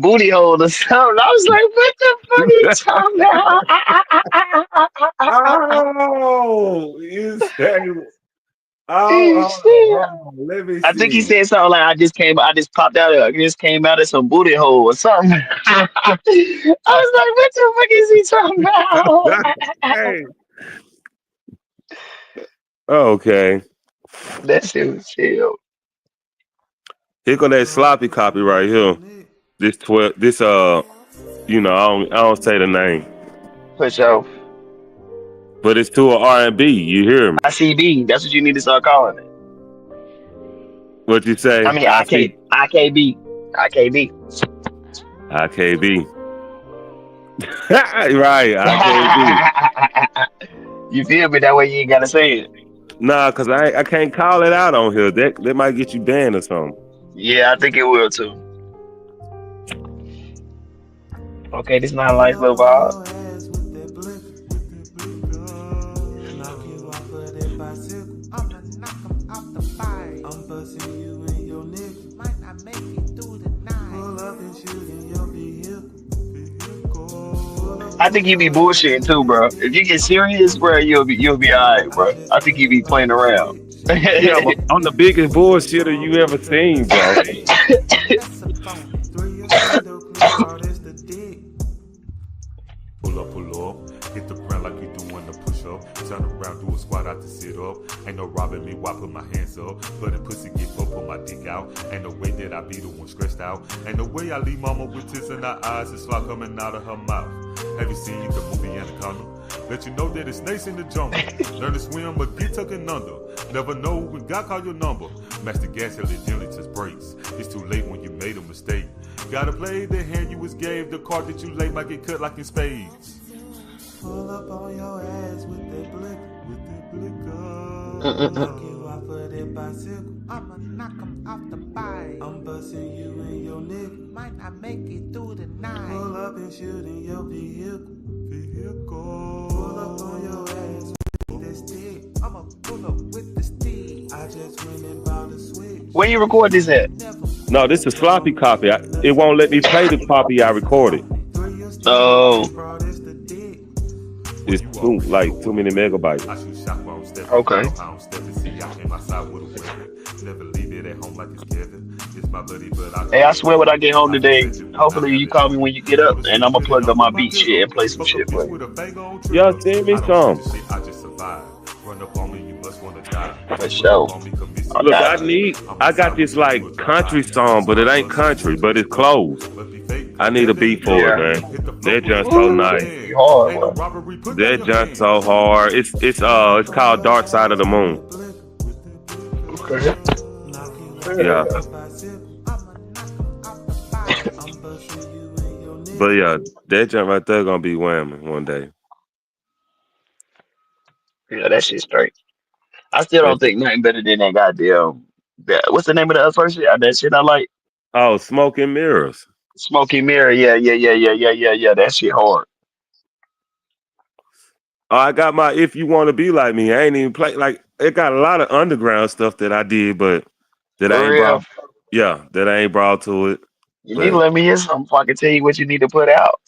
booty hole or something. I was like, what the fuck are you talking Oh, you say, about? Shit. let me I think he see. said something like I just popped out I just came out of some booty hole or something. I was like, what the fuck is he talking about? Hey, okay. That shit was chill. Here go that sloppy copy right here. This 12. This I don't say the name, For sure. but it's to an R&B. You hear me? ICB, that's what you need to start calling it. What you I say? mean IKB. IKB. IKB. Right, IKB. You feel me? That way you ain't gotta say it. Nah, cause I can't call it out on here. That might get you banned or something. Yeah, I think it will too. Okay, this not a nice little vibe. I think you be bullshitting too, bro. If you get serious, bro, you'll be alright, bro. I think you be playing around. Yeah, I'm the biggest bullshitter you ever seen, bro. Pull up, hit the ground like you doing the push up. Turn around, do a squat out to sit up. Ain't no robbing me, why put my hands up? But the pussy get full, put my dick out. Ain't no way that I be the one stressed out. Ain't no way I leave mama with tears in her eyes and slop coming out of her mouth. Have you seen the movie Anaconda? Let you know that it's snakes in the jungle. Learn to swim, but get tucking under. Never know when God call your number. Match the gas till it gently just breaks. It's too late when you made a mistake. Gotta play the hand you was gave. The card that you laid might get cut like in spades. Pull up on your ass with that blick, Knock you off over that bicycle. I'ma knock him off the bike. I'm busting you and your nigga. Might not make it through the night. Pull up and shoot in your vehicle. Pull up on your ass with that stick. I'ma pull up with the stick. I just went and bought a switch. Where you record this at? No, this is sloppy copy. It won't let me play the copy I recorded. Oh, It's too many megabytes. I shoot shot while I'm stepping. okay. Know how I'm stepping. See, I came outside with a weapon. Never leave it at home like it's Kevin. It's my buddy, but Hey, I swear when I get home today, hopefully you call me when you get up, and I'm gonna plug up my beat shit and play some shit for you. Yeah, send me some. I just survived. Run up on me, you must wanna die. For sure. Look, I got this like country song, but it ain't country, but it's close. I need a beat for it, man. That just so nice. Hard, boy. That just so hard. It's called Dark Side of the Moon. Okay. Yeah. But yeah, that jump right there gonna be whamming one day. Yeah, that shit straight. I still don't think nothing better than that goddamn. What's the name of the other first shit? That shit I like. Oh, Smoke and Mirrors. Smoky Mirror. Yeah. That shit hard. Oh, I got my If You Want to Be Like Me. I ain't even play like it got a lot of underground stuff that I did, but that I For ain't real. brought. Yeah, that I ain't brought to it. You need to But let me hear something so I can tell you what you need to put out.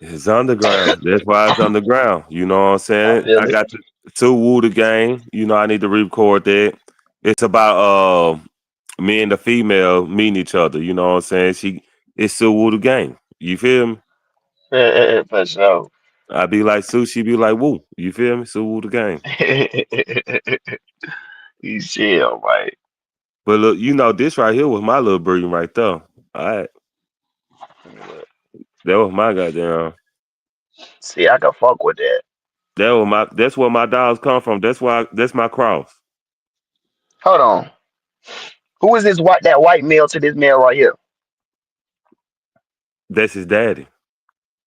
it's underground. That's why it's underground. You know what I'm I saying? feel I it. got to Woo the Game. You know, I need to re-record that. It's about me and the female meeting each other. You know what I'm saying? It's Sue Woo the Game. You feel me? For sure. I be like Sue, she be like Woo. You feel me? Sue Woo the Game. You chill, right? But look, you know, this right here was my little breeding right there. All right. That was my goddamn. See, I can fuck with that. That's where my dogs come from. That's my cross. Hold on. Who is this white that white male to this male right here? That's his daddy.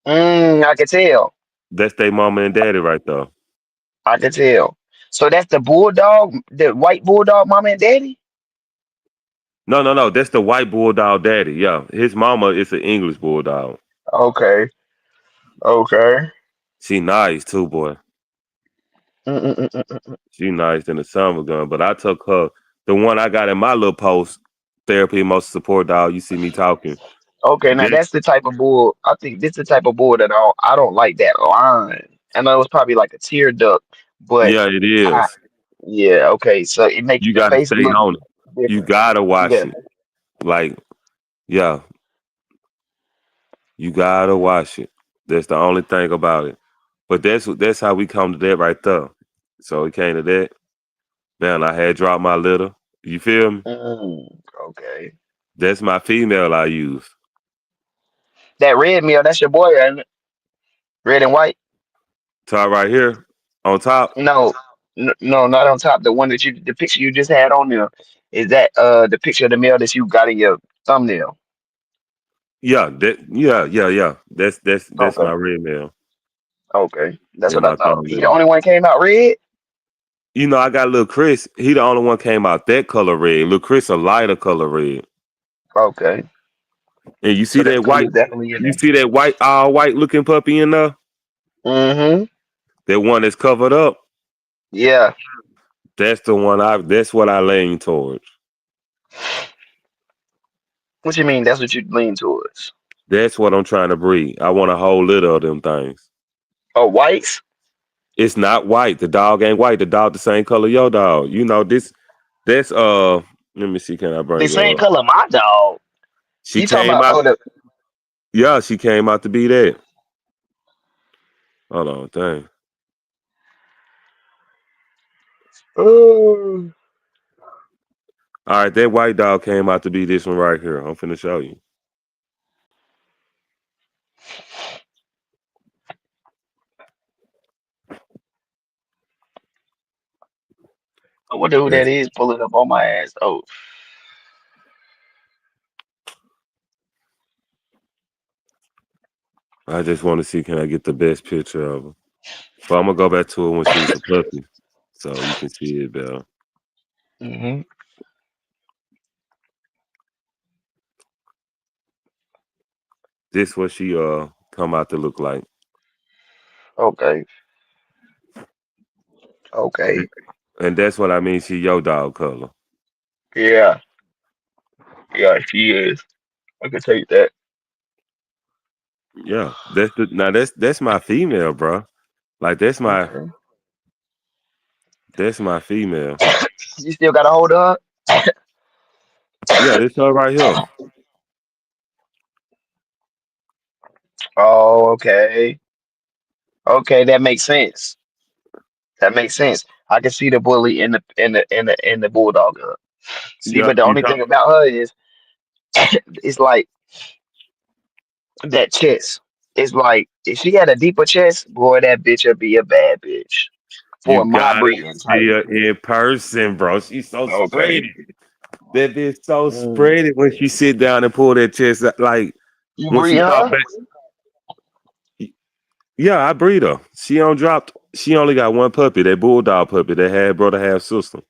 I can tell. That's their mama and daddy right there. I can tell. So that's the bulldog, the white bulldog, mama and daddy. No. That's the white bulldog daddy. Yeah. His mama is an English bulldog. Okay. Okay. She nice too, boy. Mm-mm-mm-mm. She nice in the summer gun. But I took her, the one I got in my little post, Therapy.Emotional.Support.Dog. You see me talking. Okay, now That, that's the type of bull. I think this is the type of bull that I don't like that line. I know it was probably like a tear duct, but yeah, it I is. yeah, okay. So it make You the gotta face stay look on it. You different. gotta watch Yeah. it. Like, yeah, you gotta watch it. That's the only thing about it. But that's how we come to that right there. So it came to that. Man, I had dropped my litter. You feel me? Okay. That's my female I use. That red meal, that's your boy, ain't it? Red and white? Top right here on top. No, no, not on top. The one that the picture you just had on there, is that the picture of the meal that you got in your thumbnail? Yeah. That's my Okay, red male okay, that's in what I my thought. He the thumbnail. only one came out red. You know, I got little Chris. He the only one came out that color red. Little Chris a lighter color red. Okay, And you so see that that color white, is definitely in you there. see that white, all white looking puppy in there? Mm-hmm. That one that's covered up. Yeah. That's what I lean towards. What you mean? That's what you lean towards? That's what I'm trying to breed. I want a whole litter of them things. Oh, whites? It's not white. The dog ain't white. The dog the same color your dog. You know this. That's Let me see. Can I The bring same her up? color my dog. She You talking came about? out. Oh, the. Yeah, she came out to be that. Hold on, dang. Oh, All right, that white dog came out to be this one right here. I'm finna show you. I wonder who that That's, is pulling up on my ass. Oh, I just want to see can I get the best picture of her. But I'm gonna go back to her when she was a puppy. so you can see it better. Hmm. This what she come out to look like. Okay. Okay. And that's what I mean. She your dog color. Yeah. Yeah, she is. I can tell you that. Yeah, that's my female, bro. Like Okay. that's my female. You still got a hold of Yeah, this her right here. her? Oh, okay. Okay, that makes sense. That makes sense. I can see the bully in the bulldog. See, Yeah, but the you only talk. thing about her is it's like that chest. It's like if she had a deeper chest, boy, that bitch would be a bad bitch for You my gotta breeding see type. her in person, bro. She's so Okay. spread. That bitch so Mm. spread it when she sit down and pull that chest out. Like You when breed she talk her? back. Yeah, I breed her. She on dropped. She only got one puppy, that bulldog puppy, that half brother, half sister.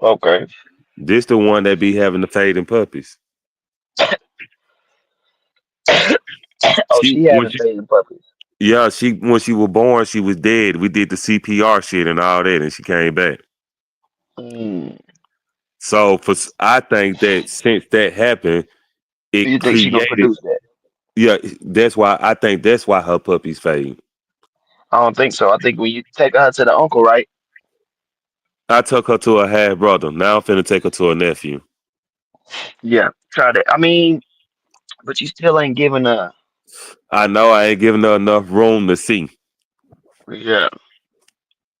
Okay. This the one that be having the fading puppies. Oh, She she when having she fading puppies. yeah, she when she was born, she was dead. We did the CPR shit and all that, and she came back. Mm. So I think that since that happened, it You think she gonna created. produce that? Yeah, that's why I think that's why her puppies fade. I don't think so. I think when you take her to the uncle, right? I took her to a half brother. Now I'm finna take her to a nephew. Yeah, try that. I mean, but you still ain't giving a. I know I ain't giving her enough room to see, Yeah.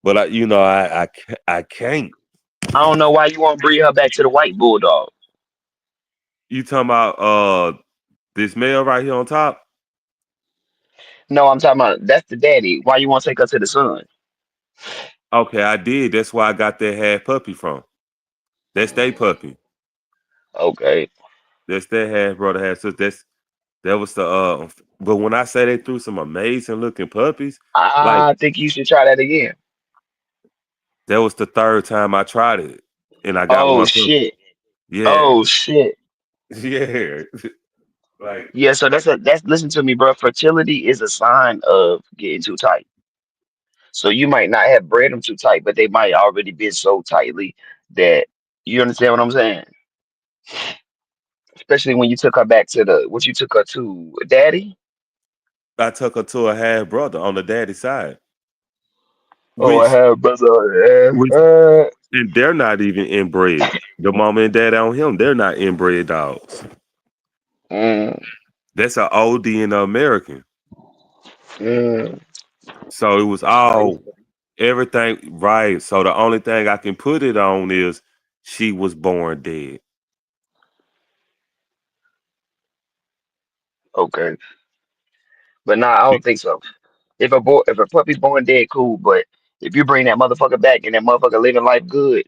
but I can't. I don't know why you want to bring her back to the white bulldog. You talking about this male right here on top? No, I'm talking about that's the daddy. Why you want to take her to the son? Okay, I did. That's where I got that half puppy from. That's they puppy. Okay. That's that half brother, half sister. That was the But when I say they threw some amazing looking puppies, like I think you should try that again. that was the third time I tried it, and I got Oh one puppy. shit. Yeah, Oh shit. yeah. Like Yeah, so that's listen to me, bro. Fertility is a sign of getting too tight. So you might not have bred them too tight, but they might already been so tightly that you understand what I'm saying? Especially when you took her back to the what you took her to, daddy. I took her to a half brother on the daddy side, Oh, I which have brother. which and they're not even inbred. The mama and dad on him, they're not inbred dogs. Mm, That's an OD and an American. mm, So it was that's crazy. all everything right. So the only thing I can put it on is she was born dead. Okay, but nah, I don't think so. If a puppy's born dead, cool. But if you bring that motherfucker back and that motherfucker living life good,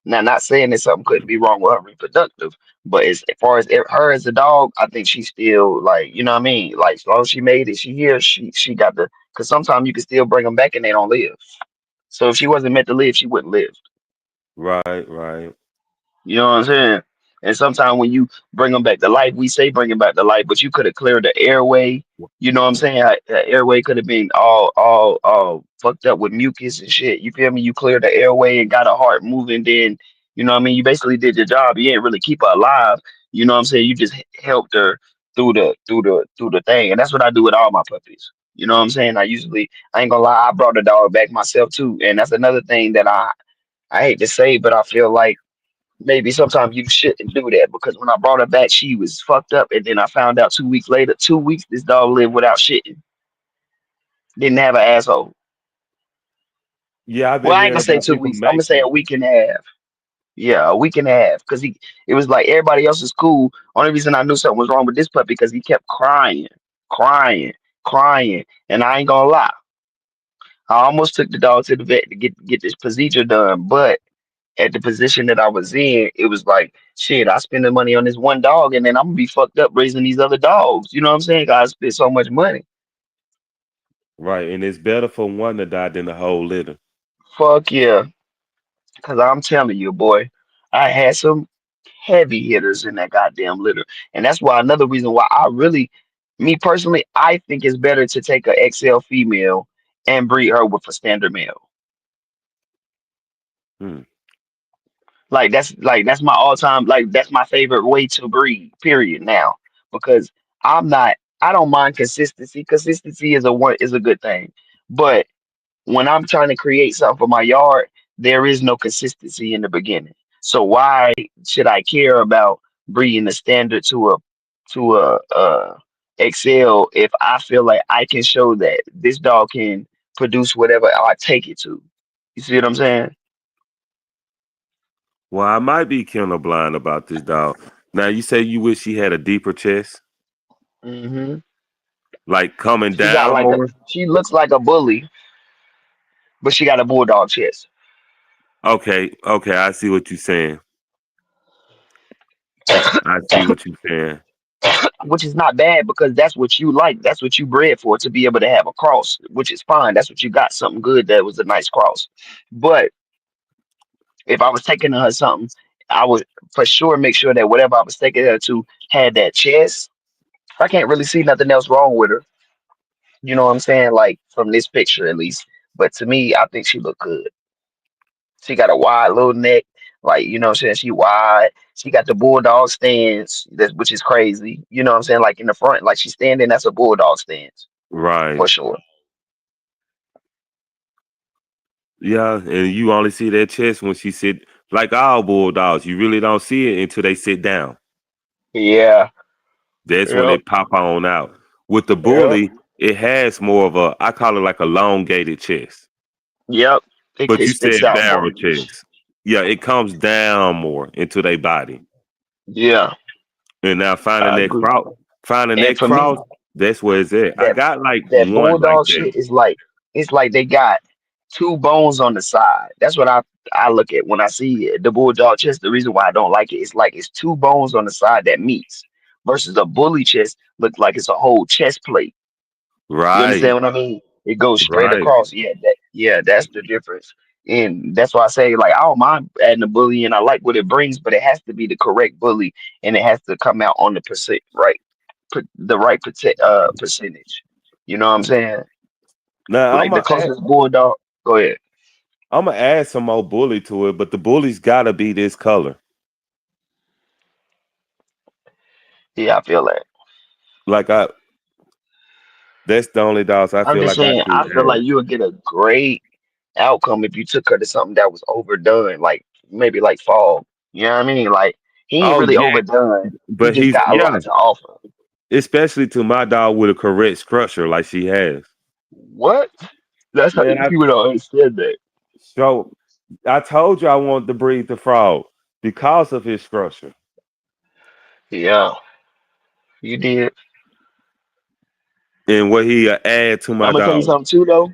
now not saying that something couldn't be wrong with her reproductive, but as far as her as a dog, I think she's still like, you know what I mean. Like as long as she made it, she here, she got the. Because sometimes you can still bring them back and they don't live. So if she wasn't meant to live, she wouldn't live. Right, right. You know what I'm saying? And sometimes when you bring them back to life, we say bring them back to life, but you could have cleared the airway. You know what I'm saying? The airway could have been all fucked up with mucus and shit. You feel me? You cleared the airway and got her heart moving. Then you know what I mean. You basically did your job. You didn't really keep her alive. You know what I'm saying? You just helped her through the thing, and that's what I do with all my puppies. You know what I'm saying? I ain't gonna lie, I brought the dog back myself too, and that's another thing that I hate to say, but I feel like maybe sometimes you shouldn't do that because when I brought her back, she was fucked up, and then I found out 2 weeks later, 2 weeks this dog lived without shitting, didn't have an asshole. Yeah, I've Well, been I ain't hearing gonna say about two people weeks. I'm gonna make say a it. week and a half. Yeah, a week and a half because it was like everybody else is cool. Only reason I knew something was wrong with this puppy because he kept crying, crying, crying, and I ain't gonna lie. I almost took the dog to the vet to get this procedure done, but at the position that I was in, it was like, shit, I spend the money on this one dog and then I'm gonna be fucked up raising these other dogs. You know what I'm saying? I spent so much money. Right, and it's better for one to die than the whole litter. Fuck yeah. Cause I'm telling you, boy, I had some heavy hitters in that goddamn litter. And that's why another reason why me personally, I think it's better to take a XL female and breed her with a standard male. Hmm. Like that's my all time, like that's my favorite way to breed, period now. Because I don't mind consistency. Consistency is a good thing. But when I'm trying to create something for my yard, there is no consistency in the beginning. So why should I care about breeding the standard to a XL if I feel like I can show that this dog can produce whatever I take it to? You see what I'm saying? Well, I might be blind about this dog. Now, you say you wish she had a deeper chest, Hmm. like coming down more. She looks like a bully, but she got a bulldog chest, Okay, okay, I see what you're saying. I see what you're saying. which is not bad because that's what you like. That's what you bred for, to be able to have a cross, which is fine. That's what you got, something good that was a nice cross. But if I was taking her something, I would for sure make sure that whatever I was taking her to had that chest. I can't really see nothing else wrong with her. You know what I'm saying? Like from this picture at least. But to me, I think she looked good. She got a wide little neck, like you know what I'm saying. She wide. She got the bulldog stance, which is crazy. You know what I'm saying? Like in the front, like she's standing. That's a bulldog stance Right. for sure. Yeah, and you only see that chest when she sit like all bulldogs. You really don't see it until they sit down. Yeah. That's when Yep. it pop on out. With the Yep. bully, it has more of a I call it like a elongated chest. Yep. But It you sticks said out more. barrel chest. Yeah, it comes down more into their body. Yeah, And now I agree. finding And that for me, cross, that's where it's at. I that got like that one like bulldog that. shit is like it's like they got two bones on the side. That's what I look at when I see it. The bulldog chest. The reason why I don't like it is like it's two bones on the side that meets versus a bully chest looks like it's a whole chest plate. You Right, understand what I mean? It goes straight right. across. Yeah, that's the difference. And that's why I say like I don't mind adding a bully and I like what it brings, but it has to be the correct bully and it has to come out on the the right percentage. You know what I'm saying? Now Like the closest bulldog. Go ahead. I'm gonna add some more bully to it, but the bully's gotta be this color. Yeah, I feel that. Like that's the only dogs I I'm feel just like I saying, should I feel add. like you would get a great outcome if you took her to something that was overdone, like maybe like fall. You know what I mean? Like he ain't Oh really yeah, overdone. He but just got a lot to offer. especially to my dog with a correct structure like she has. What? That's how Man, people don't understand that. so I told you I wanted to breed the frog because of his structure Yeah, you did. and what he add to my I'm gonna tell you dog. something too, though.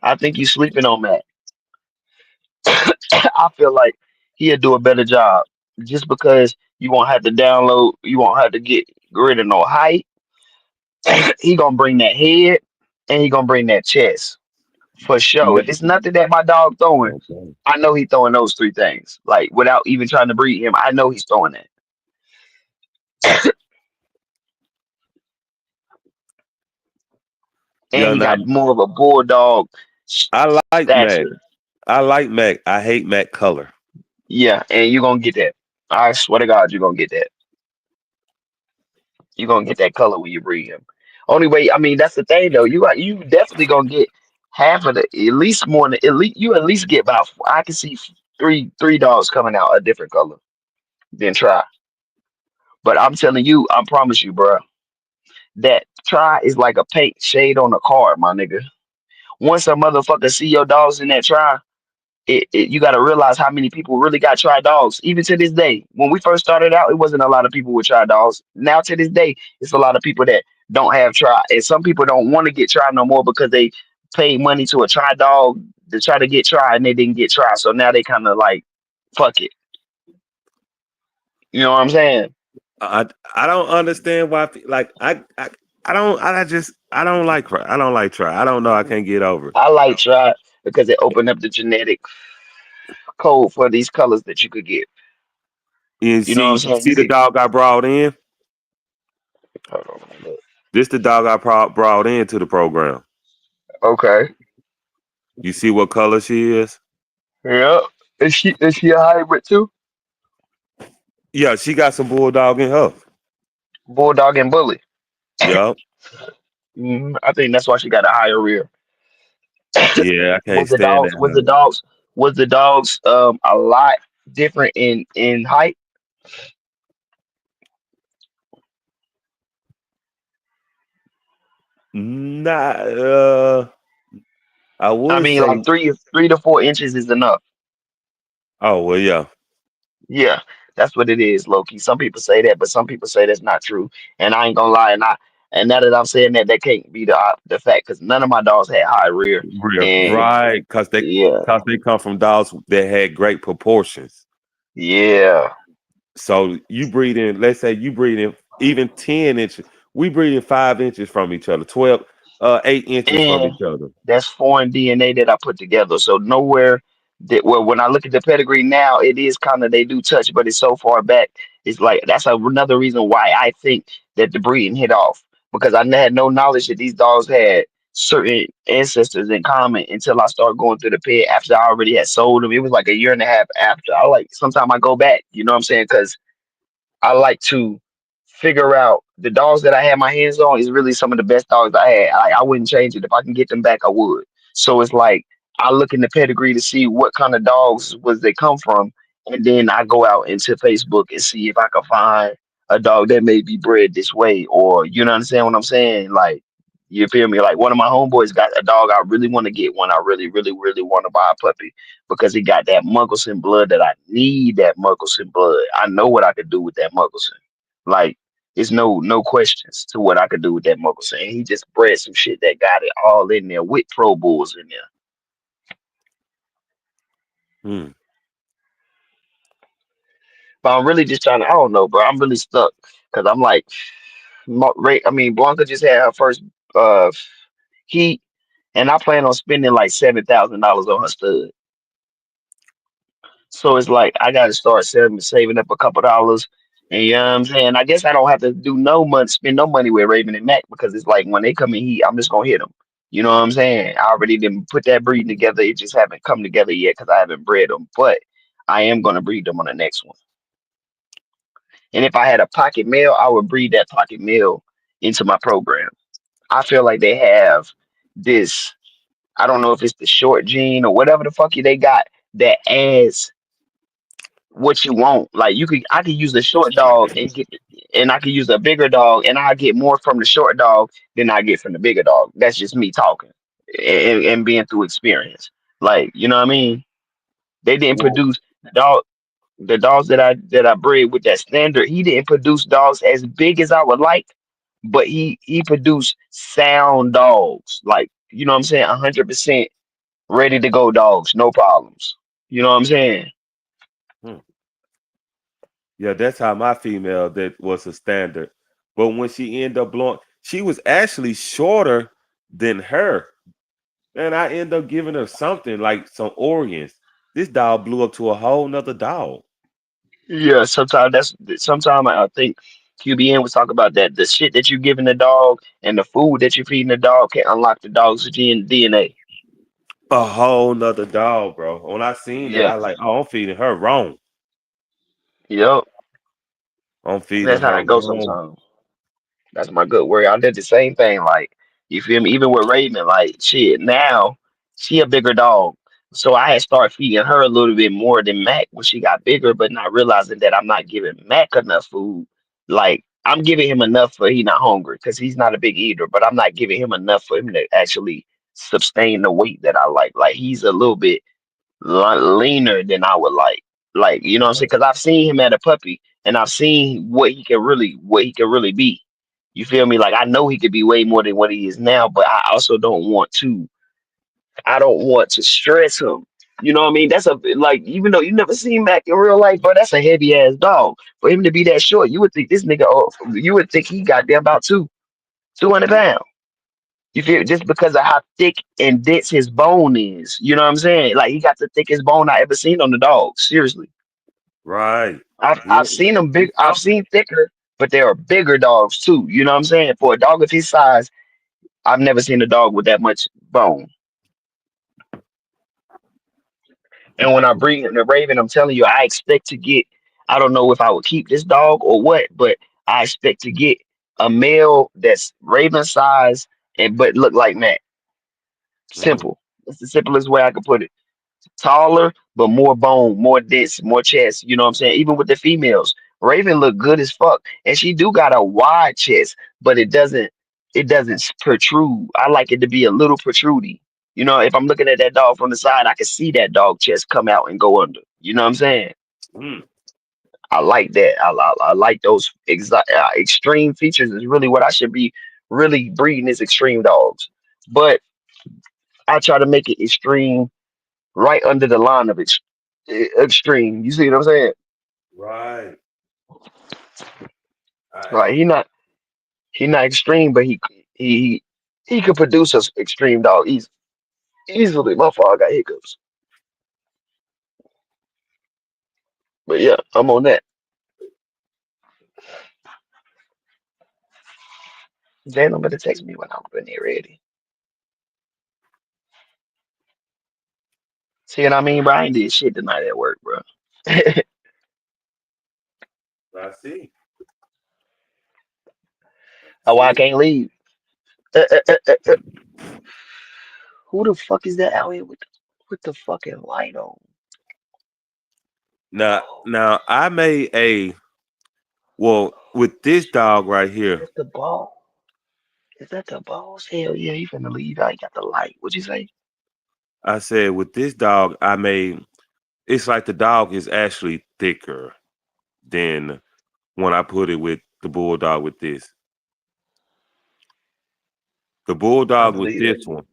I think you sleeping on Matt. I feel like he'll do a better job just because you won't have to download, you won't have to get rid of no height. He gonna bring that head and he gonna bring that chest for sure. If it's nothing that my dog throwing, Okay. I know he throwing those three things. Like without even trying to breed him, I know he's throwing that. And Yeah, he now got more of a bulldog I like Mac. stature. I like Mac. I hate Mac color. Yeah, and you're gonna get that. I swear to God, you're gonna get that. You're gonna get that color when you breed him. Only way, I mean, that's the thing though. You definitely gonna get half of the at least more than at least you at least get about I can see three dogs coming out a different color. Then try. But I'm telling you, I promise you, bro, that try is like a paint shade on a car, my nigga. Once a motherfucker see your dogs in that try, you got to realize how many people really got try dogs. Even to this day, when we first started out, it wasn't a lot of people with try dogs. Now to this day, it's a lot of people that don't have try, and some people don't want to get try no more because they paid money to a try dog to try to get try, and they didn't get try. So now they kind of like fuck it. You know what I'm saying? I I don't understand why like I don't I just I don't like try. I don't like try. I don't know. I can't get over it. I like try. because it opened up the genetic code for these colors that you could get. And You know what I'm see, saying? You see the could dog I brought in. hold on. Look. This the dog I brought into the program. Okay. You see what color she is? Yeah. Is she a hybrid too? Yeah, she got some bulldog in her. Bulldog and bully. Yup. I think that's why she got a higher rear. Yeah, I can't Was the stand dogs? Was the that. dogs? Was the dogs a lot different in height? Nah, I I would mean, say, like 3 to 4 inches is enough. oh well, yeah. Yeah, that's what it is, Loki. Some people say that, but some people say that's not true. And I ain't gonna lie, and now that I'm saying that, that can't be the fact because none of my dogs had high rear. Real, And right? yeah, Cause they come from dogs that had great proportions. yeah, So you breed in, let's say you breed in even 10 inches. We breed in 5 inches from each other, 12, 8 inches from and each other. that's foreign DNA that I put together. So nowhere that well, when I look at the pedigree now, it is kind of they do touch, but it's so far back. It's like that's another reason why I think that the breeding hit off because I had no knowledge that these dogs had certain ancestors in common until I started going through the pit after I already had sold them. It was like a year and a half after. I like sometimes I go back, you know what I'm saying? Because I like to figure out the dogs that I had my hands on is really some of the best dogs I had. I wouldn't change it. If I can get them back, I would. So it's like I look in the pedigree to see what kind of dogs was they come from, and then I go out into Facebook and see if I can find a dog that may be bred this way, or you know understand what I'm saying? Like you feel me? Like one of my homeboys got a dog I really want to get one. I really, really, really want to buy a puppy because he got that Muggelson blood that I need. That Muggelson blood. I know what I could do with that Muggelson. Like, it's no questions to what I could do with that Muggelson. And he just bred some shit that got it all in there with Pro Bulls in there. Hmm. But I'm really just trying to. I don't know, bro. I'm really stuck because I'm like, I mean, Blanca just had her first uh heat, and I plan on spending like $7,000 on her stud. So it's like I gotta start saving up a couple dollars. And you know what I'm saying? I guess I don't have to do no money, spend no money with Raven and Mac because it's like when they come in heat, I'm just gonna hit them. You know what I'm saying? I already didn't put that breeding together. It just haven't come together yet because I haven't bred them. But I am gonna breed them on the next one. And if I had a pocket male, I would breed that pocket male into my program. I feel like they have this. I don't know if it's the short gene or whatever the fuck they got that adds what you want. Like I could use a short dog and I could use a bigger dog, and I get more from the short dog than I get from the bigger dog. That's just me talking and being through experience. Like you know what I mean? They didn't Well, produce the dog. The dogs that I bred with that standard, he didn't produce dogs as big as I would like, but he produced sound dogs. Like you know what I'm saying? 100% ready to go dogs, no problems. You know what I'm saying? hmm. Yeah, that's how my female that was a standard. But when she ended up blowing, she was actually shorter than her. And I ended up giving her something like some Oreos. This dog blew up to a whole nother dog. Yeah, sometimes I think QBN was talking about that. The shit that you giving the dog and the food that you're feeding the dog can unlock the dog's DNA. A whole nother dog, bro. When I seen that, Yeah. I like, oh, I'm feeding her wrong. Yep. I'm feeding That's how her it goes wrong. sometimes. That's my good word. I did the same thing. Like, you feel me? Even with Raven, like, shit, now she a bigger dog. So I had started feeding her a little bit more than Mac when she got bigger, but not realizing that I'm not giving Mac enough food. Like, I'm giving him enough for he not hungry because he's not a big eater, but I'm not giving him enough for him to actually sustain the weight that I like. Like, he's a little bit leaner than I would like. Like, you know what I'm saying? Because I've seen him at a puppy and I've seen what he can really be. You feel me? Like I know he could be way more than what he is now, but I also don't want to stress him. You know what I mean? That's a like even though you never seen Mac in real life, bro, that's a heavy ass dog. For him to be that short, you would think this nigga you would think he got there about 200 pounds. You feel just because of how thick and dense his bone is. You know what I'm saying? Like he got the thickest bone I ever seen on the dog. Seriously. Right. I've seen them He big. I've talking. seen thicker, but there are bigger dogs too. You know what I'm saying? For a dog of his size, I've never seen a dog with that much bone. And when I bring in the Raven, I'm telling you, I expect to get. I don't know if I would keep this dog or what, but I expect to get a male that's Raven size and but look like Matt. Mm. Simple. That's the simplest way I could put it. Taller, but more bone, more dense, more chest. You know what I'm saying? Even with the females, Raven look good as fuck, and she do got a wide chest, but it doesn't protrude. I like it to be a little protruding. You know, if I'm looking at that dog from the side, I can see that dog chest come out and go under. You know what I'm saying? Mm. I like that. I like those extreme features. Is really what I should be really breeding is extreme dogs. But I try to make it extreme right under the line of extreme. You see what I'm saying? Right. I Right. He not extreme, but he he could produce a extreme dog easily. My fault, I got hiccups. But yeah, I'm on that. Dan, I'm gonna text me when I'm when they ready. See what I mean, bro? I ain't did shit tonight at work, bro. I see. I Oh, I see. can't leave. Uh, uh, uh, uh, uh. Who the fuck is that out here with the fucking light on? Now I made a with this dog right here. That's the ball. Is that the balls? Hell yeah, you finna leave. I ain't got the light. What'd you say? I said with this dog, I made it's like the dog is actually thicker than when I put it with the bulldog with this. The I bulldog with believe that. this one.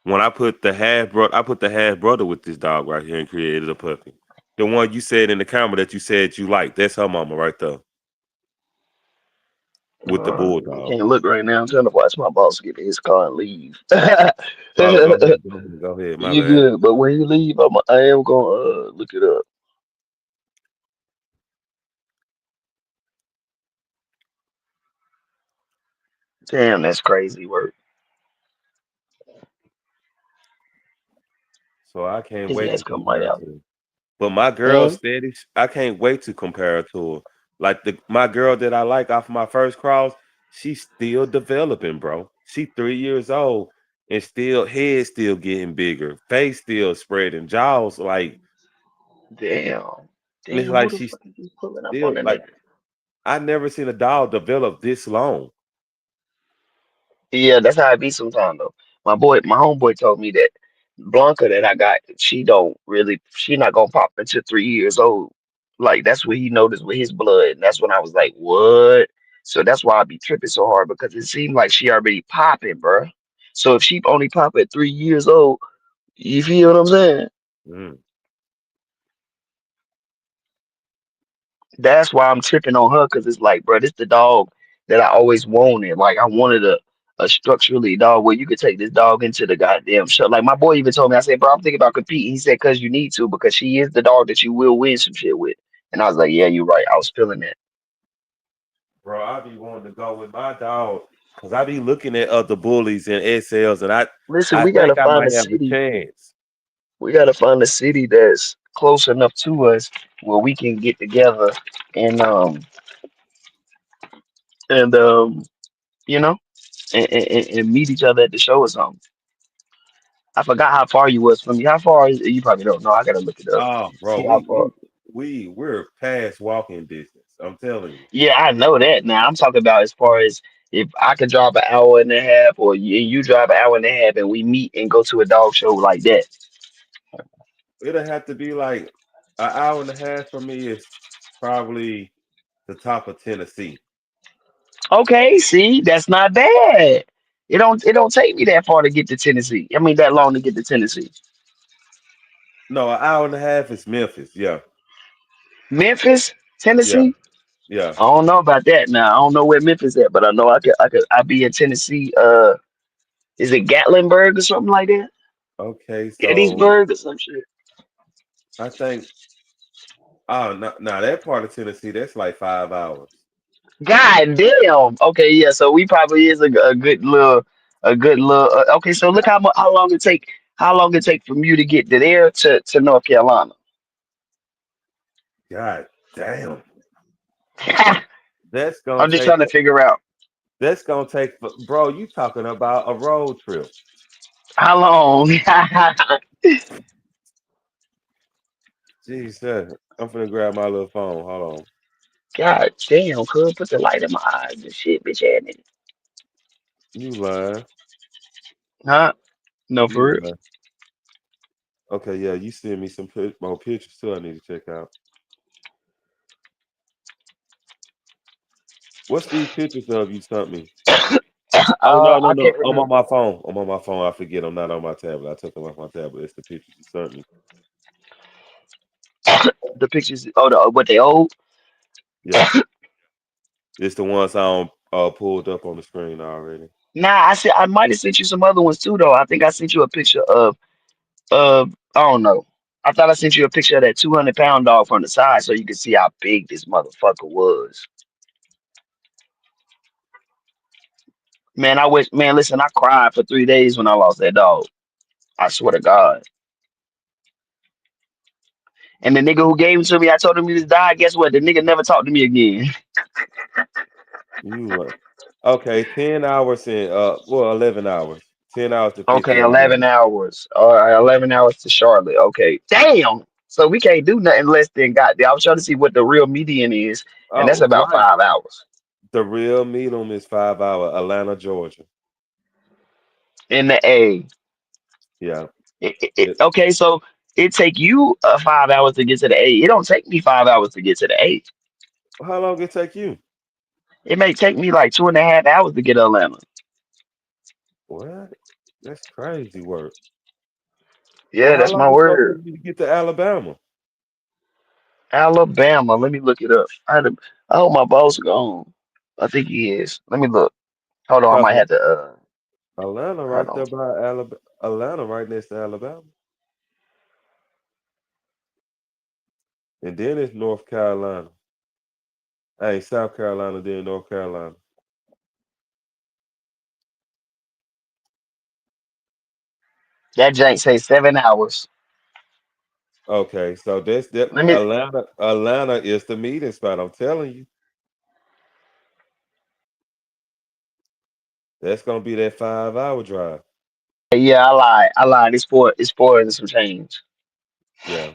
When I put the half brother, I put the half brother with this dog right here and created a puppy. The one you said in the camera that you said you like, that's her mama right there with the I bulldog. can't look right now. I'm trying to watch my boss get in his car and leave. Oh, go ahead, go ahead, go ahead. My You bad. good, but when you leave, I am gonna look it up. Damn, that's crazy work. So I can't His wait ass to come right compare it out. to her. But my girl Hmm? steady, I can't wait to compare her to her. Like my girl that I like off my first cross, she's still developing, bro. She 3 years old and still head still getting bigger, face still spreading, jaws like Damn. it's Damn, who like the she's fuck is just pulling up on still the like nigga? I never seen a dog develop this long. Yeah, that's how it be sometimes though. My homeboy told me that Blanca that I got, she not gonna pop until 3 years old. Like that's what he noticed with his blood. And that's when I was like, what? So that's why I be tripping so hard because it seemed like she already popping, bruh. So if she only pop at 3 years old, you feel what I'm saying? Mm. That's why I'm tripping on her because it's like, bro, this the dog that I always wanted. Like I wanted a structurally dog where you could take this dog into the goddamn show. Like my boy even told me, I said, bro, I'm thinking about competing. He said, cause you need to, because she is the dog that you will win some shit with. And I was like, yeah, you're right. I was feeling that. Bro, I be wanting to go with my dog because I be looking at other bullies and SLs and Listen, I we gotta think I find a might have a city. chance. We gotta find a city that's close enough to us where we can get together and and you know and meet each other at the show or something. I forgot how far you was from me. How far is you probably don't know. I gotta look it up. Oh, bro, See how far. we're past walking distance. I'm telling you. Yeah, I know that now. I'm talking about as far as if I could drive an hour and a half or you drive an hour and a half and we meet and go to a dog show like that. It'll have to be like an hour and a half for me is probably the top of Tennessee. Okay, see, that's not bad. It don't take me that far to get to Tennessee. I mean that long to get to Tennessee. No, an hour and a half is Memphis. Yeah, Memphis, yeah, Tennessee? yeah. I don't know about that now. I don't know where Memphis at, but I know I'd be in Tennessee. Is it Gatlinburg or something like that? Okay, so Gettysburg or some shit. I think oh no, no, that part of Tennessee, that's like 5 hours. God damn. Okay, yeah. So we probably is a good little. Okay, so look how long it take. How long it take from you to get to there to North Carolina? God damn. That's gonna I'm just take trying to figure out bro, you talking about a road trip. how long. Jeez, I'm finna grab my little phone. Hold on. God damn, could put the light in my eyes and shit, bitch ass nigga. You lying. Huh? No, for You real. lying. Okay, yeah, you send me some more pictures too I need to check out. What's these pictures of you sent me? Oh no, no, I no. can't I'm remember on my phone. I'm on my phone. I forget I'm not on my tablet. I took them off my tablet. It's the pictures you sent me. the pictures. Oh, what they old? Yeah. It's the ones I pulled up on the screen already. Nah, I might have sent you some other ones too, though. I think I sent you a picture of I don't know. I thought I sent you a picture of that 200-pound dog from the side so you could see how big this motherfucker was. Man, I wish. Man, listen, I cried for 3 days when I lost that dog. I swear to God. And the nigga who gave him to me, I told him he just died. Guess what? The nigga never talked to me again. You okay, 10 hours and 11 hours. 10 hours to Okay, 58 11 minutes. hours. All right, 11 hours to Charlotte. Okay. Damn. So we can't do nothing less than goddamn. I was trying to see what the real median is, and that's about Right. 5 hours. The real medium is 5 hour, Atlanta, Georgia. In the A. Yeah. It, Okay, so it take you 5 hours to get to the A. It don't take me 5 hours to get to the A. how long it take you? It may take me like 2.5 hours to get to Atlanta. What? That's crazy work. Well, Yeah, how that's long my it's gonna take word. you to get to Alabama? Alabama. Let me look it up. I hope my boss gone. I think he is. Let me look. Hold on. I Cause might have to. Atlanta Hold right on. there by Alabama. Atlanta right next to Alabama, and then it's North Carolina. Hey, South Carolina, then North Carolina. That jank say 7 hours. Okay, so that's that. Let me. Atlanta. Atlanta is the meeting spot. I'm telling you, that's gonna be that 5 hour drive. Yeah, I lied. I lied. It's four and some change. Yeah.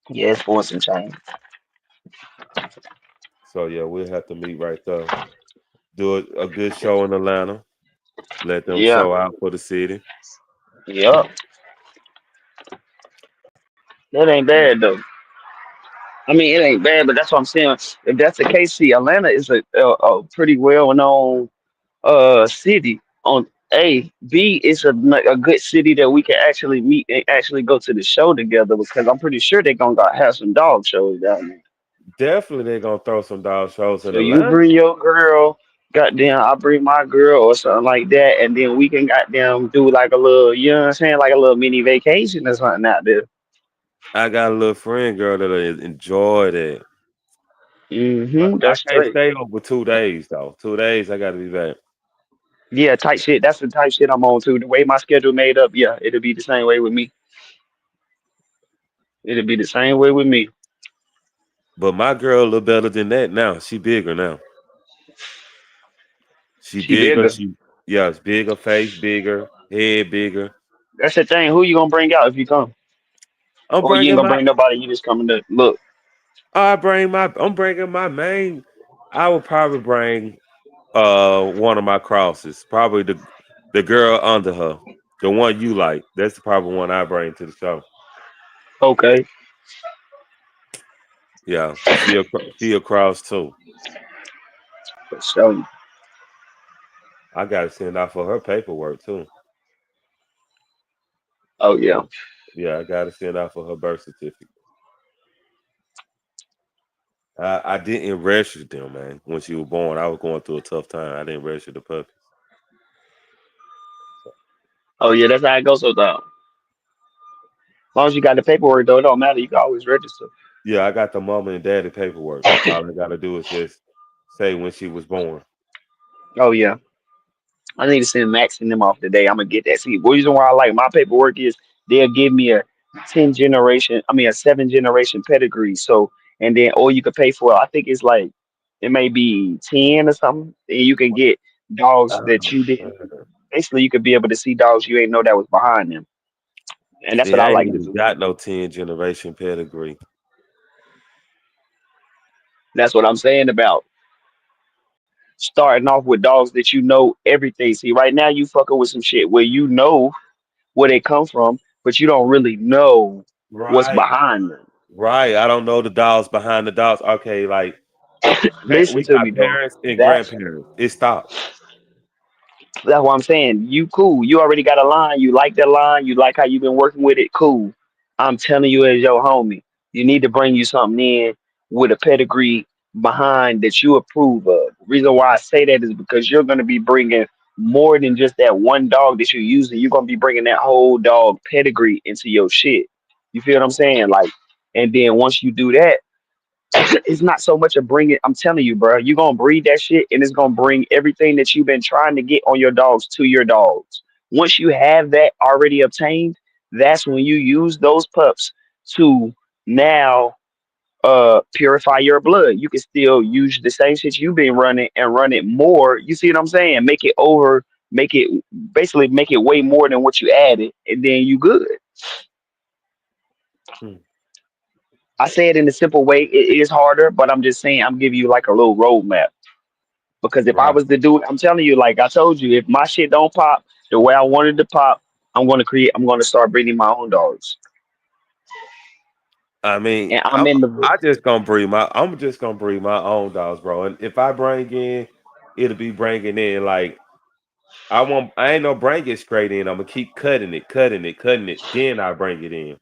Yeah, it's four and some change. So yeah, we'll have to meet right there. Do a good show in Atlanta. Let them Yeah. show out for the city. Yep. That ain't bad though. I mean, it ain't bad, but that's what I'm saying. If that's the case, see, Atlanta is a pretty well known city. On B, it's a good city that we can actually meet and actually go to the show together because I'm pretty sure they're gonna have some dog shows down there. Definitely, they're gonna throw some dog shows in So you Atlanta. bring your girl, goddamn, I bring my girl or something like that, and then we can goddamn do like a little, you know what I'm saying, like a little mini vacation or something out there. I got a little friend girl that'll enjoy that. But I That's can't straight. stay over 2 days though. 2 days, I got to be back. Yeah, tight shit. That's the type shit I'm on too. The way my schedule made up, yeah, it'll be the same way with me. It'll be the same way with me. But my girl a little better than that now. She bigger now. She She bigger. bigger. She yeah, it's bigger, face bigger, head bigger. That's the thing. Who you gonna bring out if you come? I'm Or you ain't bringing gonna my. bring nobody. You just coming to look. I'm bringing my main. I would probably bring one of my crosses. Probably the girl under her, the one you like. That's probably one I bring to the show. Okay. Yeah, she a cross too. For sure. I got to send out for her paperwork too. Oh yeah. For, yeah, I got to send out for her birth certificate. I didn't register them, man. When she was born, I was going through a tough time. I didn't register the puppies. Oh yeah, that's how it goes sometimes. As long as you got the paperwork though, it don't matter. You can always register. Yeah, I got the mama and daddy paperwork. All I gotta do is just say when she was born. Oh yeah. I need to send Max and them off today. I'm gonna get that. See, the reason why I like my paperwork is they'll give me a 10 generation, I mean a 7 generation pedigree. So and then or you could pay for it. I think it's like it may be 10 or something. And you can get dogs that Oh, you didn't. man. Basically, you could be able to see dogs you ain't know that was behind them, and that's See, what I I ain't like to even do. got no 10 generation pedigree. That's what I'm saying about starting off with dogs that you know everything. See, right now you fucking with some shit where you know where they come from, but you don't really know what's Right, behind them. right. I don't know the dogs behind the dogs. Okay, like Listen we to me got though. parents and That's grandparents. It stopped. that's what I'm saying. You cool. You already got a line. You like that line. You like how you've been working with it. Cool. I'm telling you as your homie, you need to bring you something in with a pedigree behind that you approve of. The reason why I say that is because you're going to be bringing more than just that one dog that you're using. You're going to be bringing that whole dog pedigree into your shit. You feel what I'm saying? Like, and then once you do that, it's not so much of bringing. I'm telling you, bro, you're gonna breed that shit, and it's gonna bring everything that you've been trying to get on your dogs to your dogs. Once you have that already obtained, that's when you use those pups to now purify your blood. You can still use the same shit you've been running and run it more. You see what I'm saying? Make it over, make it basically make it way more than what you added, and then you good. Hmm. I say it in a simple way. It is harder, but I'm just saying I'm giving you like a little roadmap. Because if I Right. was to do it, I'm telling you, like I told you, if my shit don't pop the way I wanted to pop, I'm gonna start breeding my own dogs. I mean, And I'm in the I'm just gonna breed my own dogs, bro. And if I bring in, it'll be bringing in like I ain't no bring it straight in. I'm gonna keep cutting it, cutting it, cutting it. Then I bring it in.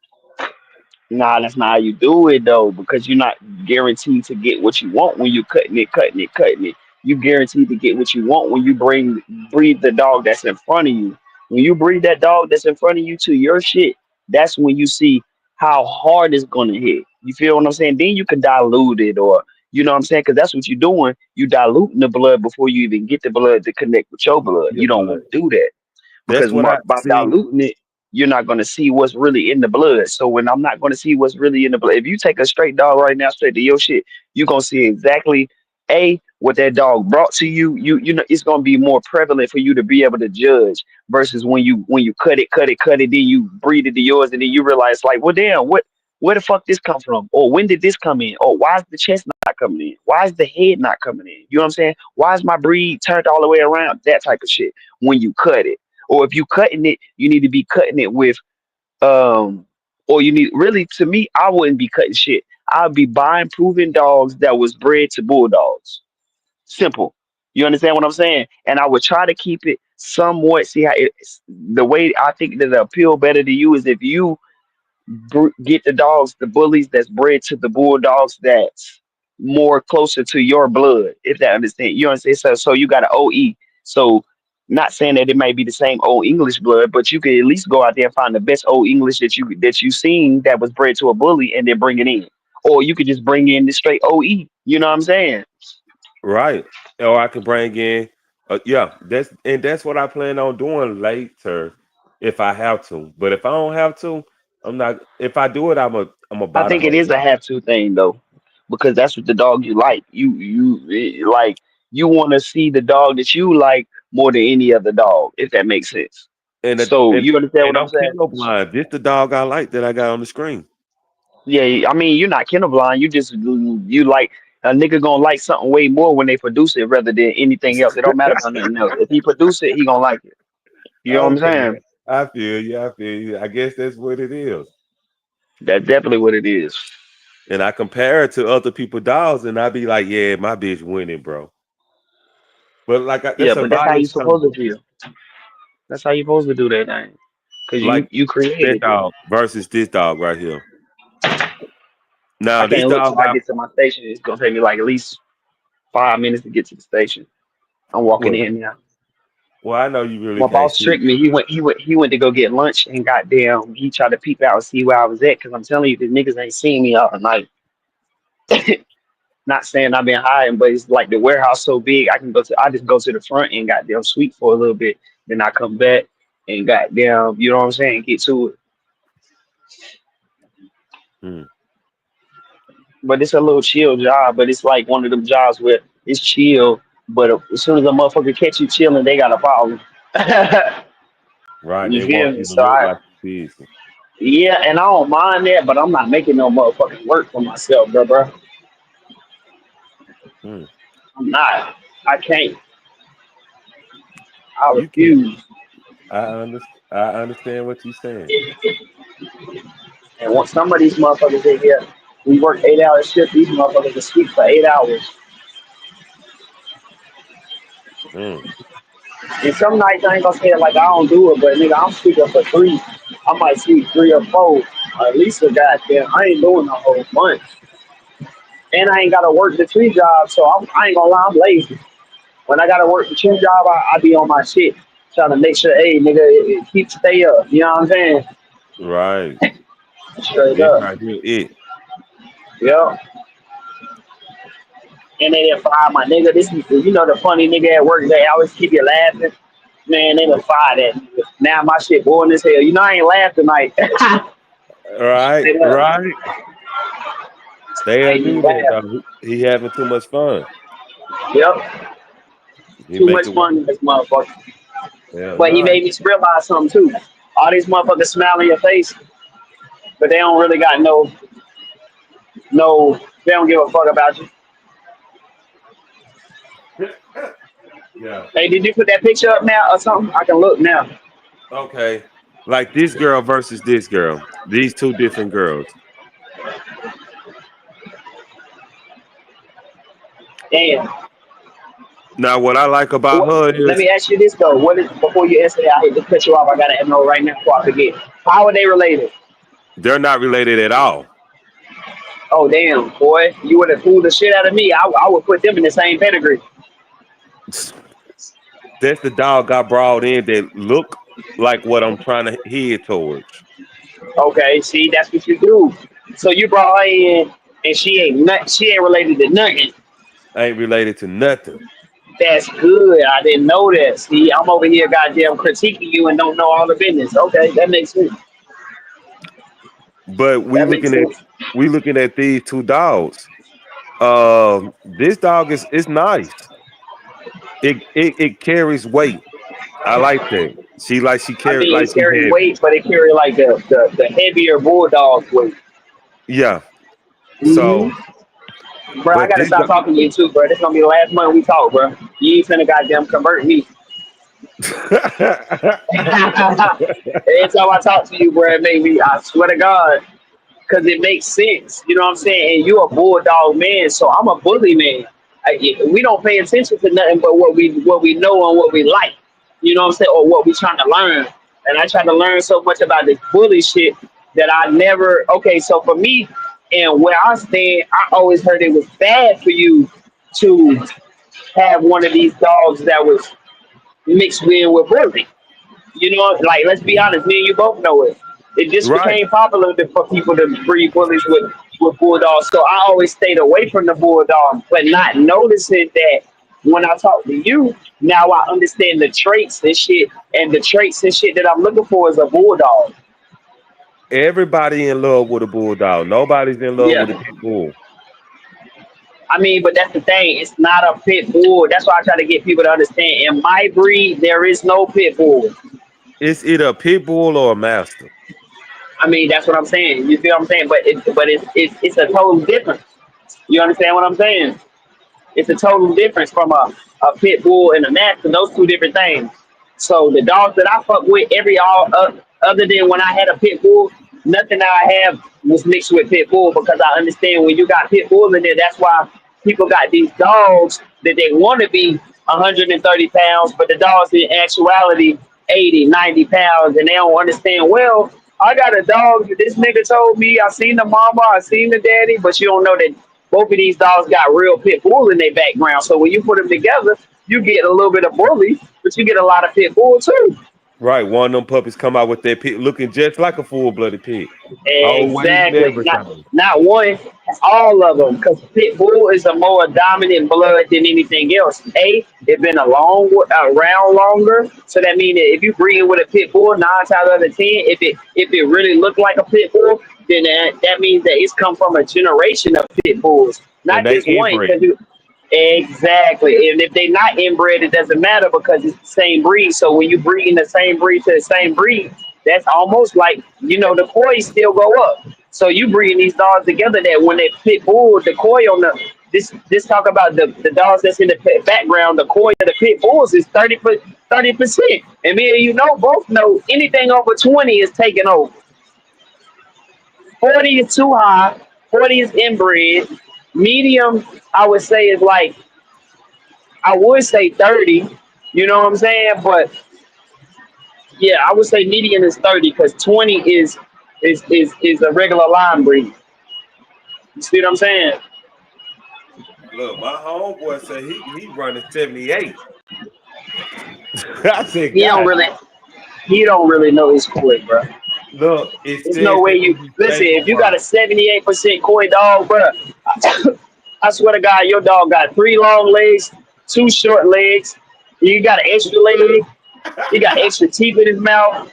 Nah, that's not how you do it though, because you're not guaranteed to get what you want when you cutting it, cutting it, cutting it. You guaranteed to get what you want when you breed the dog that's in front of you. When you breed that dog that's in front of you to your shit, that's when you see how hard it's gonna hit. You feel what I'm saying? Then you can dilute it, or you know what I'm saying? Because that's what you're doing. You diluting the blood before you even get the blood to connect with your blood. Your You don't blood. want to do that That's because what I by see. diluting it, you're not going to see what's really in the blood. So when I'm not going to see what's really in the blood, if you take a straight dog right now, straight to your shit, you're going to see exactly what that dog brought to you. You know it's going to be more prevalent for you to be able to judge versus when you cut it, then you breed it to yours, and then you realize like, well, damn, where the fuck this come from? Or when did this come in? Or why is the chest not coming in? Why is the head not coming in? You know what I'm saying? Why is my breed turned all the way around? That type of shit when you cut it. Or if you cutting it, you need to be cutting it with um or you need really to me, I wouldn't be cutting shit. I'd be buying proven dogs that was bred to bulldogs. Simple. You understand what I'm saying? And I would try to keep it somewhat see how the way I think that the appeal better to you is if you get the dogs, the bullies that's bred to the bulldogs that's more closer to your blood, if that understand. You understand? So you got an OE. So not saying that it may be the same old English blood, but you could at least go out there and find the best old English that you seen that was bred to a bully and then bring it in. Or you could just bring in the straight OE. You know what I'm saying? Right. Or I can bring in yeah, that's what I plan on doing later if I have to. But if I don't have to, I'm not if I do it, I'm a I buy the think it whole is a dog. have to thing though, because that's what the dog you like. Like you want to see the dog that you like more than any other dog, if that makes sense. And a, So you understand what I'm I'm saying? kennel blind. This the dog I like that I got on the screen. Yeah, I mean you're not kennel blind. You like a nigga gonna like something way more when they produce it rather than anything else. It don't matter about nothing else. If he produce it, he gonna like it. You know what I'm Okay. saying? I feel you. I feel you. I guess that's what it is. That's definitely what it is. And I compare it to other people dogs, and I be like, yeah, my bitch winning, bro. But like Yeah, that's a but that's how you bias supposed to coming. feel. That's how you supposed to do that thing. Cause Like you that created it. dog versus this dog right here. I Now this can't wait dog till I got get to my station. It's gonna take me like at least 5 minutes to get to the station. I'm walking what? in now. Well, I know you really My can't boss see. tricked me. He went to go get lunch and goddamn he tried to peep out and see where I was at because I'm telling you the niggas ain't seen me all night. Not saying I've been hiding, but it's like the warehouse so big I just go to the front and goddamn sweep for a little bit. Then I come back and goddamn, you know what I'm saying, get to it. Hmm. But it's a little chill job, but it's like one of them jobs where it's chill, but as soon as a motherfucker catch you chilling, they got a problem. Right. You They feel want me? you to So look I like you busy. yeah, and I don't mind that, but I'm not making no motherfucking work for myself, bro. Hmm. I'm not. I can't. I You can't. refuse. I understand what you're saying. And once some of these motherfuckers in here, we work 8 hour shifts, these motherfuckers can sleep for 8 hours. Hmm. And some nights I ain't gonna say it like I don't do it, but nigga, I'm sleeping for three. I might sleep 3 or 4. At least a goddamn, I ain't doing the whole month. And I ain't gotta work the 3 jobs, so I ain't gonna lie, I'm lazy. When I gotta work the 2 job, I be on my shit, trying to make sure, hey, nigga, it keep stay up. You know what I'm saying? Right. Straight This up. right here, it. Yep. And they didn't fire my nigga. This is, you know, the funny nigga at work. They always keep you laughing. Man, they done fire that nigga. Now my shit boring as hell. You know, I ain't laugh tonight. Right. Straight up. Right. They'll Made me do that, laugh. though. He having too much fun. Yep. He Too make much it work. fun in this motherfucker. Hell But he nah. made me realize something too. All these motherfuckers smile in your face, but they don't really got no, they don't give a fuck about you. Yeah. Hey, did you put that picture up now or something? I can look now. Okay. Like this girl versus this girl. These two different girls. Damn. Now, what I like about What, her let is me ask you this though. What is before you answer that? I hate to cut you off. I gotta know right now before I forget. How are they related? they're not related at all. Oh damn, boy, you would have fooled the shit out of me. I would put them in the same pedigree. That's the dog I brought in that look like what I'm trying to head towards. Okay, see, that's what you do. So you brought her in, and she ain't related to nothing. Ain't related to nothing. That's good. I didn't know that. See, I'm over here, goddamn, critiquing you and don't know all the business. Okay, that makes sense. But That makes sense. we looking at these two dogs. This dog is nice. It carries weight. I like that. She I carried mean, like it she carry heavy. weight, but it carry like the heavier bulldog weight. Yeah. So, Mm-hmm. Bro, I but gotta this stop talking to you too, bro. This gonna be the last month we talk, bro. You ain't finna goddamn convert me. Every time I talk to you, bro, it make me, I swear to God, because it makes sense. You know what I'm saying? And you a bulldog man, so I'm a bully man. We don't pay attention to nothing but what we know and what we like. You know what I'm saying? Or what we trying to learn. And I try to learn so much about this bully shit that I never. Okay, so for me and where I stand, I always heard it was bad for you to have one of these dogs that was mixed in with bully. You know, like let's be honest, me and you both know it. It just right. became popular for people to breed bullies with bulldogs. So I always stayed away from the bulldog, but not noticing that when I talk to you, now I understand the traits and shit, and the traits and shit that I'm looking for is a bulldog. Everybody in love with a bulldog. Nobody's in love with a Yeah. pit bull. I mean, but that's the thing. It's not a pit bull. That's why I try to get people to understand. In my breed, there is no pit bull. It's either a pit bull or a master. I mean, that's what I'm saying. You feel what I'm saying? But it's a total difference. You understand what I'm saying? It's a total difference from a pit bull and a mastiff. Those two different things. So the dogs that I fuck with, other than when I had a pit bull, nothing that I have was mixed with pit bull because I understand when you got pit bull in there, that's why people got these dogs that they want to be 130 pounds, but the dogs in actuality 80, 90 pounds, and they don't understand. Well, I got a dog. This nigga told me I seen the mama, I seen the daddy, but you don't know that both of these dogs got real pit bull in their background. So when you put them together, you get a little bit of bully, but you get a lot of pit bull too. Right. One of them puppies come out with that pig looking just like a full-blooded pig. Always and Exactly. every time. Not one, all of them. Because pit bull is a more dominant blood than anything else. It's been around longer, so that means that if you breed with a pit bull, 9 times out of 10, if it really looked like a pit bull, then that means that it's come from a generation of pit bulls, And not they just one. inbred. Exactly. And if they're not inbred, it doesn't matter because it's the same breed. So when you breed in the same breed to the same breed, that's almost like, the coys still go up. So you breeding these dogs together that when they pit bull, the coy on this talk about the dogs that's in the background, the coy of the pit bulls is 30%. And me and both know anything over 20 is taking over. 40 is too high, 40 is inbred. Medium, I would say, is like, I would say 30, you know what I'm saying? But yeah, I would say median is 30 because 20 is a regular line breed. You see what I'm saying? Look, my homeboy said he running 78. I said, He don't God, really he don't really know his koi, bro. look, it There's no says way that you in his listen. If you got paperwork. a 78% koi dog, bro, I swear to God, your dog got 3 long legs, 2 short legs. You got an extra leg. He got extra teeth in his mouth.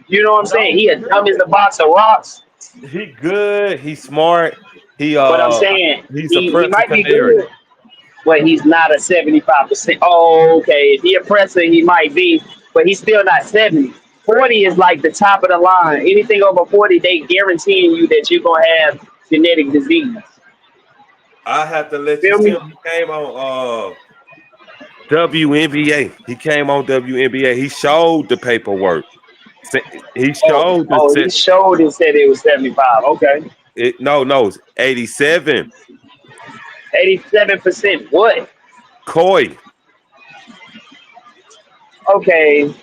You know what I'm saying? No, He he as dumb as good. a box of rocks. He good. He's smart. He But I'm saying he's a he Prince of might be Canary. good, but he's not a 75%. Oh, okay. If he a presser, he might be, but he's still not 70. 40 is like the top of the line. Anything over 40, they guaranteeing you that you're gonna have genetic disease. I have to let you Feel see me? him. He came on WNBA. He came on WNBA. He showed the paperwork. He Oh, showed the oh, he set. showed and said it was 75. Okay. No, it's 87. 87% what? Koi. Okay.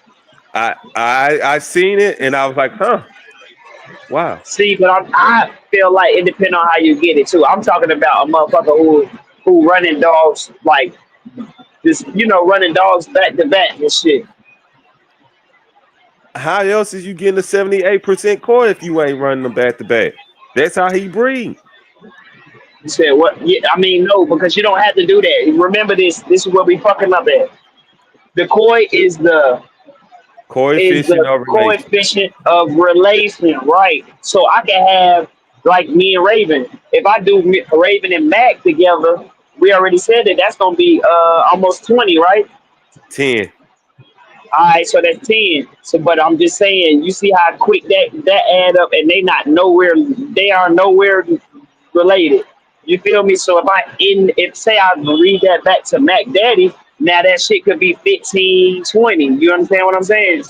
I seen it and I was like, huh, wow. See, but I feel like it depends on how you get it too. I'm talking about a motherfucker who running dogs like this, running dogs back to back and shit. How else is you getting a 78% koi if you ain't running them back to back? That's how he breed. You said what? Yeah, I mean no, because you don't have to do that. Remember this. This is where we fucking up at. The koi is Coefficient the of relation. coefficient of relation, right? So I can have like me and Raven. If I do Raven and Mac together, we already said that that's gonna be almost 20, right? 10. All right, so that's 10. So, but I'm just saying, you see how quick that add up, and they are nowhere related. You feel me? So if say I read that back to Mac Daddy, now that shit could be 15, 20. You understand what I'm saying?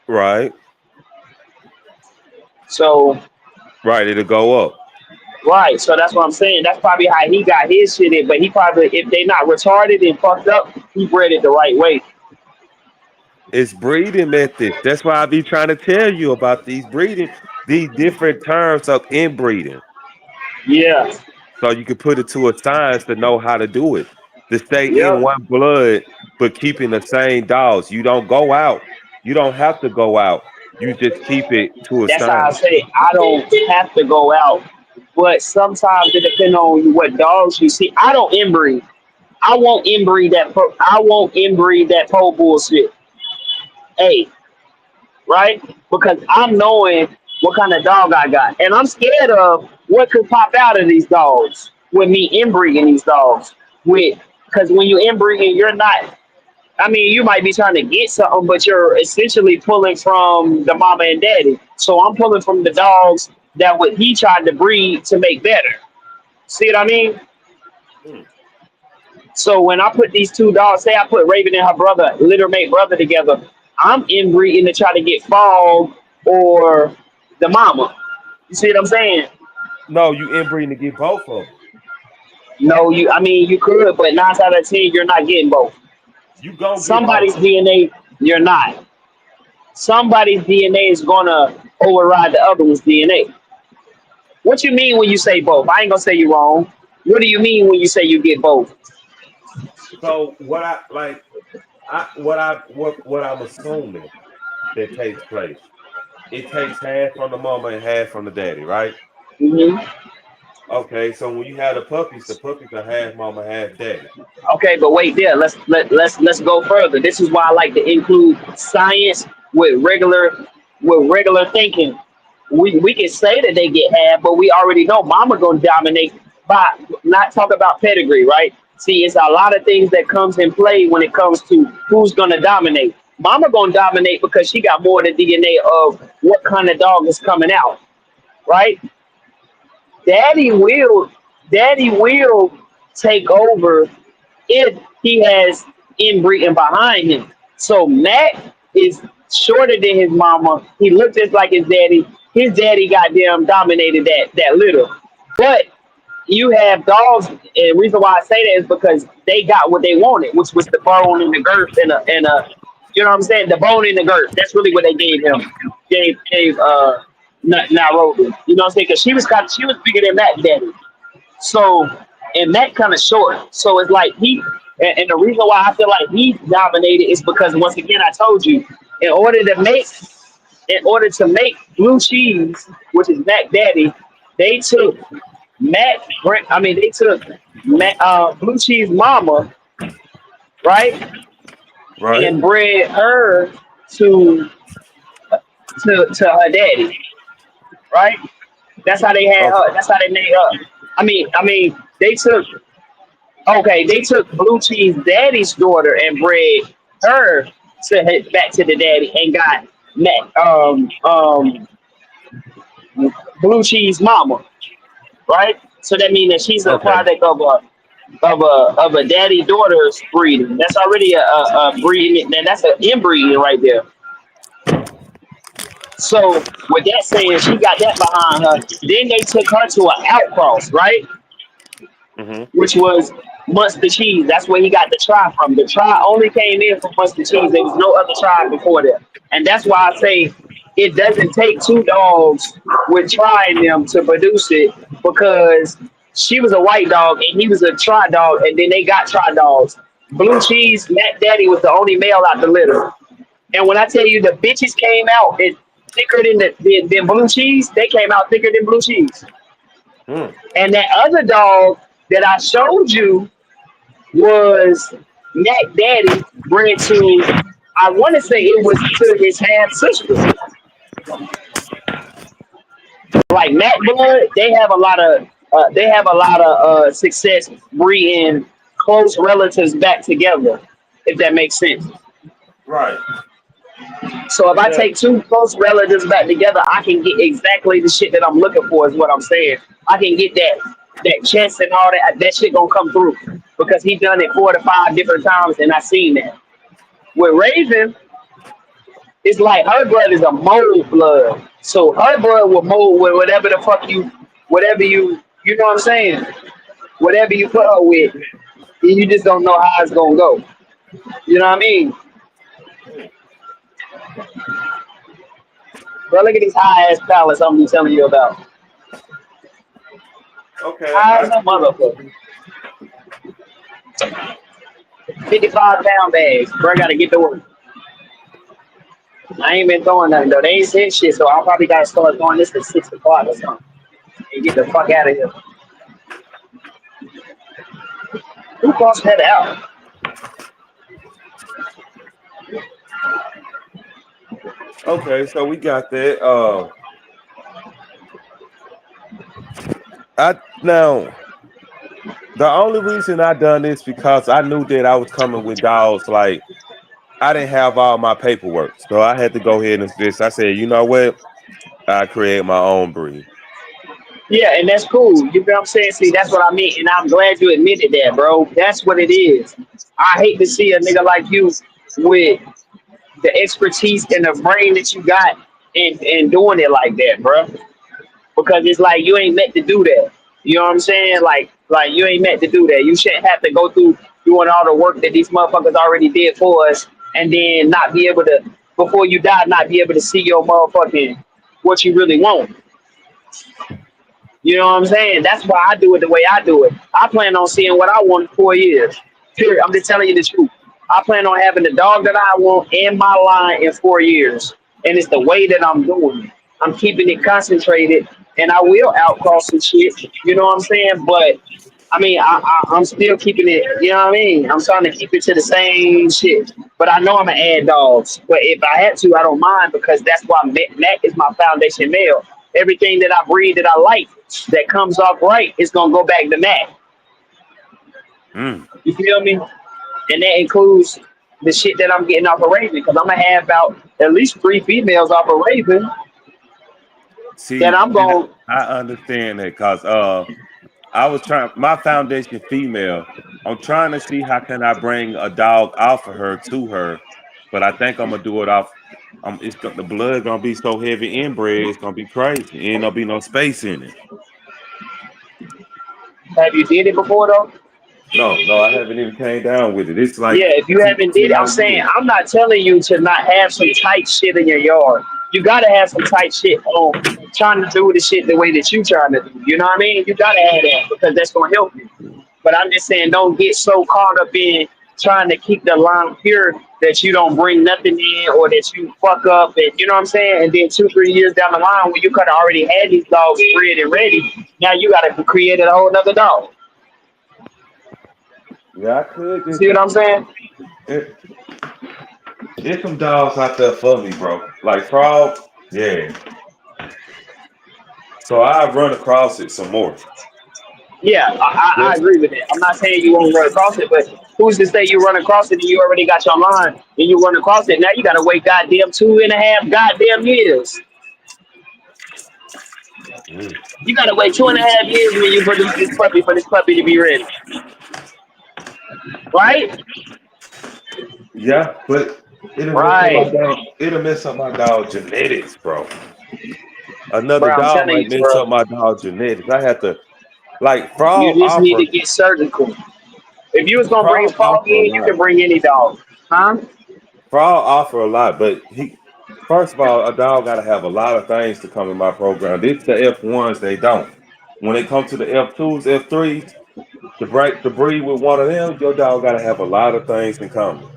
Right. So Right. It'll go up. right, so that's what I'm saying. That's probably how he got his shit in. But he probably, if they not retarded and fucked up, he bred it the right way. It's breeding methods. That's why I be trying to tell you about these different terms of inbreeding. Yeah. So you can put it to a science to know how to do it. To stay in Yep. one blood, but keeping the same dogs. You don't go out. You don't have to go out. You just keep it to a That's how I science. say I don't have to go out. But sometimes it depends on what dogs you see. I don't inbreed. I won't inbreed that pole bullshit. Hey, right? Because I'm knowing what kind of dog I got. And I'm scared of what could pop out of these dogs with me inbreeding these dogs. Because when you inbreeding, you're not, I mean, you might be trying to get something, but you're essentially pulling from the mama and daddy. So I'm pulling from the dogs that what he tried to breed to make better. See what I mean? Mm. So when I put these two dogs, say I put Raven and her brother, litter mate brother together, I'm inbreeding to try to get Fog or the mama. You see what I'm saying? No, you inbreeding to get both of them. No, I mean, you could, but 9 out of 10, you're not getting both. You gonna get both. Somebody's DNA, you're not. Somebody's DNA is gonna override the other one's DNA. What you mean when you say both? I ain't gonna say you wrong. What do you mean when you say you get both? So what what I'm assuming that takes place. It takes half from the mama and half from the daddy, right? Hmm. Okay, so when you have the puppies are half mama, half daddy. Okay, but wait there. Let's go further. This is why I like to include science with regular thinking. We can say that they get half, but we already know mama gonna dominate by not talk about pedigree, right? See, it's a lot of things that comes in play when it comes to who's gonna dominate. Mama gonna dominate because she got more of the DNA of what kind of dog is coming out, right? Daddy will Daddy will take over if he has inbreeding behind him. So Mac is shorter than his mama. He looks just like his daddy. His daddy goddamn dominated that litter. But you have dogs, and the reason why I say that is because they got what they wanted, which was the bone and the girth and you know what I'm saying? The bone and the girth. That's really what they gave him. Gave Nairobi. You know what I'm saying? Because she was bigger than Mac Daddy. So, and that kind of short. So it's like and the reason why I feel like he dominated is because once again I told you, in order to make in order to make blue cheese, which is Mac Daddy, they took they took blue cheese mama, right, Right? and bred her to to her daddy, right. That's how they had Okay. her. That's how they made her. They took Okay, they took Blue Cheese Daddy's daughter and bred her to head back to the daddy and got Blue Cheese Mama, right? So that means that she's a Okay. product of a daddy daughter's breeding. That's already a breeding. And that's an inbreeding right there. So with that saying, she got that behind her. Then they took her to an outcross, right? Hmm. Which was Mustard Cheese. That's where he got the try from. The try only came in from Mustard Cheese. There was no other try before that. And that's why I say it doesn't take two dogs with trying them to produce it because she was a white dog and he was a try dog, and then they got try dogs. Blue Cheese, Matt Daddy was the only male out the litter. And when I tell you the bitches came out thicker than Blue Cheese, they came out thicker than Blue Cheese. Mm. And that other dog that I showed you was Mac Daddy bred to, I want to say it was to his half sister. Like Mac Blood, they have a lot of success breeding close relatives back together, if that makes sense. Right. So if I Yeah. take two close relatives back together, I can get exactly the shit that I'm looking for. Is what I'm saying. I can get that chest and all that. That shit gonna come through because he done it 4 to 5 different times, and I seen that. With Raven, it's like her blood is a mold blood. So her blood will mold with whatever the fuck whatever you know what I'm saying? Whatever you put her with, you just don't know how it's gonna go. You know what I mean? Bro, look at these high ass pallets I'm telling you about. Okay. High I as a see. motherfucker. 55-pound bags. Bro, I gotta get to work. I ain't been throwing nothing though. They ain't said shit, so I probably gotta start throwing this at 6 o'clock or something. And get the fuck out of here. Who crossed that out? Okay, so we got that. I now the only reason I done this because I knew that I was coming with dogs. Like I didn't have all my paperwork, so I had to go ahead and just. I said, you know what? I create my own breed. Yeah, and that's cool. You know what I'm saying? See, that's what I mean. And I'm glad you admitted that, bro. That's what it is. I hate to see a nigga like you with the expertise and the brain that you got and doing it like that, bro. Because it's like you ain't meant to do that. You know what I'm saying? Like you ain't meant to do that. You shouldn't have to go through doing all the work that these motherfuckers already did for us, and then not be able to before you die, not be able to see your motherfucking what you really want. You know what I'm saying? That's why I do it the way I do it. I plan on seeing what I want in 4 years. Period. I'm just telling you the truth. I plan on having the dog that I want in my line in 4 years, and it's the way that I'm doing it. I'm keeping it concentrated, and I will outcross some shit. You know what I'm saying? But I mean, I'm still keeping it. You know what I mean? I'm trying to keep it to the same shit. But I know I'm gonna add dogs. But if I had to, I don't mind because that's why Mac is my foundation male. Everything that I breed that I like that comes off right is gonna go back to Mac. Mm. You feel me? And that includes the shit that I'm getting off of Raven because I'm gonna have about at least 3 females off of Raven that See, I'm that, going. I understand that because I was trying my foundation female. I'm trying to see how can I bring a dog off of her to her, but I think I'm gonna do it off. The blood gonna be so heavy inbred, it's gonna be crazy. Ain't gonna be no space in it. Have you did it before though? No, no, I haven't even came down with it. It's like Yeah, if you haven't two did it, I'm saying ideas. I'm not telling you to not have some tight shit in your yard. You gotta have some tight shit on trying to do the shit the way that you trying to do. You know what I mean? You gotta have that because that's gonna help you. But I'm just saying, don't get so caught up in trying to keep the line pure that you don't bring nothing in or that you fuck up and you know what I'm saying? And then 2, 3 years down the line when you could have already had these dogs bred and ready, now you gotta create a whole nother dog. Yeah, I could See just what I'm saying? it, there's some dogs out there for me, bro. Like frog, yeah. So I run across it some more. Yeah, I Just agree with that. I'm not saying you won't run across it, but who's to say you run across it and you already got your line and you run across it? Now you got to wait goddamn 2.5 goddamn years. mm, You got to wait 2.5 years when you produce this puppy for this puppy to be ready, right? yeah, but Right, it'll mess up my dog genetics, bro. Another bro. I'm dog telling might you, mess bro. up my dog genetics. I have to like You just need to get surgical. If you was gonna bring Frog Frog offer a in, you lot. can bring any dog, huh? Frog offer a lot, but he first of all, a dog gotta have a lot of things to come in my program. This the F1s, they don't. When it comes to the F2s, F3s, to breed with one of them, your dog gotta have a lot of things in common.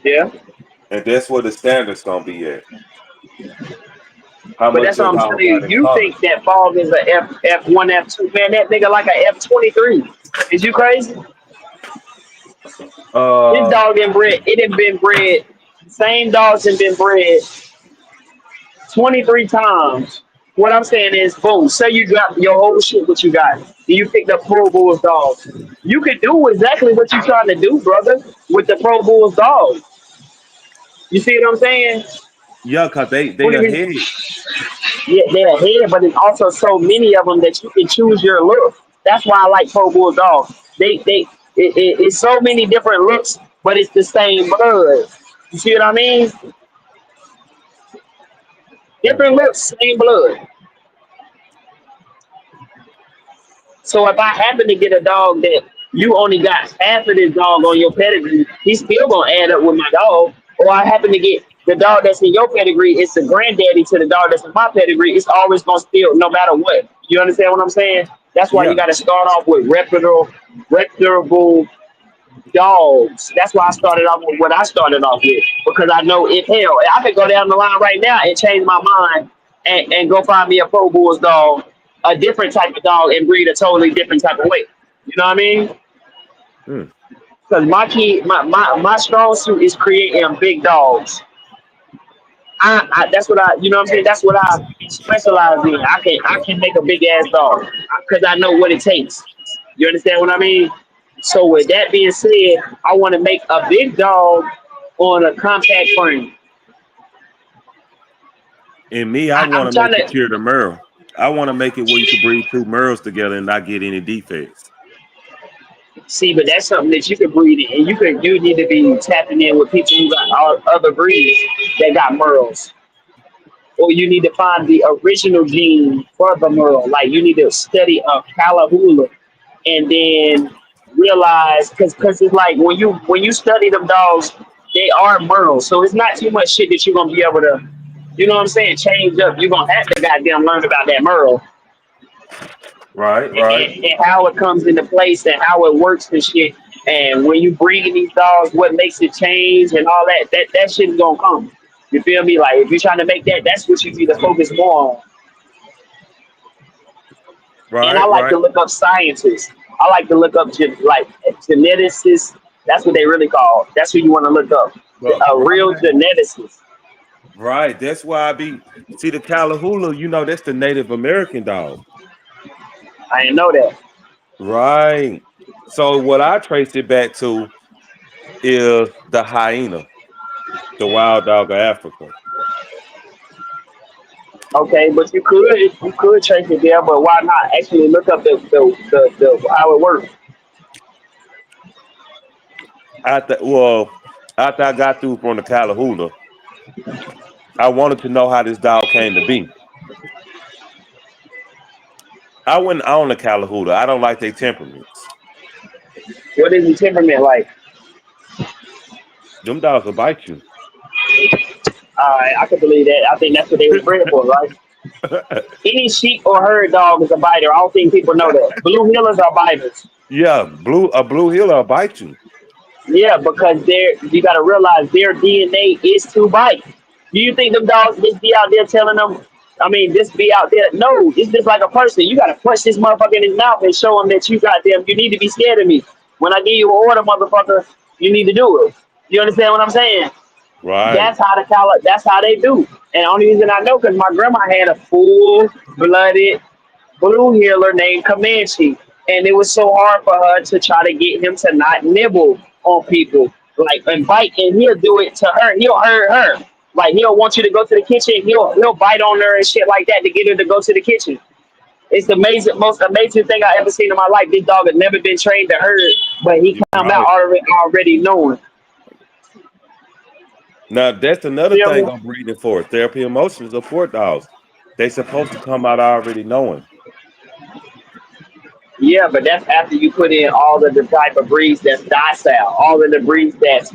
Yeah. And that's where the standard's gonna be at. How But much that's what your I'm dog telling you. got in You common. think that Fog is a F1, F2, man? That nigga like a F23. Is you crazy? This Uh dog been bred. It had been bred. Same dogs have been bred 23 times. What I'm saying is, boom. Say you got your whole shit. What you got? And you picked up Pro Bulls dogs. You can do exactly what you trying to do, brother, with the Pro Bulls dog. You see what I'm saying? yeah, cause they What do you mean? ahead. Yeah, they're ahead, but there's also so many of them that you can choose your look. That's why I like Pro Bulldog. It's so many different looks, but it's the same blood. You see what I mean? Mm, Different looks, same blood. So if I happen to get a dog that you only got half of this dog on your pedigree, he's still gonna add up with my dog. Or I happen to get the dog that's in your pedigree, it's the granddaddy to the dog that's in my pedigree. It's always gonna still, no matter what. You understand what I'm saying? That's why you yeah. got to start off with reputable dogs. That's why I started off with what I started off with because I know if hell I could go down the line right now and change my mind and go find me a Pro Bulls dog, a different type of dog, and breed a totally different type of way. You know what I mean? Mm, Because my key, my strong suit is creating big dogs. That's what I, you know what I'm saying. That's what I specialize in. I can make a big ass dog because I know what it takes. You understand what I mean? So with that being said, I want to make a big dog on a compact frame. and me, I want I'm to trying make it to pure to Merle. I want to make it where you can breed two Merles together and not get any defects. see, but that's something that you can breed in, and you need to be tapping in with people who got all other breeds that got merles, or you need to find the original gene for the merle. Like you need to study a Calahula and then realize because it's like when you study them dogs, they are merles. So it's not too much shit that you're gonna be able to, you know what I'm saying, change up. You're gonna have to goddamn learn about that merle Right, and, right. and how it comes into place and how it works and shit. And when you breed these dogs, what makes it change and all that shit is gonna come. You feel me? Like if you're trying to make that, that's what you need to focus more on. And I Right, like right. to look up scientists. I like to look up like geneticists. That's what they really call. That's who you want to look up. But A real right, geneticist. right. That's why I be see the Callahoola. You know, that's the Native American dog. I didn't know that. Right. So what I trace it back to is the hyena, the wild dog of Africa. Okay, but you could trace it there, but why not actually look up the how it works? After I got through from the Callahoola, I wanted to know how this dog came to be. I wouldn't own the Callahoola. I don't like their temperaments. What is the temperament like? Them dogs will bite you. I can believe that. I think that's what they was bred for, right? Any sheep or herd dog is a biter. I don't think people know that. Blue heelers are biters. Yeah, a blue heeler will bite you. Yeah, because you got to realize their DNA is to bite. Do you think them dogs just be out there telling them? I mean, just be out there. No, it's just like a person. You got to punch this motherfucker in his mouth and show him that you got them. You need to be scared of me. When I give you an order, motherfucker, you need to do it. You understand what I'm saying? Right. That's how That's how they do. And the only reason I know because my grandma had a full-blooded blue healer named Comanche, and it was so hard for her to try to get him to not nibble on people, like and bite, and he'll do it to her. He'll hurt her. Like he'll want you to go to the kitchen. He'll bite on her and shit like that to get her to go to the kitchen. It's the most amazing thing I ever seen in my life. This dog had never been trained to herd, but he You're come out right. already knowing. Now that's another Feel thing me? I'm breeding for. Therapy emotional support dogs. They supposed to come out already knowing. Yeah, but that's after you put in all of the type of breeds that's docile, all of the breeds that's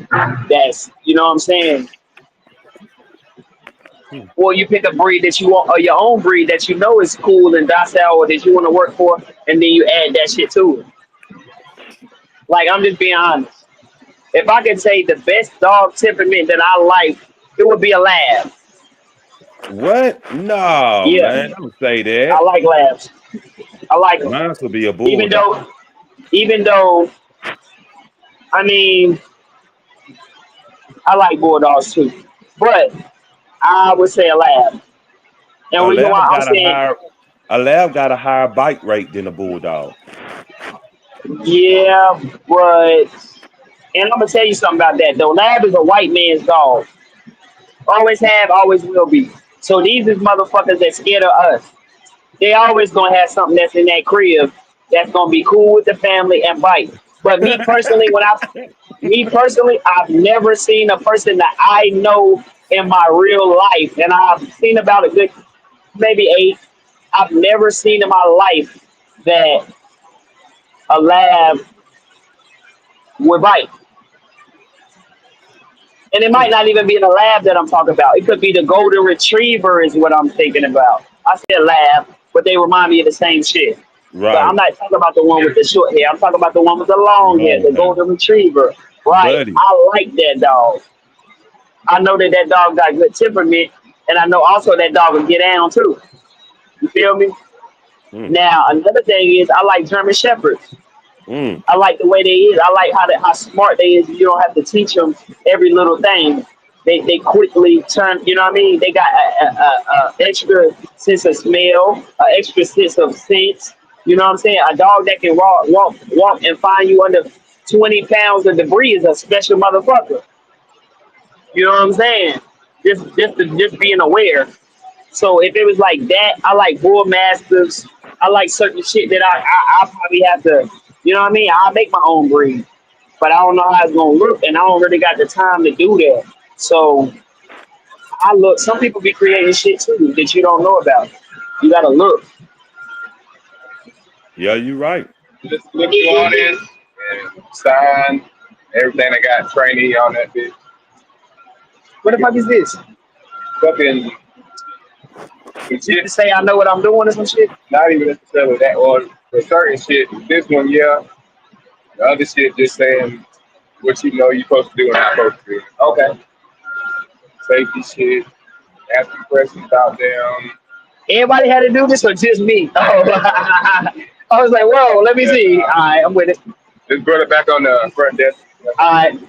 you know what I'm saying. Hmm. Or you pick a breed that you want, or your own breed that you know is cool and docile, or that you want to work for, and then you add that shit to it. Like I'm just being honest. If I could say the best dog temperament that I like, it would be a lab. What? No, Yeah, man. Don't say I that. like labs. I like them. Mine will be a Even bulldog. though, even though, I mean, I like bulldogs too, but I would say a lab. And the A reason why lab I'm got a saying, higher a lab got a higher bite rate than a bulldog. yeah, but, and I'm gonna tell you something about that. Though lab is a white man's dog. Always have, always will be. So these is motherfuckers that scared of us. They always gonna have something that's in that crib that's gonna be cool with the family and bite. But me personally, I've never seen a person that I know in my real life, and I've seen about a good maybe eight. I've never seen in my life that a lab would bite. And it might not even be in a lab that I'm talking about. It could be the golden retriever is what I'm thinking about. I said lab, but they remind me of the same shit. But I'm Right. not talking about the one with the short hair. I'm talking about the one with the long hair, Long the hair. golden retriever. Right. Buddy. I like that dog. I know that that dog got good temperament, and I know also that dog will get down too. You feel me? Mm, Now another thing is I like German shepherds. mm. I like the way they is. I like how smart they is. You don't have to teach them every little thing. They quickly turn. You know what I mean? They got a extra sense of smell, a extra sense of sense. You know what I'm saying? A dog that can walk, and find you under 20 pounds of debris is a special motherfucker. You know what I'm saying? Just being aware. So if it was like that, I like bull masters. I like certain shit that I probably have to, you know what I mean? I'll make my own breed, but I don't know how it's gonna look, and I don't really got the time to do that. So I look. Some people be creating shit too that you don't know about. You gotta look. Yeah, you're right. Just look on it and sign everything. I got trainee on that bitch. What the fuck is this? Fucking Just legit, to say I know what I'm doing or some shit. not even necessarily that or for certain shit. This one, yeah, The other shit just saying what you know you're supposed to do and not supposed to do. Okay. Safety shit, asking questions about them. Everybody had to do this or just me? Oh, I was like, whoa, let me see. All right, I'm with it. Just brought it back on the front desk. All right.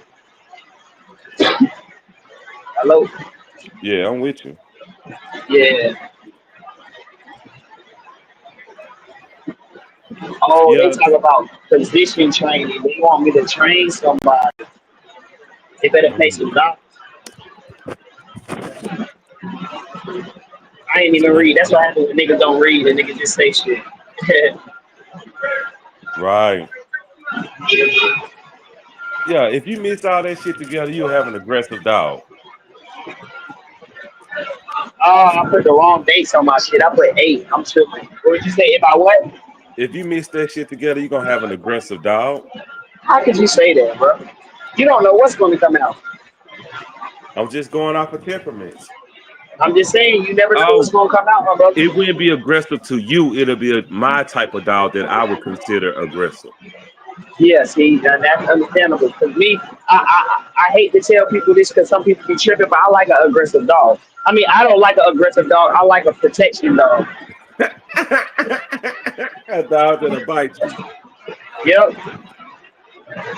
Hello. Yeah, I'm with you. Yeah. Oh, they Yeah, talk about position training. They want me to train somebody. They better pay some dollars. I ain't even read. That's what happens when niggas don't read and niggas just say shit. right. Yeah, if you mix all that shit together, you'll have an aggressive dog. Oh, I put the wrong dates on my shit. I put 8. I'm tripping. What did you say? If I what? If you mix that shit together, you're gonna have an aggressive dog. How could you say that, bro? You don't know what's going to come out. I'm just going off of temperaments. I'm just saying, you never know what's Oh, going to come out, my brother. it wouldn't be aggressive to you. It'll be my type of dog that I would consider aggressive. Yeah, see, that's understandable. Because me, I hate to tell people this because some people be tripping, but I like an aggressive dog. I mean, I don't like an aggressive dog. I like a protection dog. A dog that'll bite you. Yep.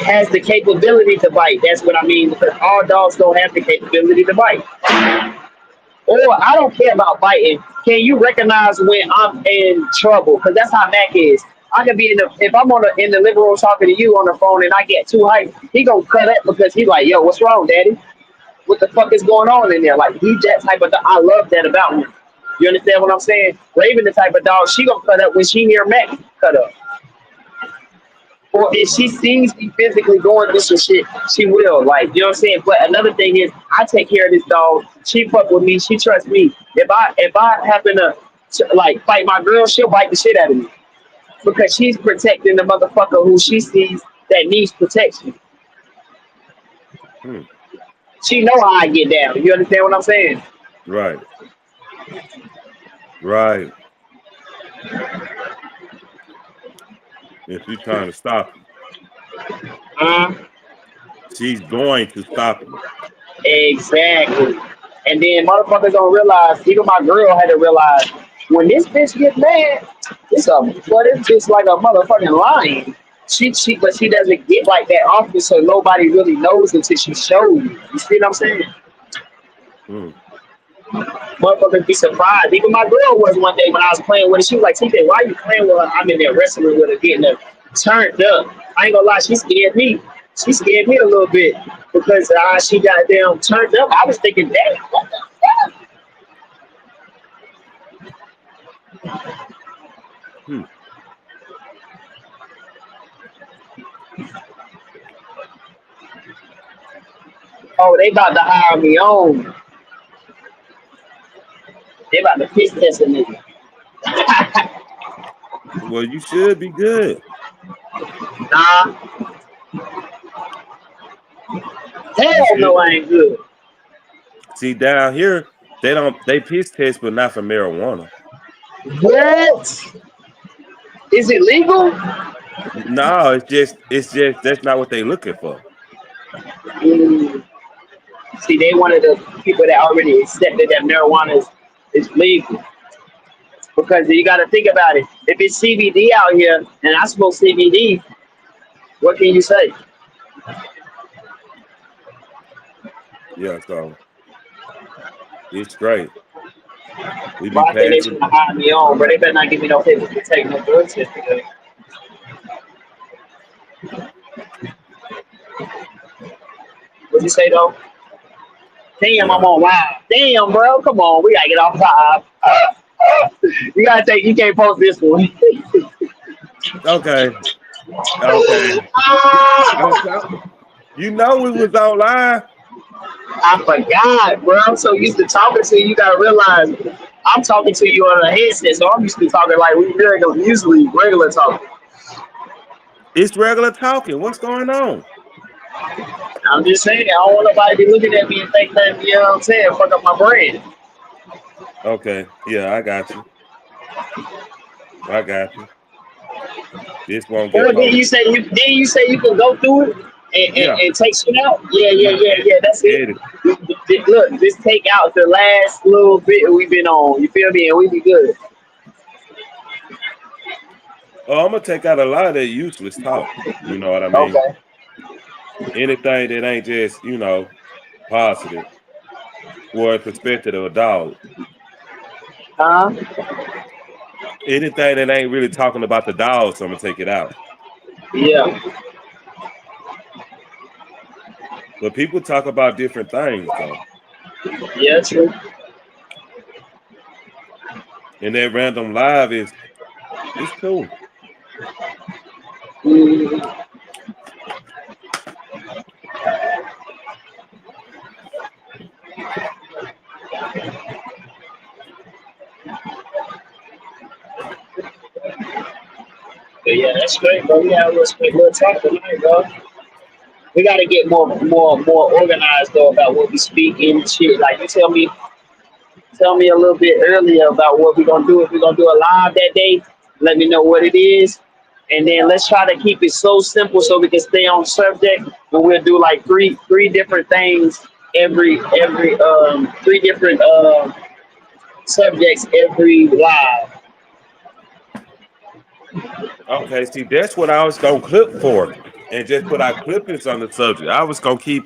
Has the capability to bite. That's what I mean. Because all dogs don't have the capability to bite. Or I don't care about biting. Can you recognize when I'm in trouble? Because that's how Mac is. I could be in the if I'm in the living room talking to you on the phone and I get too hyped, he gonna cut up because he like, yo, what's wrong, daddy? What the fuck is going on in there? Like he that type of dog. I love that about him. You understand what I'm saying? Raven the type of dog, she gonna cut up when she hear Mac cut up. Or if she sees me physically going through some shit, she will. Like, you know what I'm saying? But another thing is, I take care of this dog. She fuck with me. She trusts me. If I happen to like fight my girl, she'll bite the shit out of me because she's protecting the motherfucker who she sees that needs protection. Hmm. She know how I get down. You understand what I'm saying? Right. Right. If you're trying to stop you, Uh, she's going to stop you. exactly. And then motherfuckers don't realize, even my girl had to realize, when this bitch get mad, it's just like a motherfucking lion. But she doesn't get like that often, so nobody really knows until she shows you. You see what I'm saying? Hmm. Motherfuckers be surprised. Even my girl was one day when I was playing with her. She was like, TJ, why are you playing with her? I'm in there wrestling with her, getting her turned up. I ain't gonna lie, she scared me. She scared me a little bit because she got damn turned up. I was thinking, damn, what the fuck? Hmm. Oh, they about to hire me on. They about to piss test a nigga. Well, you should be good. Nah, You hell should. no, I ain't good. See, down here, they piss test, but not for marijuana. What? Is it legal? No, it's just that's not what they looking for. Mm. See, they one of the people that already accepted that marijuana is legal. Because you got to think about it. If it's CBD out here and I smoke CBD, what can you say? Yeah, so it's straight. We But be I think they passing. trying to hire me on, but they better not give me no papers to take no drug test today. What you say though? Damn, I'm Yeah. on live. Damn, bro, come on, we gotta get off live. You can't post this one. Okay. Okay. You know we was online. I forgot, bro. I'm so used to talking to you. You gotta realize I'm talking to you on a headset, so I'm used to talking like we usually regular talking. It's regular talking. What's going on? I'm just saying, I don't want nobody to be looking at me and think that, you know what I'm saying, fuck up my brain. Okay. Yeah, I got you. I got you. This won't Or get did you posted. say you can go through it Yeah, and take shit out? Yeah, yeah, yeah, yeah, yeah. That's it. edit. Look, just take out the last little bit we've been on. You feel me? And we be good. Oh, I'm gonna take out a lot of that useless talk. You know what I mean? Okay. Anything that ain't just, positive or a perspective of a dog. Huh? Anything that ain't really talking about the dogs, I'm gonna take it out. Yeah. But people talk about different things though. Yeah, true. And that random live it's cool. Mm, but yeah, that's great, bro. We got a little talk tonight, bro. We gotta get more organized though about what we speak and shit. Like you tell me a little bit earlier about what we're gonna do. If we're gonna do a live that day, let me know what it is. And then let's try to keep it so simple so we can stay on subject. And we'll do like three different things every three different subjects every live. Okay, see, that's what I was gonna clip for. And just put our clippings on the subject. I was gonna keep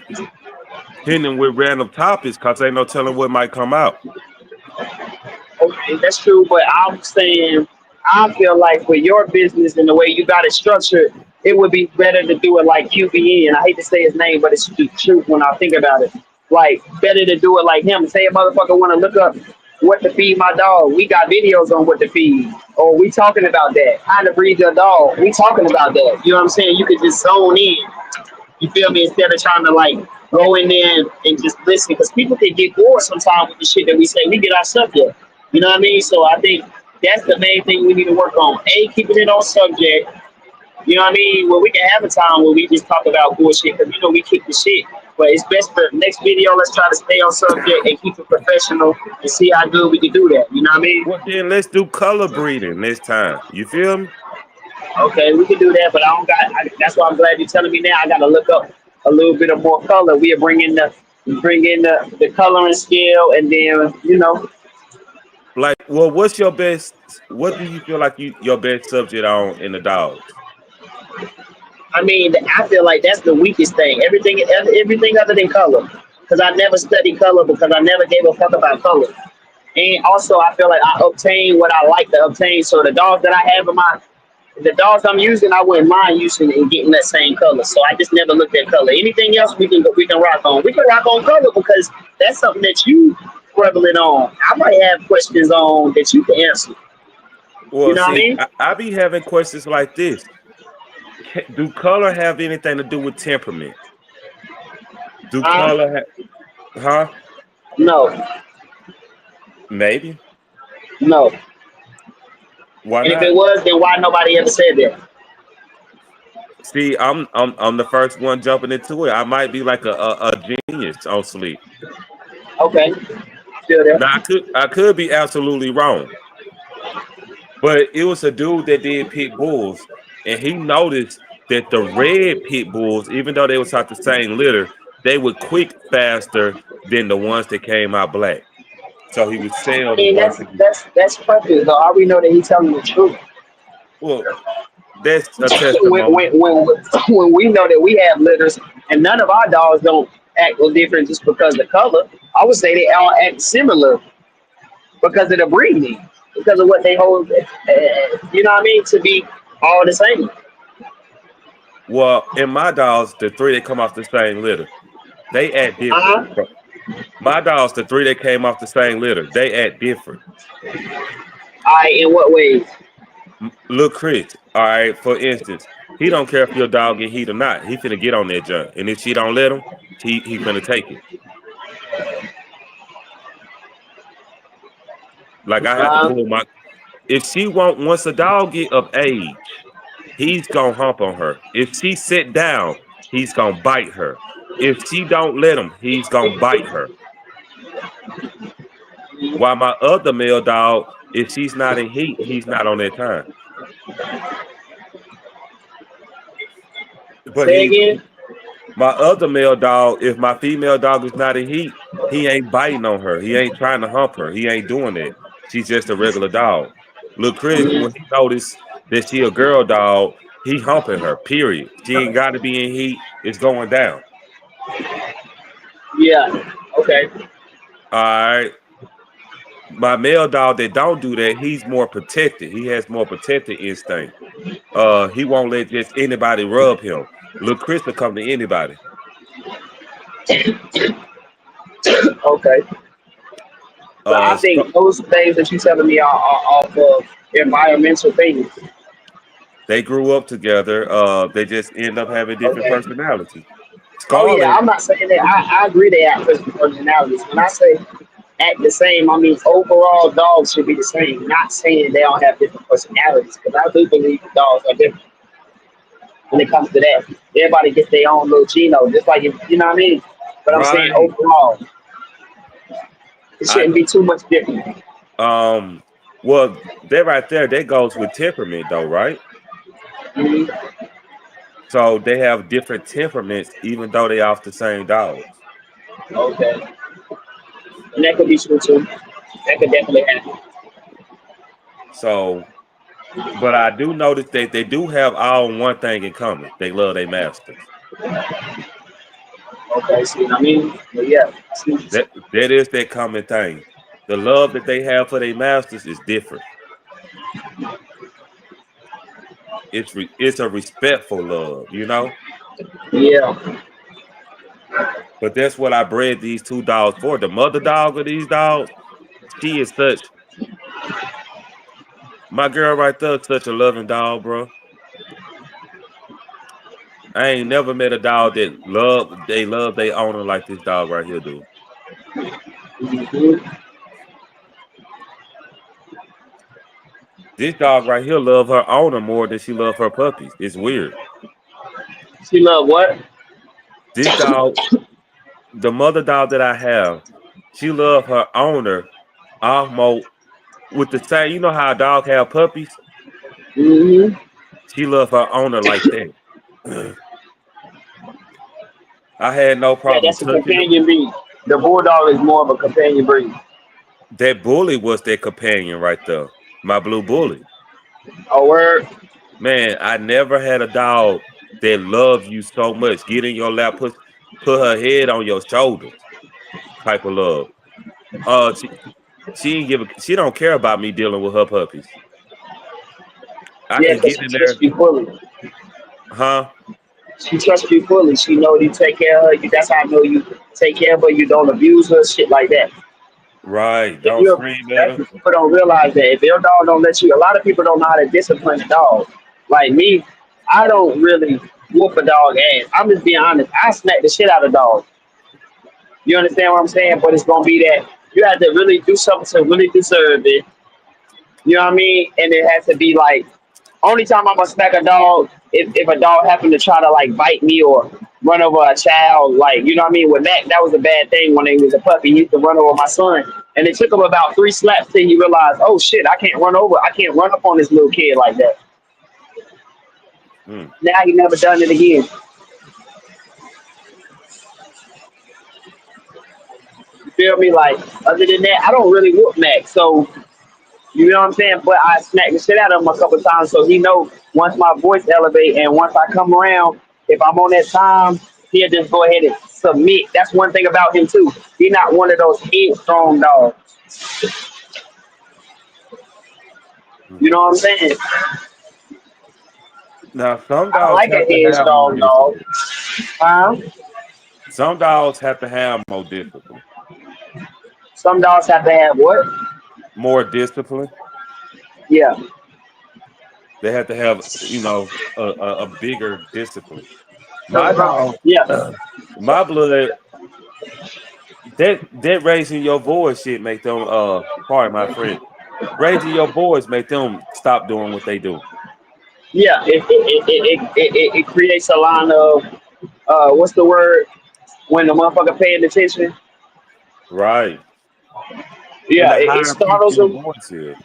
hitting with random topics because ain't no telling what might come out. Okay, that's true, but I'm saying I feel like for your business and the way you got it structured, it would be better to do it like QBE. And I hate to say his name, but it's the truth when I think about it. Like better to do it like him. Say a motherfucker want to look up what to feed my dog. We got videos on what to feed, or we talking about that. How to breed your dog. We talking about that. You know what I'm saying? You could just zone in. You feel me? Instead of trying to like go in there and just listen, because people can get bored sometimes with the shit that we say. We get our subject. You know what I mean? So I think that's the main thing we need to work on. A, keeping it on subject. You know what I mean? Where we can have a time where we just talk about bullshit, because we kick the shit. But it's best for next video. Let's try to stay on subject and keep it professional and see how good we can do that. You know what I mean? Well, then let's do color breeding next time. You feel me? Okay, we can do that, but I don't got. That's why I'm glad you're telling me now. I got to look up a little bit of more color. We'll bring in the coloring scale, and then Like, well, what's your best? What do you feel like your best subject on in the dogs? I mean, I feel like that's the weakest thing. Everything other than color, because I never studied color because I never gave a fuck about color. And also, I feel like I obtain what I like to obtain. So the dogs that I have in the dogs I'm using, I wouldn't mind using and getting that same color. So I just never looked at color. Anything else we can rock on. We can rock on color because that's something that you prevalent on. I might have questions on that you can answer. You Well, know what I see, mean? I be having questions like this. Do color have anything to do with temperament? Do Huh? color huh? No, Maybe. no. Why And if it not? was, then why nobody ever said that? See, I'm the first one jumping into it. I might be like a genius on sleep. Okay, still there. Now I could be absolutely wrong. But it was a dude that did pit bulls, and he noticed that the red pit bulls, even though they was out the same litter, they would quick faster than the ones that came out black. So he would I sell the mean, ones that's that. that's that's perfect. Though I already know that he's telling the truth. Well, that's a when, testimony. when, when, when we know that we have litters and none of our dogs don't act no different just because of the color, I would say they all act similar because of the breeding, because of what they hold. You know what I mean? To be all the same. Well, in my dogs, the three that come off the same litter, they act different. Uh huh. My dogs, the three that came off the same litter, they act different. In what ways? Look, Chris, all right, for instance, he don't care if your dog get heat or not. He finna get on that junk. And if she don't let him, he finna take it. Like I have to Uh huh. pull my if she won't once a dog get of age, he's gonna hump on her. If she sit down, he's gonna bite her. If she don't let him, he's gonna bite her. While my other male dog, if she's not in heat, he's not on that time. But Say again. my other male dog, if my female dog is not in heat, he ain't biting on her. He ain't trying to hump her. He ain't doing that. She's just a regular dog. Look, Chris, when he noticed that she a girl dog, he humping her. Period. She ain't got to be in heat. It's going down. Yeah. Okay. All right. My male dog that don't do that, he's more protected. He has more protective instinct. He won't let just anybody rub him. Look, Chris will come to anybody. Okay. But I Sc- think those things that you telling me are off of environmental things. they grew up together. They just end up having different Okay. personalities. Oh yeah, Scarlet, I'm not saying that. I agree they have different personalities. When I say act the same, I mean overall dogs should be the same. Not saying they don't have different personalities, because I do believe the dogs are different when it comes to that. Everybody gets their own little Gino, just like you know what I mean. But I'm saying right? overall, it I shouldn't be too much different. um, well, that right there, that goes with temperament, though, right? Mhm. So they have different temperaments, even though they off the same dogs. Okay, and that could be true too. That could definitely happen. So, but I do notice that they do have all one thing in common. They love their masters. Okay, see what I mean? But yeah, I see what you're saying. That is that common thing. The love that they have for their masters is different. It's a respectful love, you know. Yeah. But that's what I bred these two dogs for. The mother dog of these dogs, she is such my girl right there, is such a loving dog, bro. I ain't never met a dog that love their owner like this dog right here do. Mhm. This dog right here love her owner more than she love her puppies. It's weird. She love what? This dog, the mother dog that I have, she love her owner almost with the same. You know how a dog have puppies? Hmm. She love her owner like that. I had no Yeah, problem that's a touching companion breed. The bulldog is more of a companion breed. that bully was their companion right there. My blue bully. Oh, word. Man, I never had a dog that loved you so much. Get in your lap, put her head on your shoulders, type of love. She ain't she don't care about me dealing with her puppies. I Yeah, can because get she in trusts there, you fully. huh? She trusts you fully. She know you take care of her. That's how I know you take care of her. You don't abuse her, shit like that. Right. If Don't you, scream at that's her. what people don't realize that if your dog don't let you, a lot of people don't know how to discipline a dog. Like me, I don't really whoop a dog ass. I'm just being honest. I smack the shit out of dog. You understand what I'm saying? But it's gonna be that you have to really do something to really deserve it. You know what I mean? And it has to be like only time I'm gonna smack a dog if a dog happened to try to like bite me or run over a child. Like you know what I mean? With Mac, that was a bad thing when he was a puppy. He used to run over my son, and it took him about 3 slaps till he realized, oh shit, I can't run up on this little kid like that. Mm. Now he never done it again. You feel me? Like other than that, I don't really whoop Mac. So you know what I'm saying? But I smack the shit out of him a couple times so he know once my voice elevate and once I come around, if I'm on that time, he'll just go ahead and submit. That's one thing about him too. He not one of those headstrong dogs. You know what I'm saying? Now some I dogs like a have to have more headstrong dog. discipline. Huh? Some dogs have to have more discipline. Some dogs have to have what? More discipline. Yeah. They have to have, a bigger discipline. My dog, Yeah. my blood, that raising your voice shit make them pardon my friend. Raising your boys make them stop doing what they do. Yeah. It creates a line of what's the word? When the motherfucker paying attention. Right. And Yeah, the it higher pitch startles your them. voice is.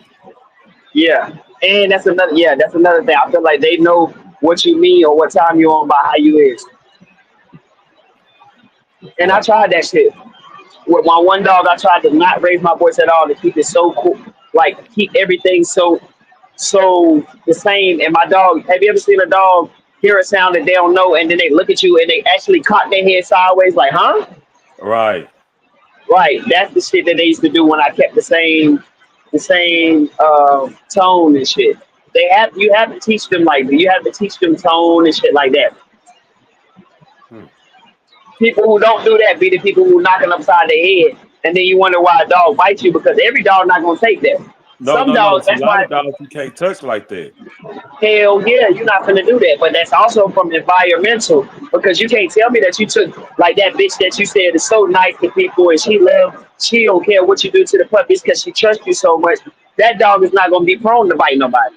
Yeah, and that's another. Yeah, that's another thing. I feel like they know. what you mean or what time you on by how you is. And I Right. tried that shit. With my one dog, I tried to not raise my voice at all to keep it so cool, like keep everything so the same. And my dog, have you ever seen a dog hear a sound that they don't know, and then they look at you and they actually cock their head sideways, like, huh? Right. Right. That's the shit that they used to do when I kept the same tone and shit. You have to teach them like you have to teach them tone and shit like that. Hmm. People who don't do that be the people who knock them upside their head, and then you wonder why a dog bites you because every dog not gonna take that. No, Some no, no. dogs, It's a that's lot why of dogs you can't touch like that. hell yeah, you're not gonna do that. But that's also from environmental because you can't tell me that you took like that bitch that you said is so nice to people and she don't care what you do to the puppies because she trusts you so much. That dog is not gonna be prone to bite nobody.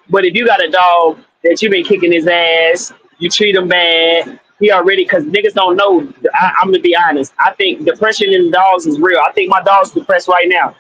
But if you got a dog that you been kicking his ass, you treat him bad, he already because niggas don't know. I'm gonna be honest. I think depression in dogs is real. I think my dog's depressed right now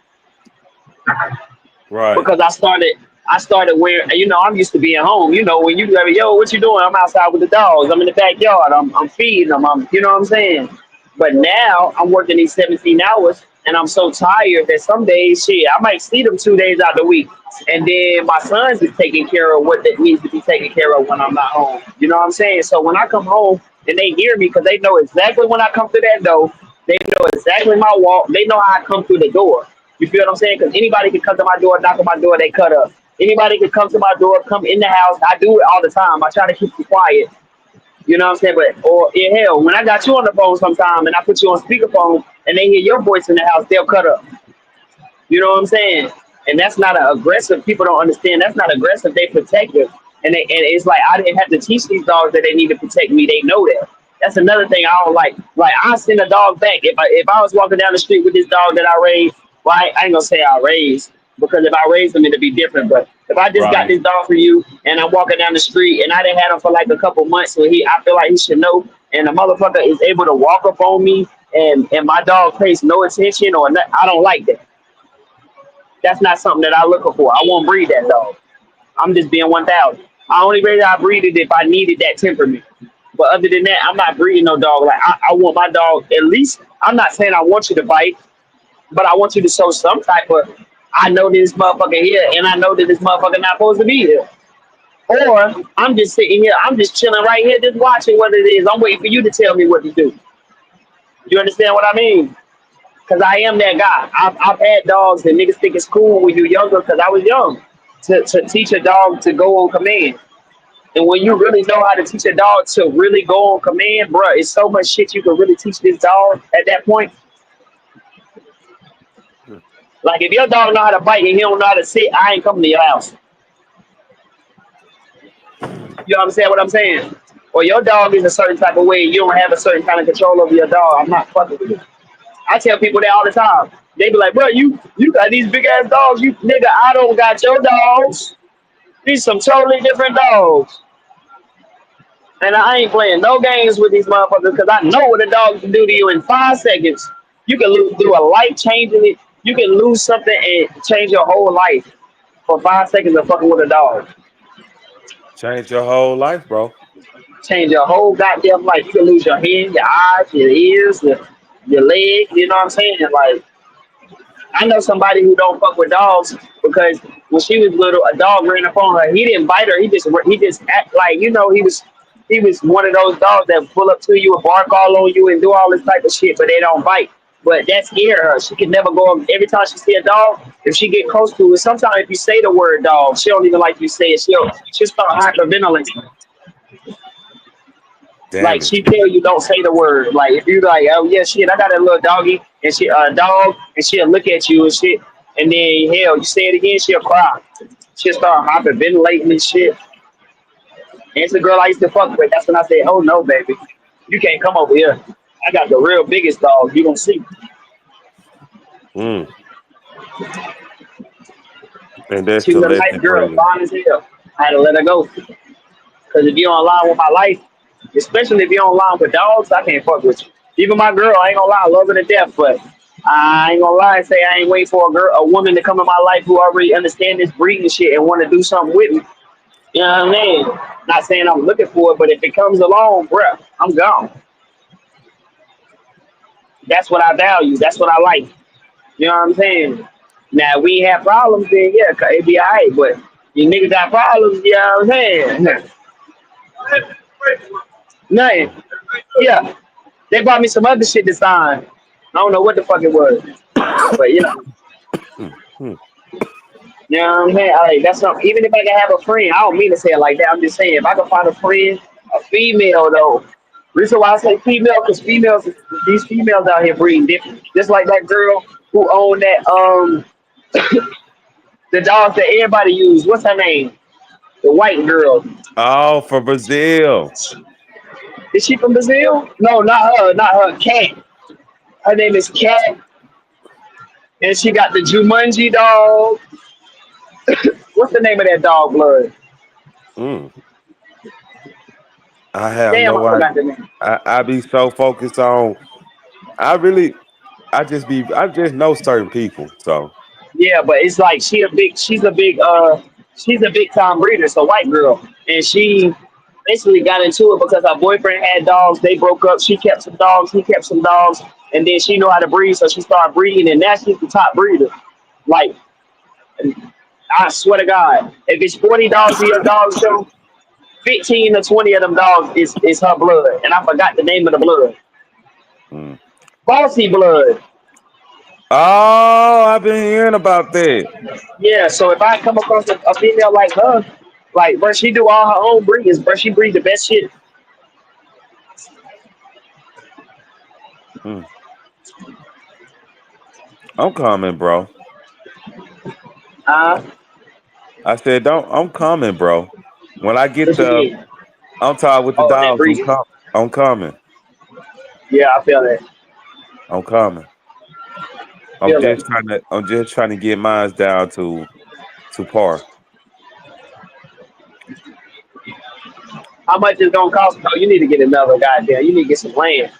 Right. because I started wearing. I'm used to being home. When you like, yo, what you doing? I'm outside with the dogs. I'm in the backyard. I'm feeding them. You know what I'm saying? But now I'm working these 17 hours, and I'm so tired that some days, shit, I might see them 2 days out the week, and then my sons is taking care of what that needs to be taken care of when I'm not home. You know what I'm saying? So when I come home and they hear me, because they know exactly when I come through that door, they know exactly my walk. They know how I come through the door. You feel what I'm saying? Because anybody can come to my door, knock on my door, they cut up. Anybody can come to my door, come in the house. I do it all the time. I try to keep it quiet. You know what I'm saying? Or in hell, when I got you on the phone sometime and I put you on speakerphone and they hear your voice in the house, they'll cut up. You know what I'm saying? And that's not an aggressive. People don't understand. That's not aggressive. They protective. And it's like I didn't have to teach these dogs that they need to protect me. They know that. That's another thing I don't like. Like I send a dog back. If I was walking down the street with this dog that I raised, well, I ain't gonna say I raised because if I raised him, it'd be different. But if I just got Right. this dog for you and I'm walking down the street and I didn't have him for like a couple months, so I feel like he should know, and the motherfucker is able to walk up on me and my dog pays no attention or not, I don't like that. That's not something that I look for. I won't breed that dog. I'm just being 1,000. I only reason I breed it if I needed that temperament. But other than that, I'm not breeding no dog. Like I want my dog at least. I'm not saying I want you to bite, but I want you to show some type of. I know this motherfucker here, and I know that this motherfucker not supposed to be here. Or I'm just sitting here. I'm just chilling right here, just watching what it is. I'm waiting for you to tell me what to do. You understand what I mean? Because I am that guy. I've had dogs and niggas think it's cool when you're younger because I was young to teach a dog to go on command. And when you really know how to teach a dog to really go on command, bro, it's so much shit you can really teach this dog at that point. Hmm. Like if your dog know how to bite and he don't know how to sit, I ain't coming to your house. You understand what I'm saying? Or your dog is a certain type of way, you don't have a certain kind of control over your dog. I'm not fucking with you. I tell people that all the time. They be like, bro, you got these big ass dogs. You nigga, I don't got your dogs. These some totally different dogs. And I ain't playing no games with these motherfuckers because I know what a dog can do to you in 5 seconds. You can do a life changing it. You can lose something and change your whole life for 5 seconds of fucking with a dog. Change your whole life, bro. Change your whole goddamn life. You can lose your head, your eyes, your ears, your leg. You know what I'm saying? Like I know somebody who don't fuck with dogs because when she was little, a dog ran up on her. He didn't bite her. He just act like he was one of those dogs that pull up to you and bark all on you and do all this type of shit, but they don't bite. But that scared her. She could never go. Every time she see a dog, if she get close to it, sometimes if you say the word dog, she don't even like you say it. She'll start hyperventilating. Like Damn it. she tell you don't say the word. Like if you like, oh yeah, shit, I got a little doggy and she a dog and she'll look at you and shit, and then hell, you say it again, she'll cry. She'll start hyperventilating and shit. And it's a girl I used to fuck with. That's when I said, oh no, baby, you can't come over here. I got the real biggest dog. You gonna see. Mm. And that's She to was a let nice them girl, breed. fine as hell. I had to let her go. Because if you don't align with my life, especially if you don't align with dogs, I can't fuck with you. Even my girl, I ain't gonna lie, I love her to death, but I ain't gonna lie and say I ain't waiting for a woman to come in my life who already understand this breeding shit and want to do something with me. You know what I mean? Not saying I'm looking for it, but if it comes along, bruh, I'm gone. That's what I value. That's what I like. You know what I'm saying? Now we have problems, then yeah, it be alright. But you niggas got problems, you know what I'm saying? Nothing. Yeah, they bought me some other shit to sign. I don't know what the fuck it was, but you know what I'm saying? Like that's something. Even if I can have a friend, I don't mean to say it like that. I'm just saying if I can find a friend, a female though. Reason why I say female, because these females out here breeding different. Just like that girl who owned that the dogs that everybody use. What's her name? The white girl. Oh, for Brazil. Is she from Brazil? No, not her. Not her. Cat. Her name is Cat, and she got the Jumanji dog. What's the name of that dog? Blood. Mm. I have Damn, no I idea. forgot the name. I be so focused on. I really, I just know certain people. So Yeah, but it's like she's a big time breeder, so white girl. And she basically got into it because her boyfriend had dogs, they broke up, she kept some dogs, he kept some dogs, and then she know how to breed, so she started breeding and now she's the top breeder. Like I swear to God, if it's 40 dogs in your dog show, 15 or 20 of them dogs is her blood. And I forgot the name of the blood. mm. Bossy blood. Oh, I've been hearing about that. Yeah, so if I come across a female like her, like, bro, she do all her own breedings, bro. She breed the best shit. Mm. I'm coming, bro. Uh, I said, don't. I'm coming, bro. When I get what you the, mean? I'm tired with the Oh, that dogs. I'm breeding. coming. I'm coming. Yeah, I feel that. I'm coming. Feel that. I'm just trying to get mine down to par. How much is gonna cost? No, you need to get another goddamn. You need to get some land.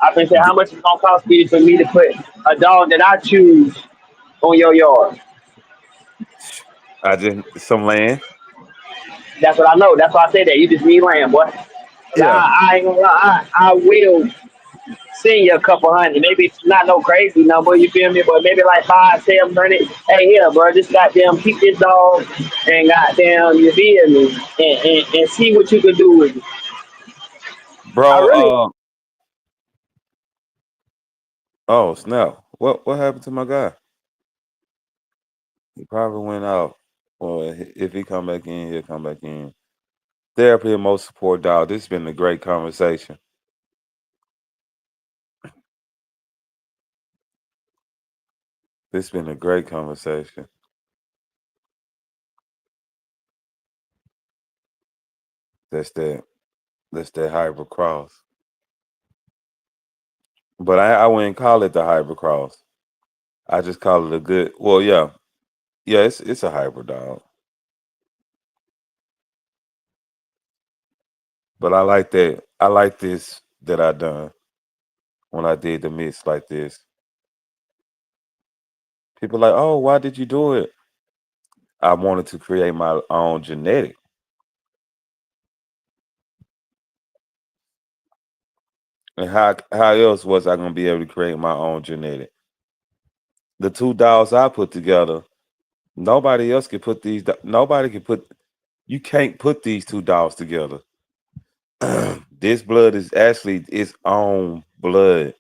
I've been saying how much it's gonna cost me for me to put a dog that I choose on your yard. I just some land. That's what I know. That's why I say that. You just need land, boy. Yeah, I ain't gonna lie. I will send you a couple hundred. Maybe it's not no crazy number, you feel me? But maybe like 5, 700. Hey, yeah, bro, just goddamn keep this dog and goddamn, you feel me? And see what you can do with it. I bro. really, Oh snap! What happened to my guy? He probably went out. Or if he come back in, he'll come back in. Therapy and most support, dog. This has been a great conversation. This has been a great conversation. That's that. That's that hybrid cross. But I wouldn't call it the hybrid cross. I just call it a good. Well, yeah, yeah. It's a hybrid dog. But I like that. I like this that I done when I did the mix like this. People like, oh, why did you do it? I wanted to create my own genetic. And how else was I gonna be able to create my own genetic? The two dogs I put together, nobody else can put these. Nobody can put. You can't put these two dogs together. This blood is actually its own blood.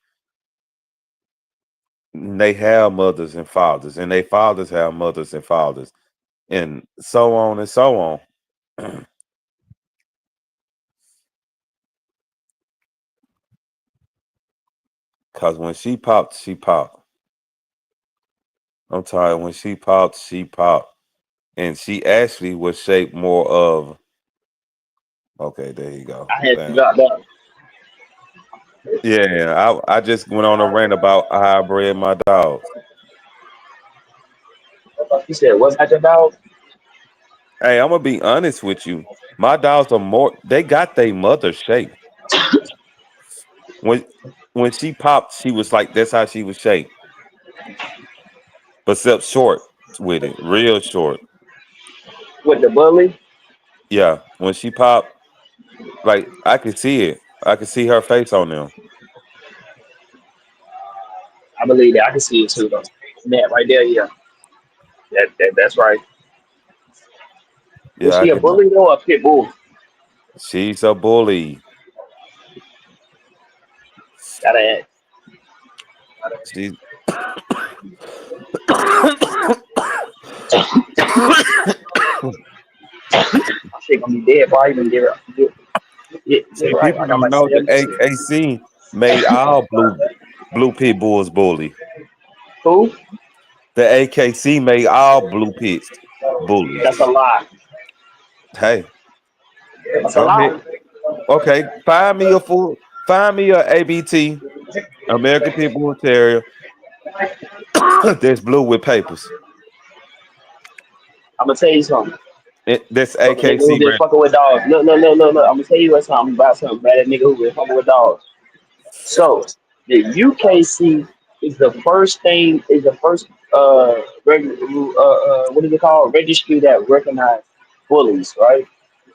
They have mothers and fathers, and they fathers have mothers and fathers, and so on and so on. Cause when she popped, she popped. I'm tired. When she popped, she popped. And she actually was shaped more of. Okay, there you go. I had to Bam. drop that. Yeah, I just went on a rant about how I bred my dogs. You said, what's that about? Hey, I'm gonna be honest with you. My dogs are more. They got their mother shape. When when she popped, she was like that's how she was shaped, but except short with it, real short. With the bully? Yeah, when she popped, like I could see it. I could see her face on them. I believe that. I can see it too, though. That right there, yeah. That's right. Was Yeah, I she a can. bully though, or a pit bull? She's a bully. Gotta ask. Gotta She's ask. I think I'm gonna be dead, boy. I even get See, right. people I got don't like know the 7 AKC made all blue pit bulls bully. Who? The AKC made all blue pits bullies. That's a lie. Hey, That's a go ahead. lie. Okay, find me a ABT, American Pit Bull Terrier that's blue with papers. I'm gonna tell you something. That's From a nigga who AKC been brand. fucking with dogs. Look. I'm gonna tell you what something about something about that nigga who been fucking with dogs. So the UKC is the first thing is the first what is it called, registry that recognize bullies, right?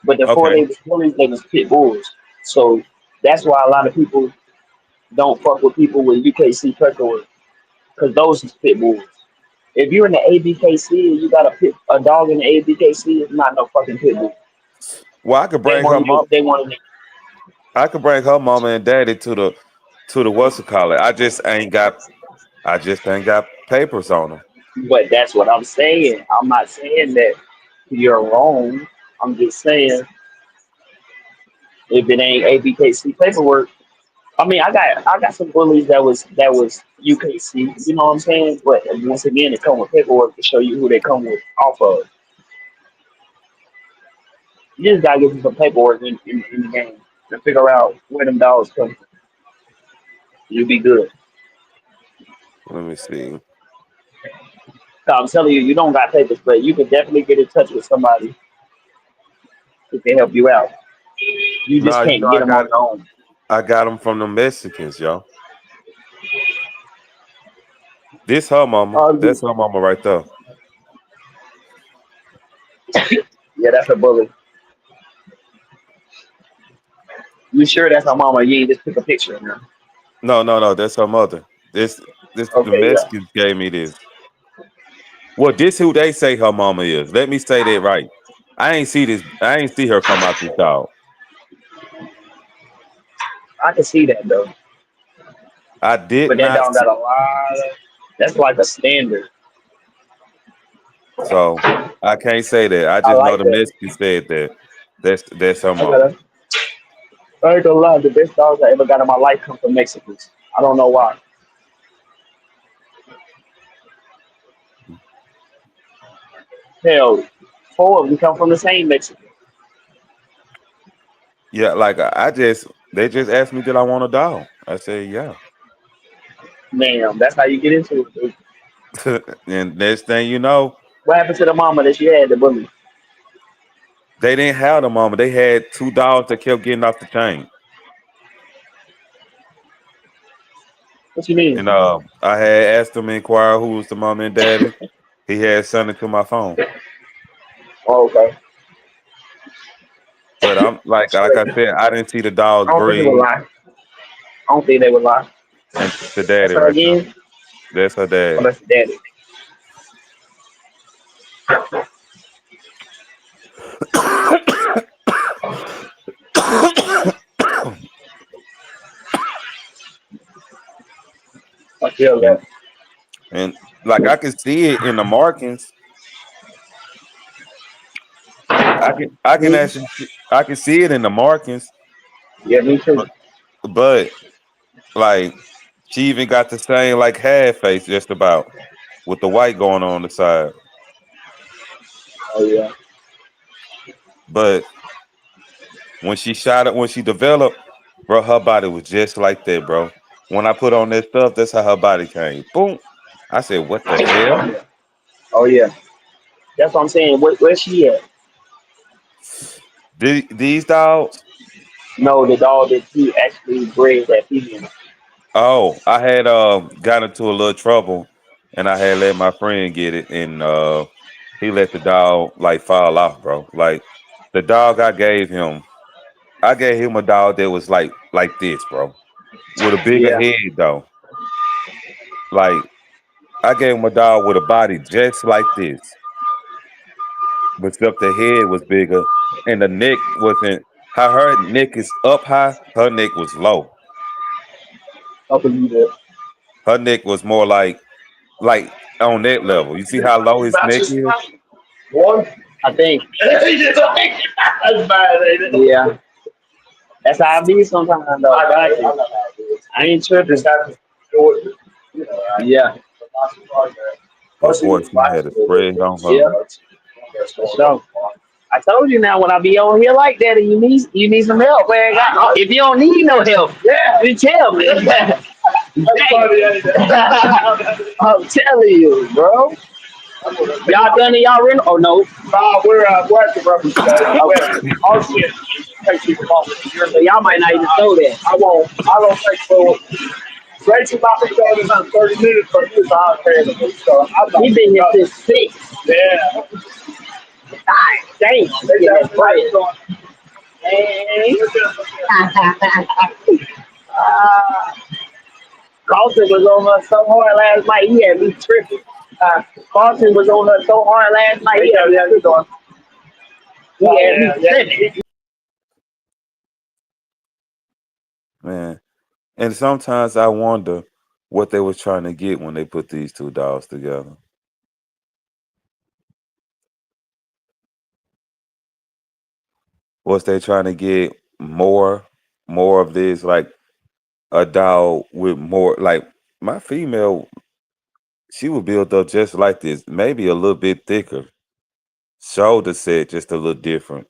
But before Okay. they was bullies, they was pit bulls. So that's why a lot of people don't fuck with people with UKC paperwork because those is pit bulls. If you're in the ABKC and you got a dog in the ABKC, it's not no fucking pit bull. Well, I could They bring her want mom. to they want to I could bring her mama and daddy to the what's it call it. I just ain't got papers on them. But that's what I'm saying. I'm not saying that you're wrong. I'm just saying if it ain't ABKC paperwork, I mean, I got some bullies that was UKC. You know what I'm saying? But once again, it come with paperwork to show you who they come with off of. You just gotta get you some paperwork in the game to figure out where them dogs come from. You'll be good. Let me see. So I'm telling you, you don't got papers, but you can definitely get in touch with somebody who can help you out. You just No, you can't know get them on your own. I got them from the Mexicans, yo. This her mama. Oh, That's her mama right there. yeah, that's a bully. You sure that's our mama? You ain't just pick a picture of her. No. That's her mother. This the Okay, yeah. Mexicans gave me this. Well, this who they say her mama is. Let me say that right. I ain't see this. I ain't see her come out this dog. I can see that though. I did But that not dog see. got a lot of. That's like a standard. So I can't say that. I I just know like the that. Mexicans said that. That's her I mama. gotta. I ain't gonna lie. The best dogs I ever got in my life come from Mexicans. I don't know why. Hell, four of them come from the same Mexican. Yeah, like I just they just asked me did I want a dog. I said yeah. Man, that's how you get into it. And next thing you know, What happened to the mama that she had, the bully? they didn't have the mama. They had two dogs that kept getting off the chain. What you mean? And I had asked him inquire who was the mom and daddy. He had sent it to my phone. Oh, okay. But I'm like I said, I didn't see the dogs I don't think they would breed. lie. I don't think they would lie. And the That's daddy her right there. again. That's her Oh, dad. that's the daddy. I feel And that. and like I can see it in the markings. I can Hmm? actually I can see it in the markings, Yeah, me too. but like she even got the same like half face just about with the white going on the side. Oh yeah. But when she shot it, when she developed, bro, her body was just like that, bro. When I put on that stuff, that's how her body came. Boom. I said, what the hell? Oh yeah. That's what I'm saying. Where's she at? These dogs? No, the dog that he actually bred that female. Oh, I had got into a little trouble and I had let my friend get it and he let the dog like fall off, bro. Like The dog I gave him a dog that was like this, bro, with a bigger Yeah. head though. Like I gave him a dog with a body just like this, but except the head was bigger and the neck wasn't. How her neck is up high, her neck was low. I believe that. Her neck was more like on that level. You see how low his neck is? One, I think. That's bad, ain't it? Yeah. That's how I be sometimes though. I ain't tripping. Yeah. But boy, she had a spread on her. Yeah. So I told you now when I be on here like that and you need some help, man. If you don't need no help, you tell me. I'm telling you, bro. Y'all done it, y'all ready? Oh no. We're at the rubber today. Oh shit. So y'all might not even know that. I don't think so. Rachel about to go in about 30 minutes for his available. So he been here since 6. Yeah. God dang. Yeah, right. uh, Carlton was on her so hard last night, he had me tripping. Carlton was on her so hard last night, he had me tripping. Man. And sometimes I wonder what they was trying to get when they put these two dogs together. Was they trying to get more of this, like a dog with more like my female, she was built up just like this, maybe a little bit thicker, shoulder set just a little different,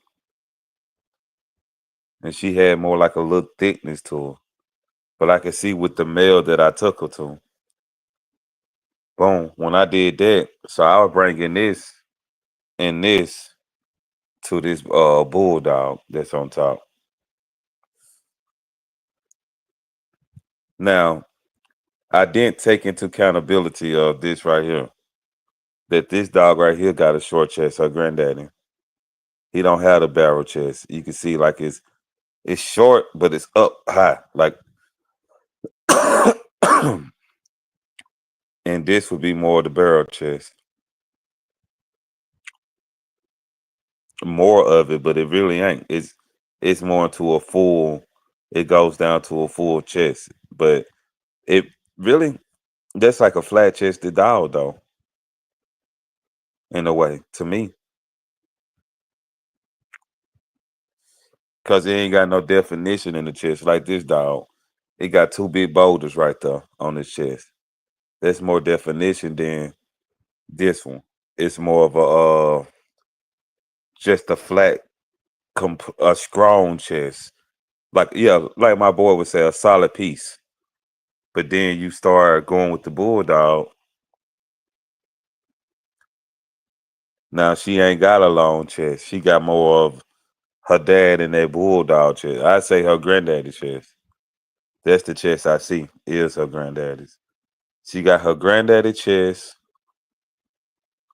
and she had more like a little thickness to her. But I could see with the male that I took her to, boom, when I did that, so I was bringing this and this to this bulldog that's on top. Now, I didn't take into accountability of this right here. That this dog right here got a short chest, her granddaddy. He don't have the barrel chest. You can see like it's short, but it's up high. Like and this would be more the barrel chest. More of it, but it really ain't. It's more into a full, it goes down to a full chest. But it really that's like a flat chested dog though, in a way, to me. Cause it ain't got no definition in the chest like this dog. It got two big boulders right there on his chest. That's more definition than this one. It's more of just a flat, a strong chest. Like yeah, like my boy would say, a solid piece. But then you start going with the bulldog. Now she ain't got a long chest. She got more of her dad in that bulldog chest. I say her granddaddy chest. That's the chest I see is her granddaddy's. She got her granddaddy chest,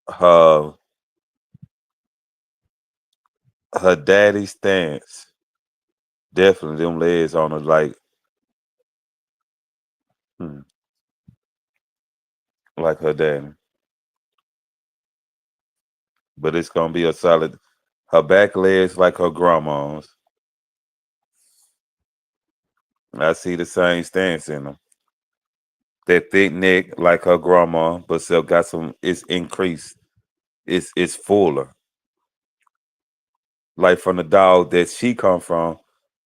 her her daddy stance. Definitely them legs on her hmm, like her daddy. But it's gonna be a solid. Her back legs like her grandma's. I see the same stance in them. That thick neck like her grandma, but still got some. It's increased. It's fuller. Like from the dog that she come from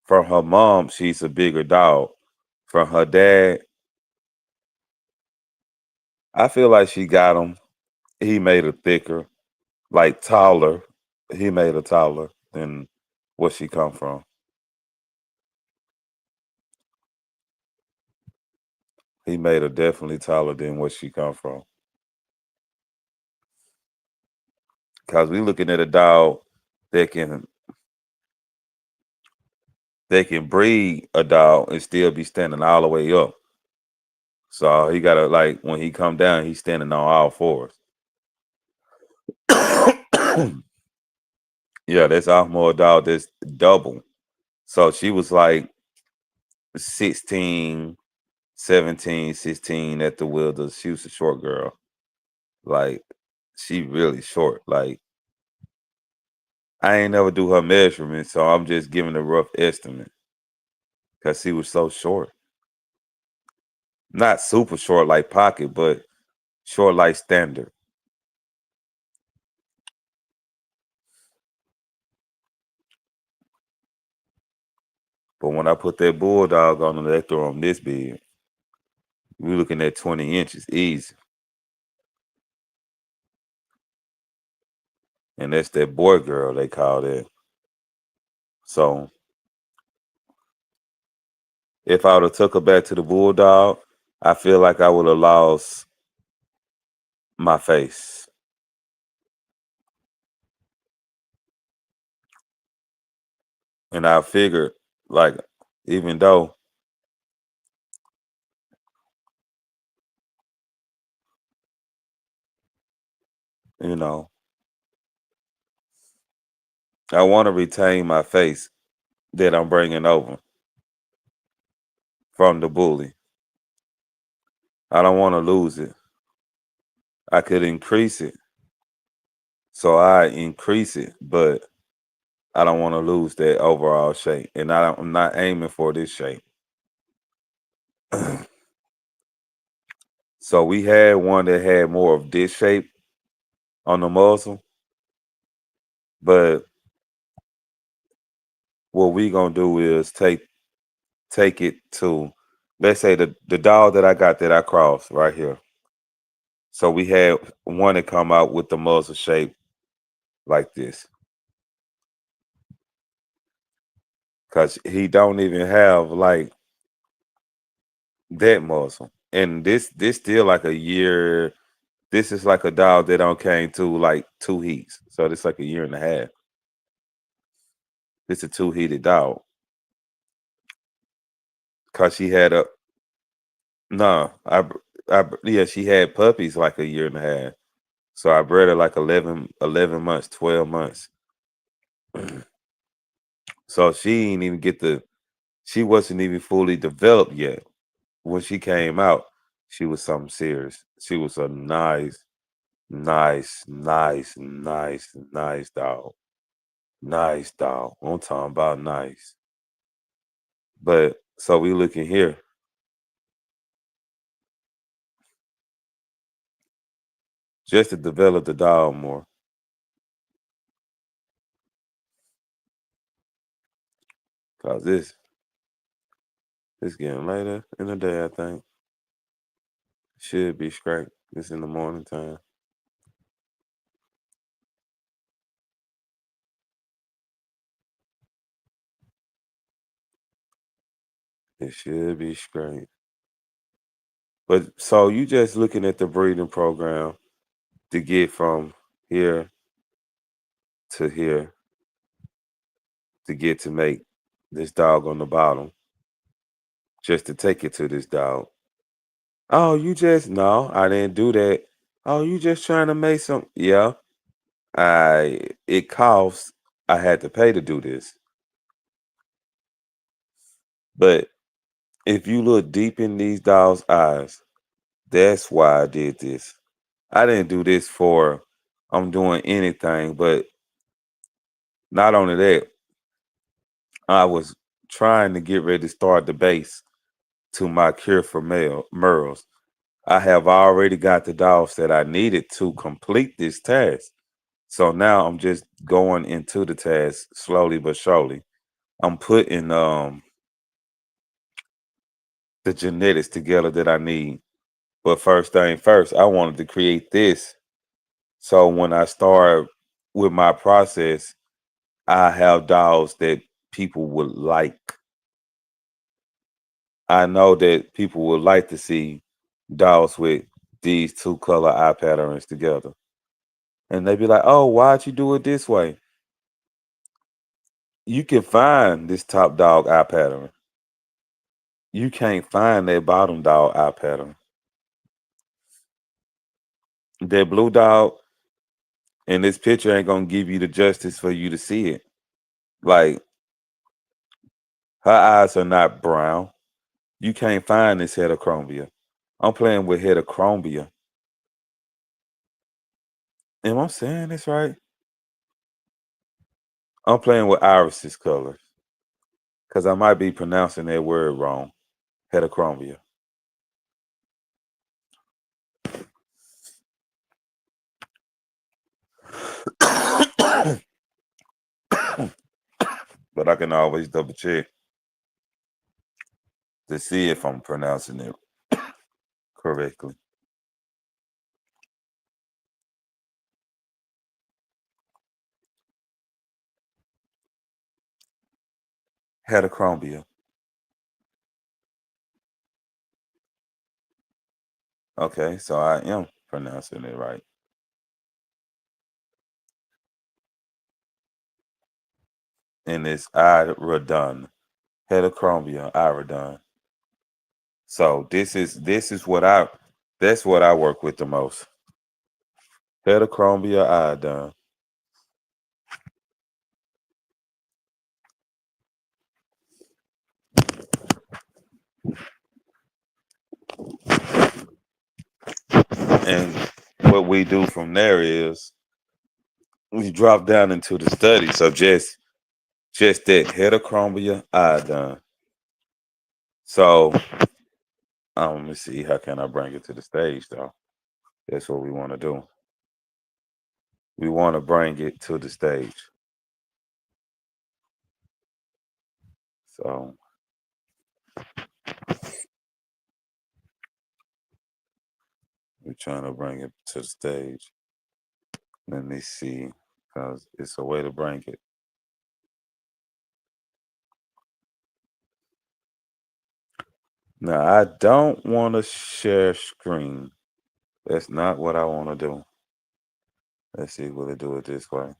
her mom, she's a bigger dog. From her dad, I feel like she got him. He made her thicker, like taller. He made her taller than what she come from. He made her definitely taller than what she come from. Cause we looking at a dog that can breed a dog and still be standing all the way up. So he gotta like when he come down, he's standing on all fours. Yeah, that's Almost dog. That's double. So she was like 16, 17, 16 at the Wilders. She was a short girl. Like she really short. Like I ain't never do her measurement, so I'm just giving a rough estimate because she was so short. Not super short like Pocket, but short like Standard. But when I put that bulldog on them, they throw them this big. We looking at 20 inches easy. And that's that boy girl they call that. So if I would have took her back to the bulldog, I feel like I would have lost my face. And I figured, like, even though, you know, I want to retain my face that I'm bringing over from the bully. I don't want to lose it. I could increase it. So I increase it, but I don't want to lose that overall shape. And I'm not aiming for this shape. So we had one that had more of this shape on the muzzle, but what we gonna do is take it to, let's say the dog that I got that I crossed right here. So we had one that come out with the muzzle shape like this, cause he don't even have like that muzzle, and this still like a year. This is like a dog that don't came to like 2 heats, so it's like a year and a half. It's a 2 heated dog, cause she had a no, yeah, she had puppies like a year and a half. So I bred her like 11 months, 12 months. So she ain't even she wasn't even fully developed yet. When she came out, she was something serious. She was a nice dog. Nice dog. I'm talking about nice. But so we looking here, just to develop the dog more. Cause it's getting later in the day, I think. Should be straight. It's in the morning time. It should be straight. But so you just looking at the breeding program to get from here to here to get to make this dog on the bottom, just to take it to this dog. Oh, you just no, I didn't do that. Oh, you just trying to make some, yeah. It costs, I had to pay to do this. But if you look deep in these dogs' eyes, that's why I did this. I didn't do this for I'm doing anything, but not only that, I was trying to get ready to start the base to my cure for Merles. I have already got the dogs that I needed to complete this task. So now I'm just going into the task slowly but surely. I'm putting the genetics together that I need. But first thing first, I wanted to create this. So when I start with my process, I have dogs that people would like. I know that people would like to see dogs with these two color eye patterns together. And they be like, oh, why'd you do it this way? You can find this top dog eye pattern. You can't find that bottom dog eye pattern. That blue dog, And this picture ain't gonna give you the justice for you to see it. Like her eyes are not brown. You can't find this heterochromia. I'm playing with heterochromia. Am I saying this right? I'm playing with Iris's colors because I might be pronouncing that word wrong. Heterochromia. But I can always double check to see if I'm pronouncing it correctly. Heterochromia. Okay, so I am pronouncing it right. And it's iridon. Heterochromia, iridon. So this is what that's what I work with the most. Heterochromia iodine. And what we do from there is we drop down into the study. So just that heterochromia iodine. So let me see, how can I bring it to the stage though? That's what we want to do. We want to bring it to the stage. So we're trying to bring it to the stage. Let me see, because it's a way to bring it. Now I don't want to share screen. That's not what I want to do. Let's see, will it do it this way?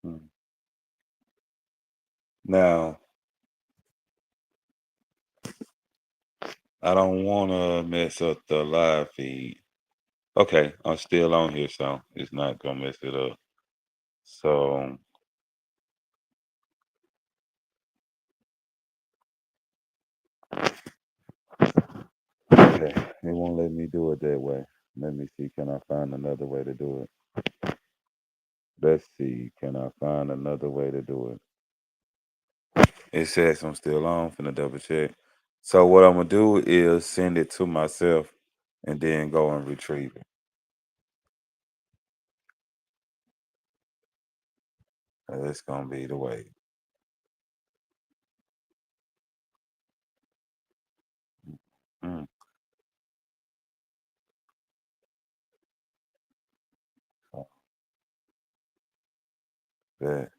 Hmm. Now, I don't want to mess up the live feed. Okay, I'm still on here, so it's not gonna mess it up. So, okay, it won't let me do it that way. Let me see, can I find another way to do it? Let's see, can I find another way to do it? It says I'm still on, finna double check. So what I'm gonna do is send it to myself and then go and retrieve it. That's gonna be the way. Mm, oh, bet.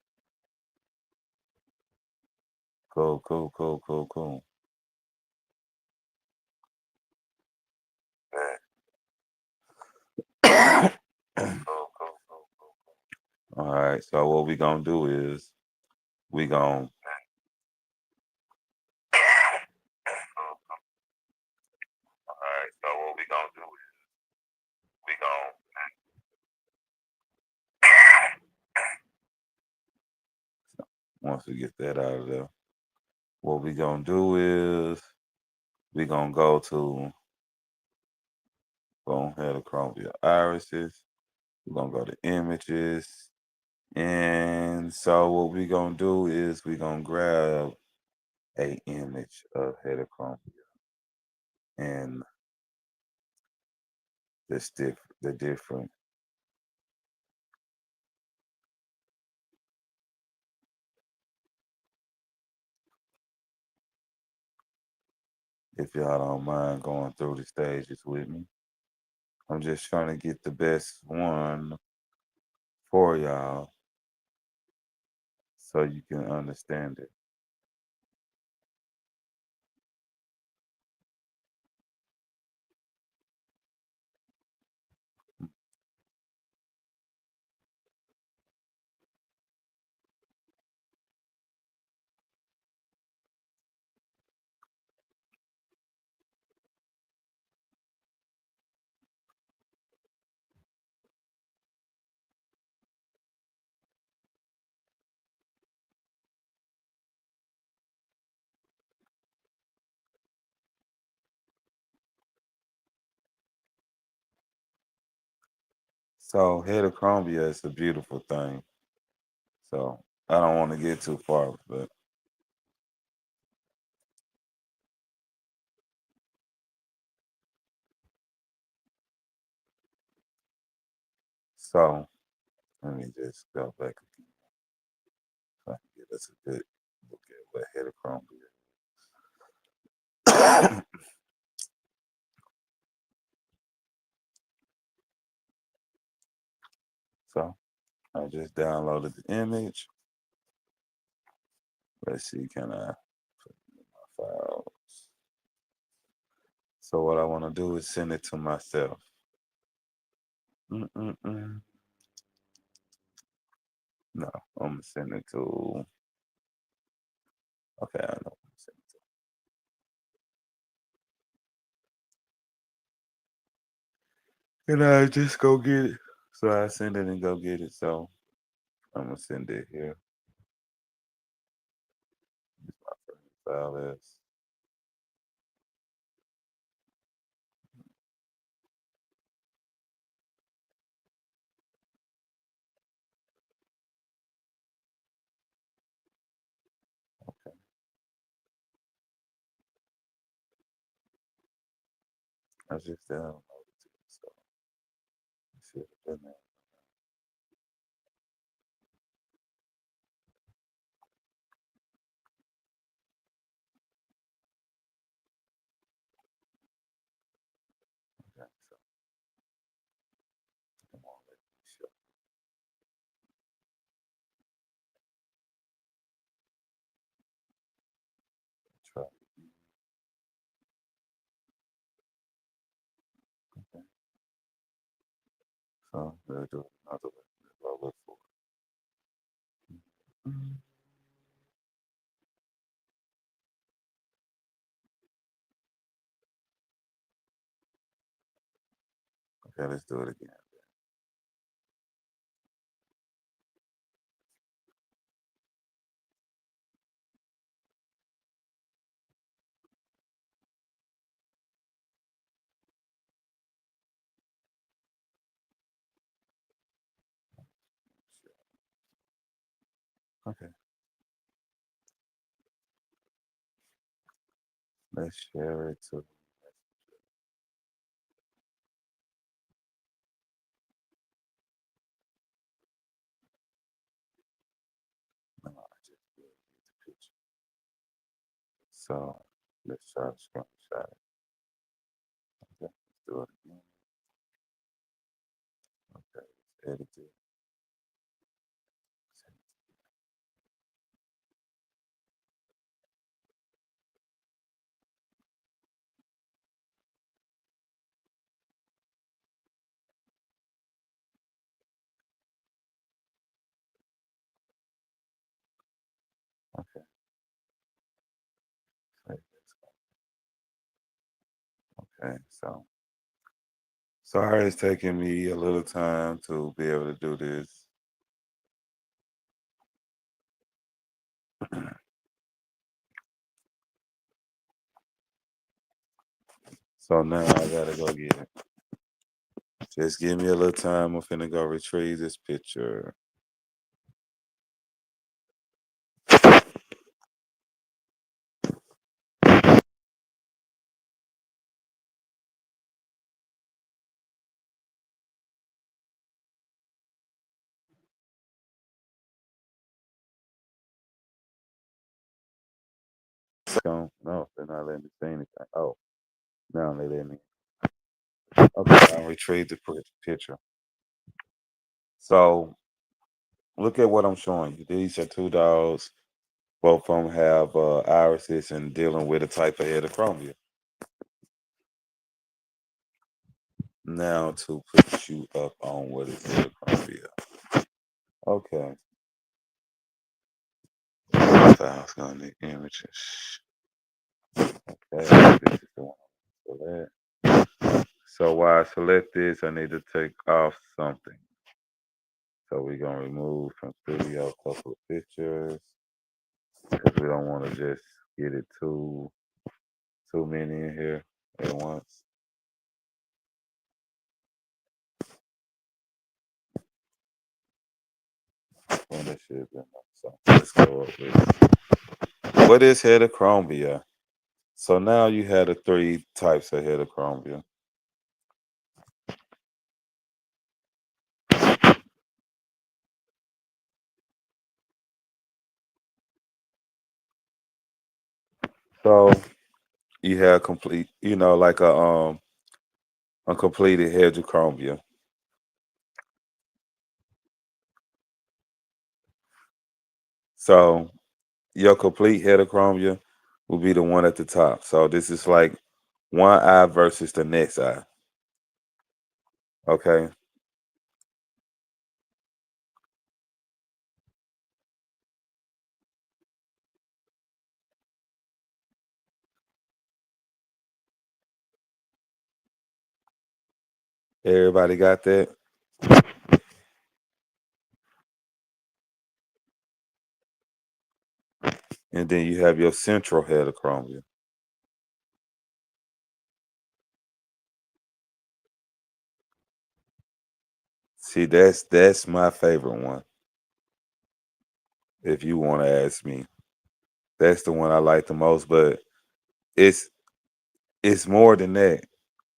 Cool, cool, cool, cool, cool. Bet. Cool, cool, cool, cool. All right. So what we gonna do is we gonna. All right. So what we gonna do is we gonna. Once we get that out of there, what we gonna do is we gonna go ahead and chrome your irises. We're gonna go to images. And so what we gonna do is we gonna grab a image of heterochromia and the different. if y'all don't mind going through the stages with me. I'm just trying to get the best one for y'all so you can understand it. So heterochromia is a beautiful thing. So I don't want to get too far, but so let me just go back again so I can get us a good look at what heterochromia is. So I just downloaded the image. Let's see, can I put it in my files? So what I want to do is send it to myself. Mm-mm-mm. No, I'm gonna send it to. Okay, I know. I'm gonna send it to. And I just go get it. So I send it and go get it. So I'm gonna send it here. My first file is. Okay, I just downloaded it. So it should have been there. Okay, so come on, let me show. Try it again. Okay, so we'll do it another way. I'll look for it. Okay, let's do it again. Okay, let's share it to. No, I just did the picture. So let's try to screenshot it. Okay, let's do it again. Okay, let's edit it. Okay, save this. Okay, so sorry it's taking me a little time to be able to do this. So now I gotta go get it. Just give me a little time. I'm finna go retrieve this picture. No, they're not letting me say anything. Oh, now they let me. Okay, I retrieved the picture. So look at what I'm showing you. These are two dogs. Both of them have irises and dealing with a type of heterochromia. Now to put you up on what is heterochromia. Okay. Files on the images. Okay, this is the one I'm gonna select. So while I select this, I need to take off something. So we're gonna remove from studio a couple of pictures because we don't want to just get it too many in here at once. Well, that should have been enough. So let's go up with what is heterochromia. So now you had the three types of heterochromia. So you have complete, like a completed heterochromia. So your complete heterochromia will be the one at the top. So this is like one eye versus the next eye. Okay. Everybody got that? And then you have your central heterochromia. See, that's my favorite one. If you want to ask me, that's the one I like the most. But it's it's more than that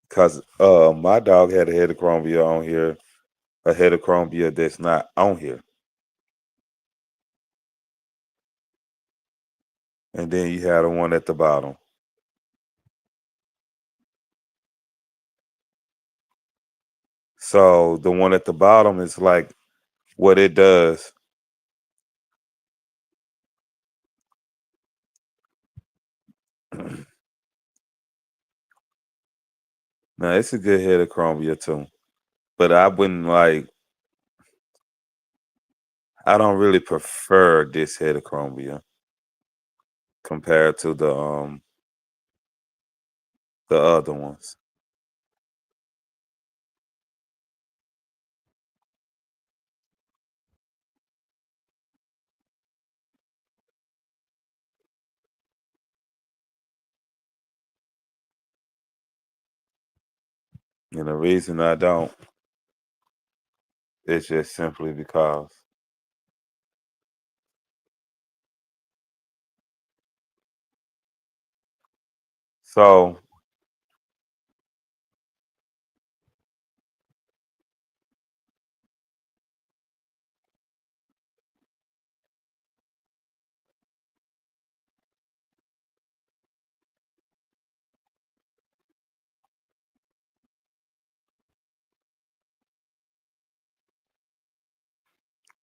because my dog had a heterochromia on here, a heterochromia that's not on here, and then you had the one at the bottom. So the one at the bottom is like what it does. Now it's a good heterochromia too, but I wouldn't like. I don't really prefer this heterochromia compared to the other ones. And the reason I don't is just simply because. So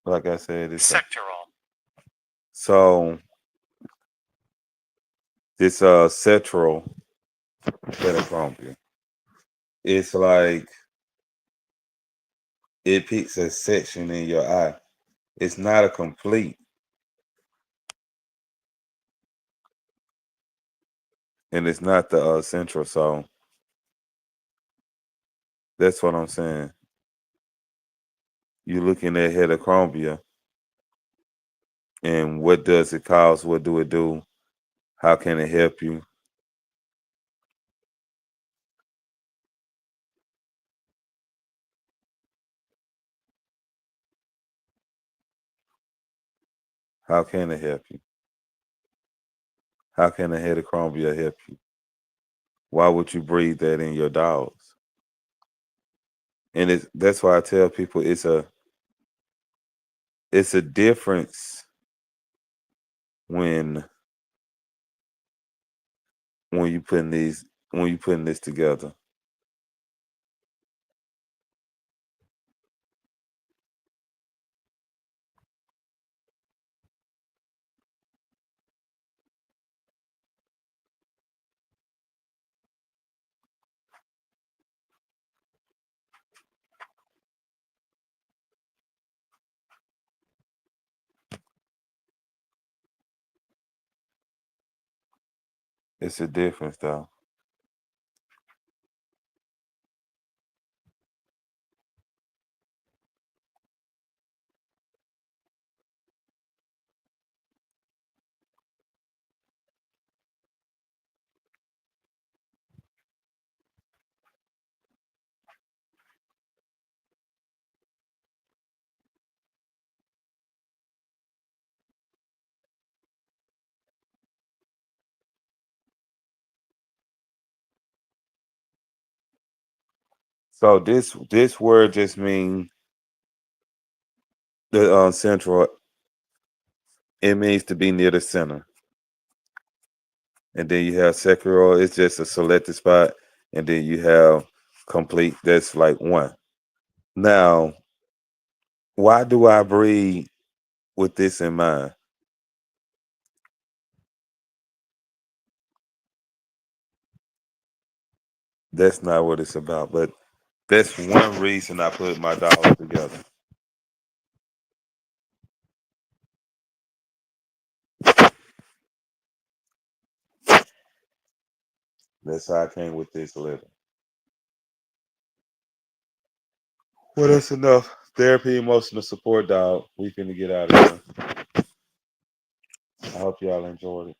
like I said, it's so this central heterochromia. It's like it picks a section in your eye. It's not a complete, and it's not the central. So that's what I'm saying. You're looking at heterochromia, and what does it cause? What do it do? How can it help you? How can it help you? How can a heterochromia help you? Why would you breed that in your dogs? And that's why I tell people it's a difference when when you putting this together? It's a difference though. So this word just means the central. It means to be near the center, and then you have secular. It's just a selected spot, and then you have complete. That's like one. Now, why do I breathe with this in mind? That's not what it's about, but that's one reason I put my dollars together. That's how I came with this letter. Well, that's enough. Therapy, emotional support, dog. We finna get out of here. I hope y'all enjoyed it.